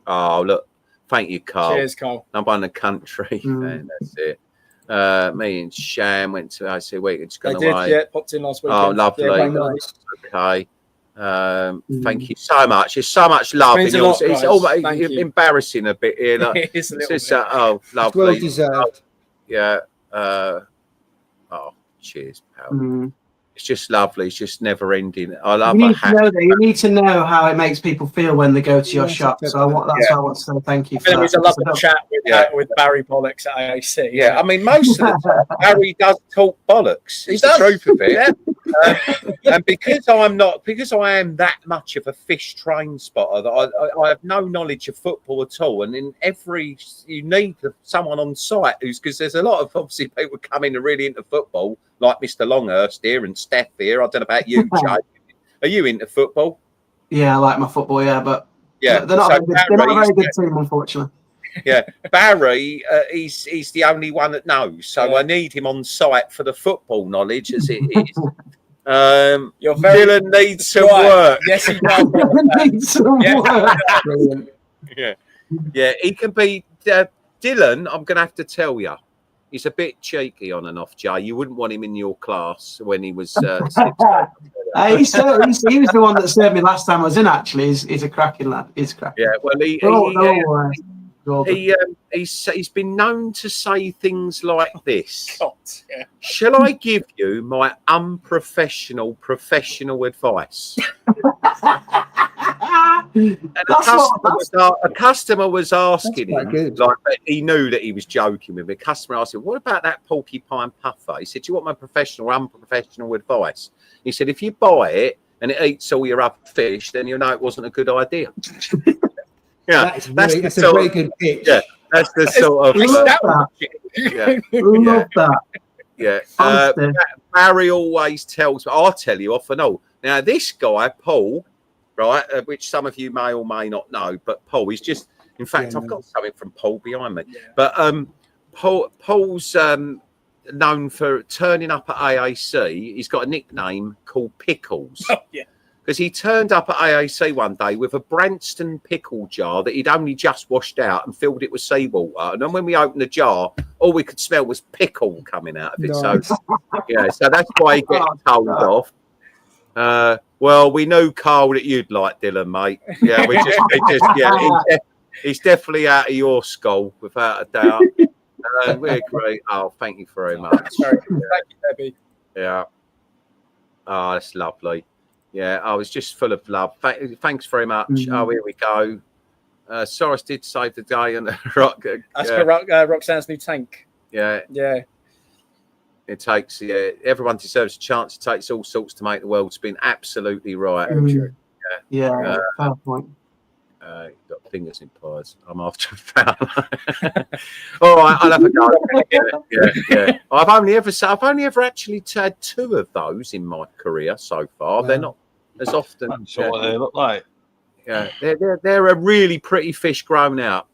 Oh, look. Thank you, Carl.
Cheers, Carl.
Number one in the country. And that's it. Me and Sham went to AAC week. It's gone away.
Yeah, popped in last week.
Oh, lovely.
Yeah, nice.
Okay. Thank you so much. There's so much love in yours. It's almost embarrassing a bit here. Like,
it is a little bit.
Oh, lovely.
Well deserved.
Yeah. Oh, cheers, pal. It's just lovely. It's just never ending. I love
you need to know how it makes people feel when they go to your shop. So that's why I want to say thank you for that.
It was a lovely chat with Barry Bollocks at AAC.
Yeah, I mean, most of the time, Barry does talk bollocks. It's the truth of it. And because I am that much of a fish train spotter, that I have no knowledge of football at all. And you need someone on site because there's a lot of obviously people coming and really into football, like Mr. Longhurst here and Steph here. I don't know about you, Jay. Are you into football?
Yeah, I like my football. Yeah, but
yeah,
they're not a very good team, unfortunately.
Yeah, Barry, he's the only one that knows, so I need him on site for the football knowledge as it is. Dylan needs some work.
Yes, he does.
Needs some work.
Brilliant.
Yeah, he can be. Dylan, I'm going to have to tell you, he's a bit cheeky on and off, Jay. You wouldn't want him in your class when he was 6.
He was the one that served me last time I was in, actually. He's a cracking lad. He's cracking.
Yeah, well, he's been known to say things like this.
God, yeah.
Shall I give you my unprofessional professional advice? And a customer was asking him, like, he knew that he was joking with me. A customer asked him, "What about that porcupine puffer?" He said, "Do you want my professional or unprofessional advice?" He said, "If you buy it and it eats all your other fish, then you know it wasn't a good idea." Yeah, that's a very good pitch. Yeah, that's the sort of.
Love that.
Yeah. Barry always tells me, I'll tell you off and all. Now, this guy, Paul, right, which some of you may or may not know, but Paul, he's just, in fact, I've got something from Paul behind me. Yeah. But Paul's known for turning up at AAC. He's got a nickname called Pickles.
Oh, yeah.
Because he turned up at AAC one day with a Branston pickle jar that he'd only just washed out and filled it with seawater. And then when we opened the jar, all we could smell was pickle coming out of it. Nice. So, yeah, so that's why he gets told off. Well, we knew, Carl, that you'd like Dylan, mate. Yeah, he's definitely out of your school, without a doubt. We're great. Oh, thank you very much.
Thank you, Debbie.
Yeah. Oh, that's lovely. Yeah, I was just full of love. Thanks very much. Oh, here we go. Soros did save the day on the rock.
That's for Roxanne's new tank.
Yeah.
Yeah.
It takes, everyone deserves a chance. It takes all sorts to make the world spin. Absolutely right.
Yeah, fair point.
Got fingers in pies. I'm after a foul. All right, I'll have a go. Yeah. I've only ever actually had 2 of those in my career so far. Wow. They're not as often.
I'm sure what they look like.
Yeah, they're a really pretty fish grown out.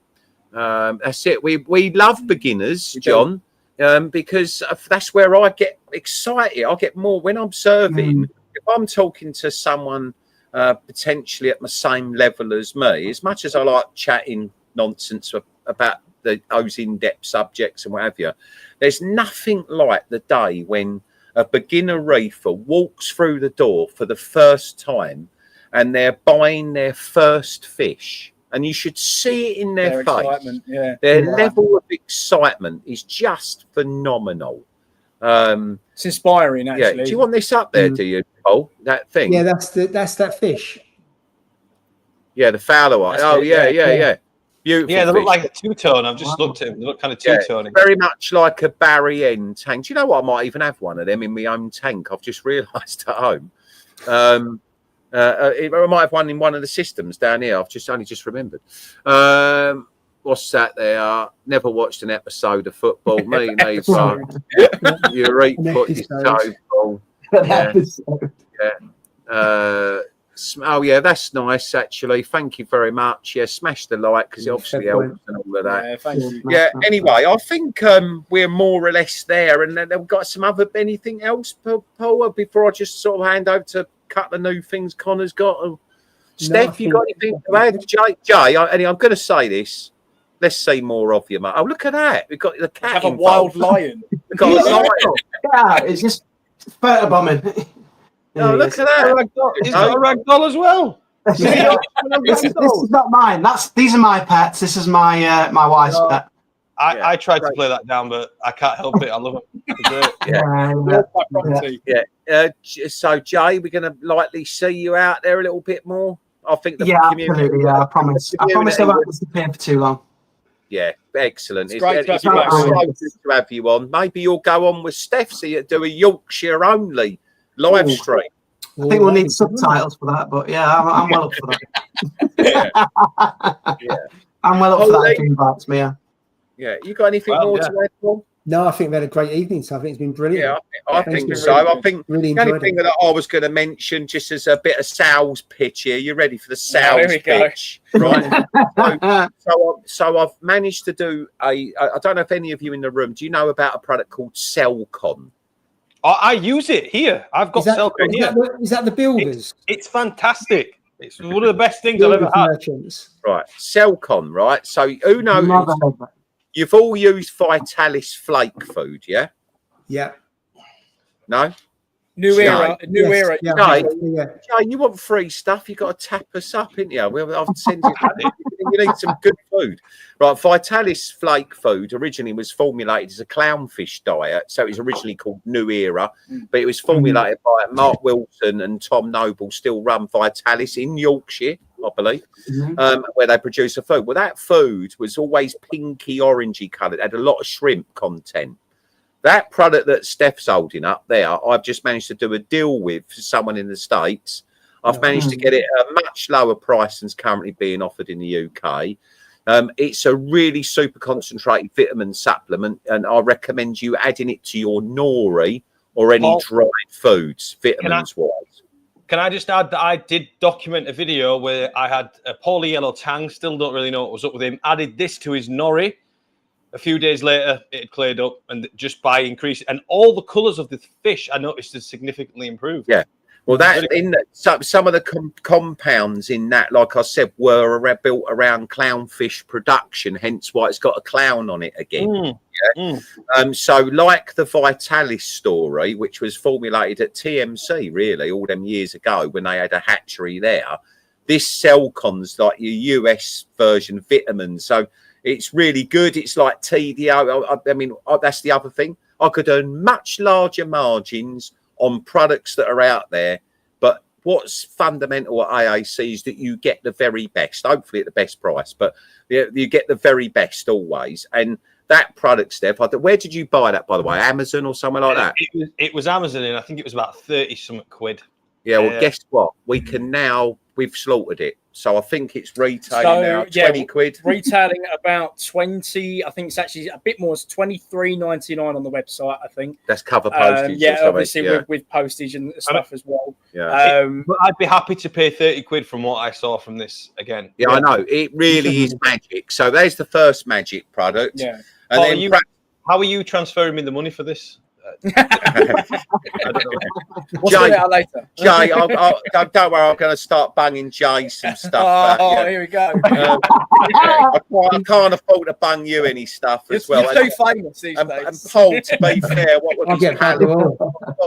That's it. We love beginners, John. Because that's where I get excited. I get more when I'm serving. If I'm talking to someone potentially at the same level as me, as much as I like chatting nonsense about those in-depth subjects and what have you, there's nothing like the day when a beginner reefer walks through the door for the first time and they're buying their first fish. And you should see it in their face. Their level of excitement is just phenomenal.
It's inspiring, actually.
Yeah. Do you want this up there, do you, Paul? That thing?
Yeah, that's that fish.
Yeah, the fowler one. Oh, yeah. Beautiful.
Yeah, they look like a two-tone. I've just looked at them. They look kind of two-tone.
Very much like a Barry N tank. Do you know what? I might even have one of them in my own tank. I've just realised at home. I might have one in one of the systems down here. I've only just remembered. What's that there? Never watched an episode of football. Me neither. Your right foot is so full. Oh yeah, that's nice actually. Thank you very much. Yeah, smash the like because it obviously helps and all of that.
Yeah, thank you.
Yeah. Anyway, I think we're more or less there, and then we've got some other anything else, Paul, before I just sort of hand over to a couple of new things Connor's got. Steph, you got anything to add? Jay, I'm going to say this. Let's see more of you, mate. Oh, look at that. We've got the cat.
Have a wild lion.
We've got a lion.
Yeah, it's just photo bombing.
Oh, look at that.
He's got a ragdoll as well.
This is not mine. These are my pets. This is my wife's pet.
I tried to play that down, but I can't help it. I love
it. So, Jay, we're going to likely see you out there a little bit more. I think the community.
Absolutely. Yeah, I promise. I promise I won't disappear for too long.
Yeah, excellent.
It's great to
have you on. Maybe you'll go on with Steph, so you do a Yorkshire only live stream.
I think we'll need subtitles for that, but yeah, I'm well up for that. I'm well up for that if he invites me.
Yeah, you got anything more to add, Paul?
No, I think we had a great evening. So I think it's been brilliant.
Yeah, I think so. I think
really
the only thing that I was going to mention, just as a bit of sales pitch here, you ready for the sales pitch? Right. so I've managed to do I don't know if any of you in the room, do you know about a product called Cellcon?
I use it here. I've got Cellcon here.
Is that the builders?
It's fantastic. It's one of the best things I've ever had.
Right. Cellcon, right? So who knows? You've all used Vitalis flake food, yeah?
Yeah.
No?
New era.
Jay, you want free stuff, you got to tap us up, ain't you? I'll send you. You need some good food. Right, Vitalis flake food originally was formulated as a clownfish diet. So it was originally called New Era, but it was formulated by Mark Wilson and Tom Noble, still run Vitalis in Yorkshire, I believe, where they produce a food. Well, that food was always pinky orangey coloured, had a lot of shrimp content. That product that Steph's holding up there, I've just managed to do a deal with someone in the States. I've managed to get it at a much lower price than's currently being offered in the UK. It's a really super concentrated vitamin supplement, and I recommend you adding it to your nori or any dried foods, vitamins-wise.
Can I just add that I did document a video where I had a poly yellow tang, still don't really know what was up with him, added this to his nori. A few days later, it had cleared up, and just by increasing, and all the colours of the fish, I noticed has significantly improved.
Yeah, well, that in some of the compounds in that, like I said, were built around clownfish production, hence why it's got a clown on it again. So, like the Vitalis story, which was formulated at TMC, really, all them years ago when they had a hatchery there. This Cellcon's like your US version vitamin, so. It's really good. It's like TDO. I mean, that's the other thing. I could earn much larger margins on products that are out there. But what's fundamental at AAC is that you get the very best, hopefully at the best price. But you get the very best always. And that product, Steph, where did you buy that, by the way? Amazon or somewhere like that?
It was Amazon, and I think it was about 30-something quid.
Yeah, well, guess what? We've slaughtered it. So I think it's retailing now 20 quid.
Retailing about 20. I think it's actually a bit more. It's $23.99 on the website, I think.
That's cover postage.
Obviously with postage and stuff as well.
Yeah.
But I'd be happy to pay 30 quid from what I saw from this again.
Yeah, I know. It really is magic. So there's the first magic product.
Yeah.
And
how are you transferring me the money for this?
We'll sort it out later.
Jay, don't worry, I'm going to start banging Jay some stuff.
Here we go.
I can't afford to bang you any stuff as well.
You're too famous these days.
And Paul, to be fair, what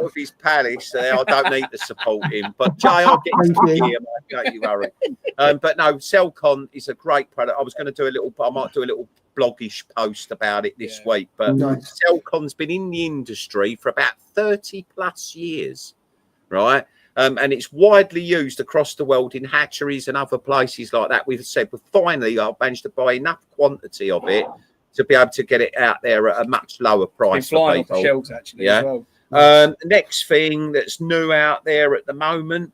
with his palace there, I don't need to support him. But Jay, I'll get to you, mate. Don't you worry. But no, Cellcon is a great product. I might do a little bloggish post about it this week, but Cellcon's been in the industry for about 30 plus years, right? And it's widely used across the world in hatcheries and other places like that. We've said, but finally, I've managed to buy enough quantity of it to be able to get it out there at a much lower price.
It's been flying off the shelves, actually, as
well. Next thing that's new out there at the moment,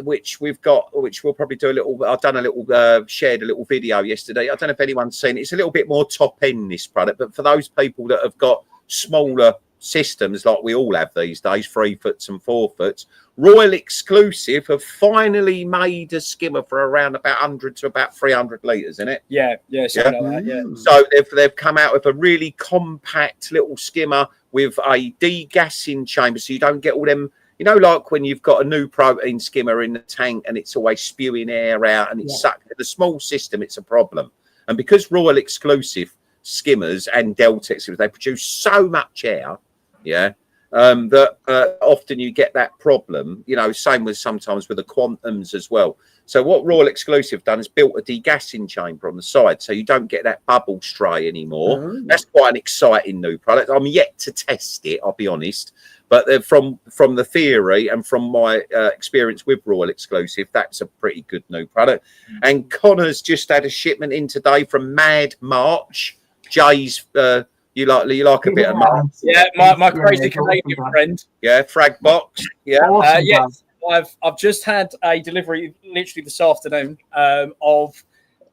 which we'll probably do a little. I've done a little, shared a little video yesterday. I don't know if anyone's seen it. It's a little bit more top end, this product, but for those people that have got smaller systems like we all have these days, 3 foots and 4 foots, Royal Exclusive have finally made a skimmer for around about 100 to about 300 litres, isn't it?
Something like that, yeah.
So they've come out with a really compact little skimmer with a degassing chamber, so you don't get all them. You know, like when you've got a new protein skimmer in the tank and it's always spewing air out and it's sucked. The small system, it's a problem. And because Royal Exclusive skimmers and Deltex skimmers, they produce so much air, that often you get that problem. You know, same with sometimes with the Quantums as well. So what Royal Exclusive done is built a degassing chamber on the side, so you don't get that bubble stray anymore. That's quite an exciting new product. I'm yet to test it, I'll be honest. But from the theory and from my experience with Royal Exclusive, that's a pretty good new product. And Connor's just had a shipment in today from Mad March. Jay's, you like a bit of March?
Yeah, my crazy Canadian friend.
Yeah, Frag Box. Yeah.
Awesome,
yes, I've just had a delivery literally this afternoon of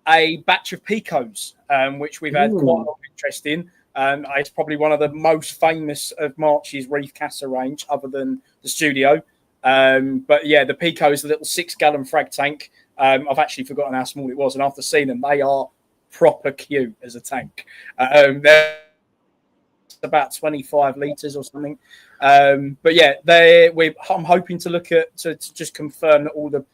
a batch of picos, which we've had quite a lot of interest in. It's probably one of the most famous of March's reef caster range, other than the Studio. But yeah, the Pico is a little 6-gallon frag tank. I've actually forgotten how small it was, and after seeing them, they are proper cute as a tank. They're about 25 litres or something. But yeah, I'm hoping to look at to just confirm that all the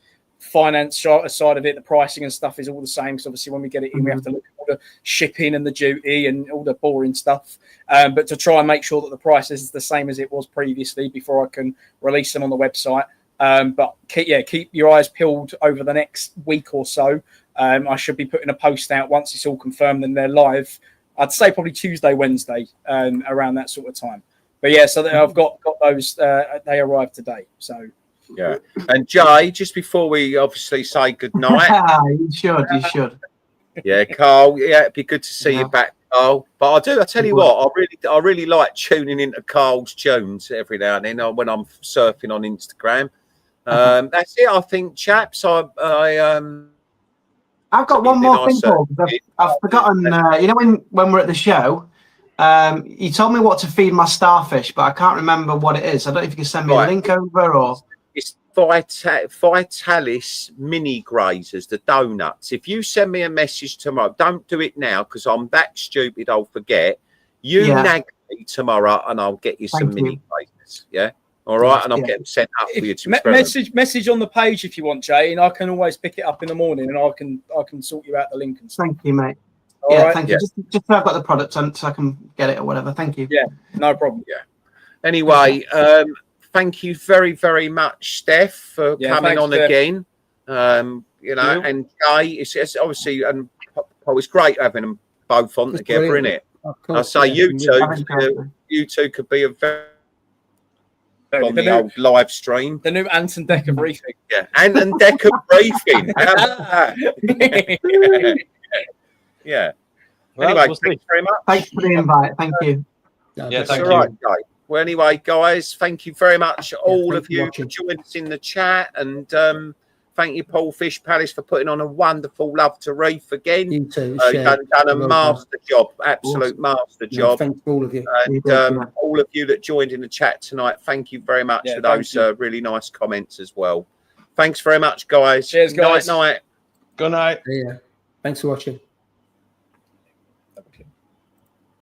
finance side of it, the pricing and stuff is all the same. Because obviously, when we get it in, we have to look at all the shipping and the duty and all the boring stuff. But to try and make sure that the price is the same as it was previously before I can release them on the website. But keep your eyes peeled over the next week or so. I should be putting a post out once it's all confirmed and they're live. I'd say probably Tuesday, Wednesday, around that sort of time. But yeah, so I've got those. They arrived today. So
yeah. And Jay, just before we obviously say good night,
you should.
Yeah, Carl. Yeah, it'd be good to see you back, Carl. But I tell you what, I really like tuning into Carl's tunes every now and then when I'm surfing on Instagram. That's it, I think, chaps.
I've got one more thing, Paul. I've forgotten. You know, when we're at the show, you told me what to feed my starfish, but I can't remember what it is. I don't know if you can send me a link over or.
It's Vitalis mini grazers, the donuts. If you send me a message tomorrow, don't do it now because I'm that stupid I'll forget. Nag me tomorrow and I'll get you some mini grazers. Yeah. All right, and I'll get them sent up for you to
message on the page if you want, Jay, and I can always pick it up in the morning, and I can sort you out the link and stuff.
Thank you, mate.
All right.
Thank you. Just so I've got the product so I can get it or whatever. Thank you.
Yeah, no problem.
Yeah. Anyway, thank you very, very much, Steph, for coming on again. You know, and Jay, it's obviously, and it's great having them both on together, isn't it? I say you two could be a very on the old live stream.
The new Ant and Deck of Reefing.
Yeah, Ant and Deck of Reefing. How about that? Yeah.
Well,
anyway, thanks very much.
Thanks for the invite. Thank you.
Yeah, thank
you. Right, well, anyway, guys, thank you very much, all of you, for joining us in the chat. And thank you, Paul Fish Palace, for putting on a wonderful Love2Reef again.
You too.
You've done a master job, absolute master job.
Thanks to all of you.
And all of you that joined in the chat tonight, thank you very much for those really nice comments as well. Thanks very much, guys.
Cheers, guys.
Night.
Good night.
Yeah. Thanks for watching.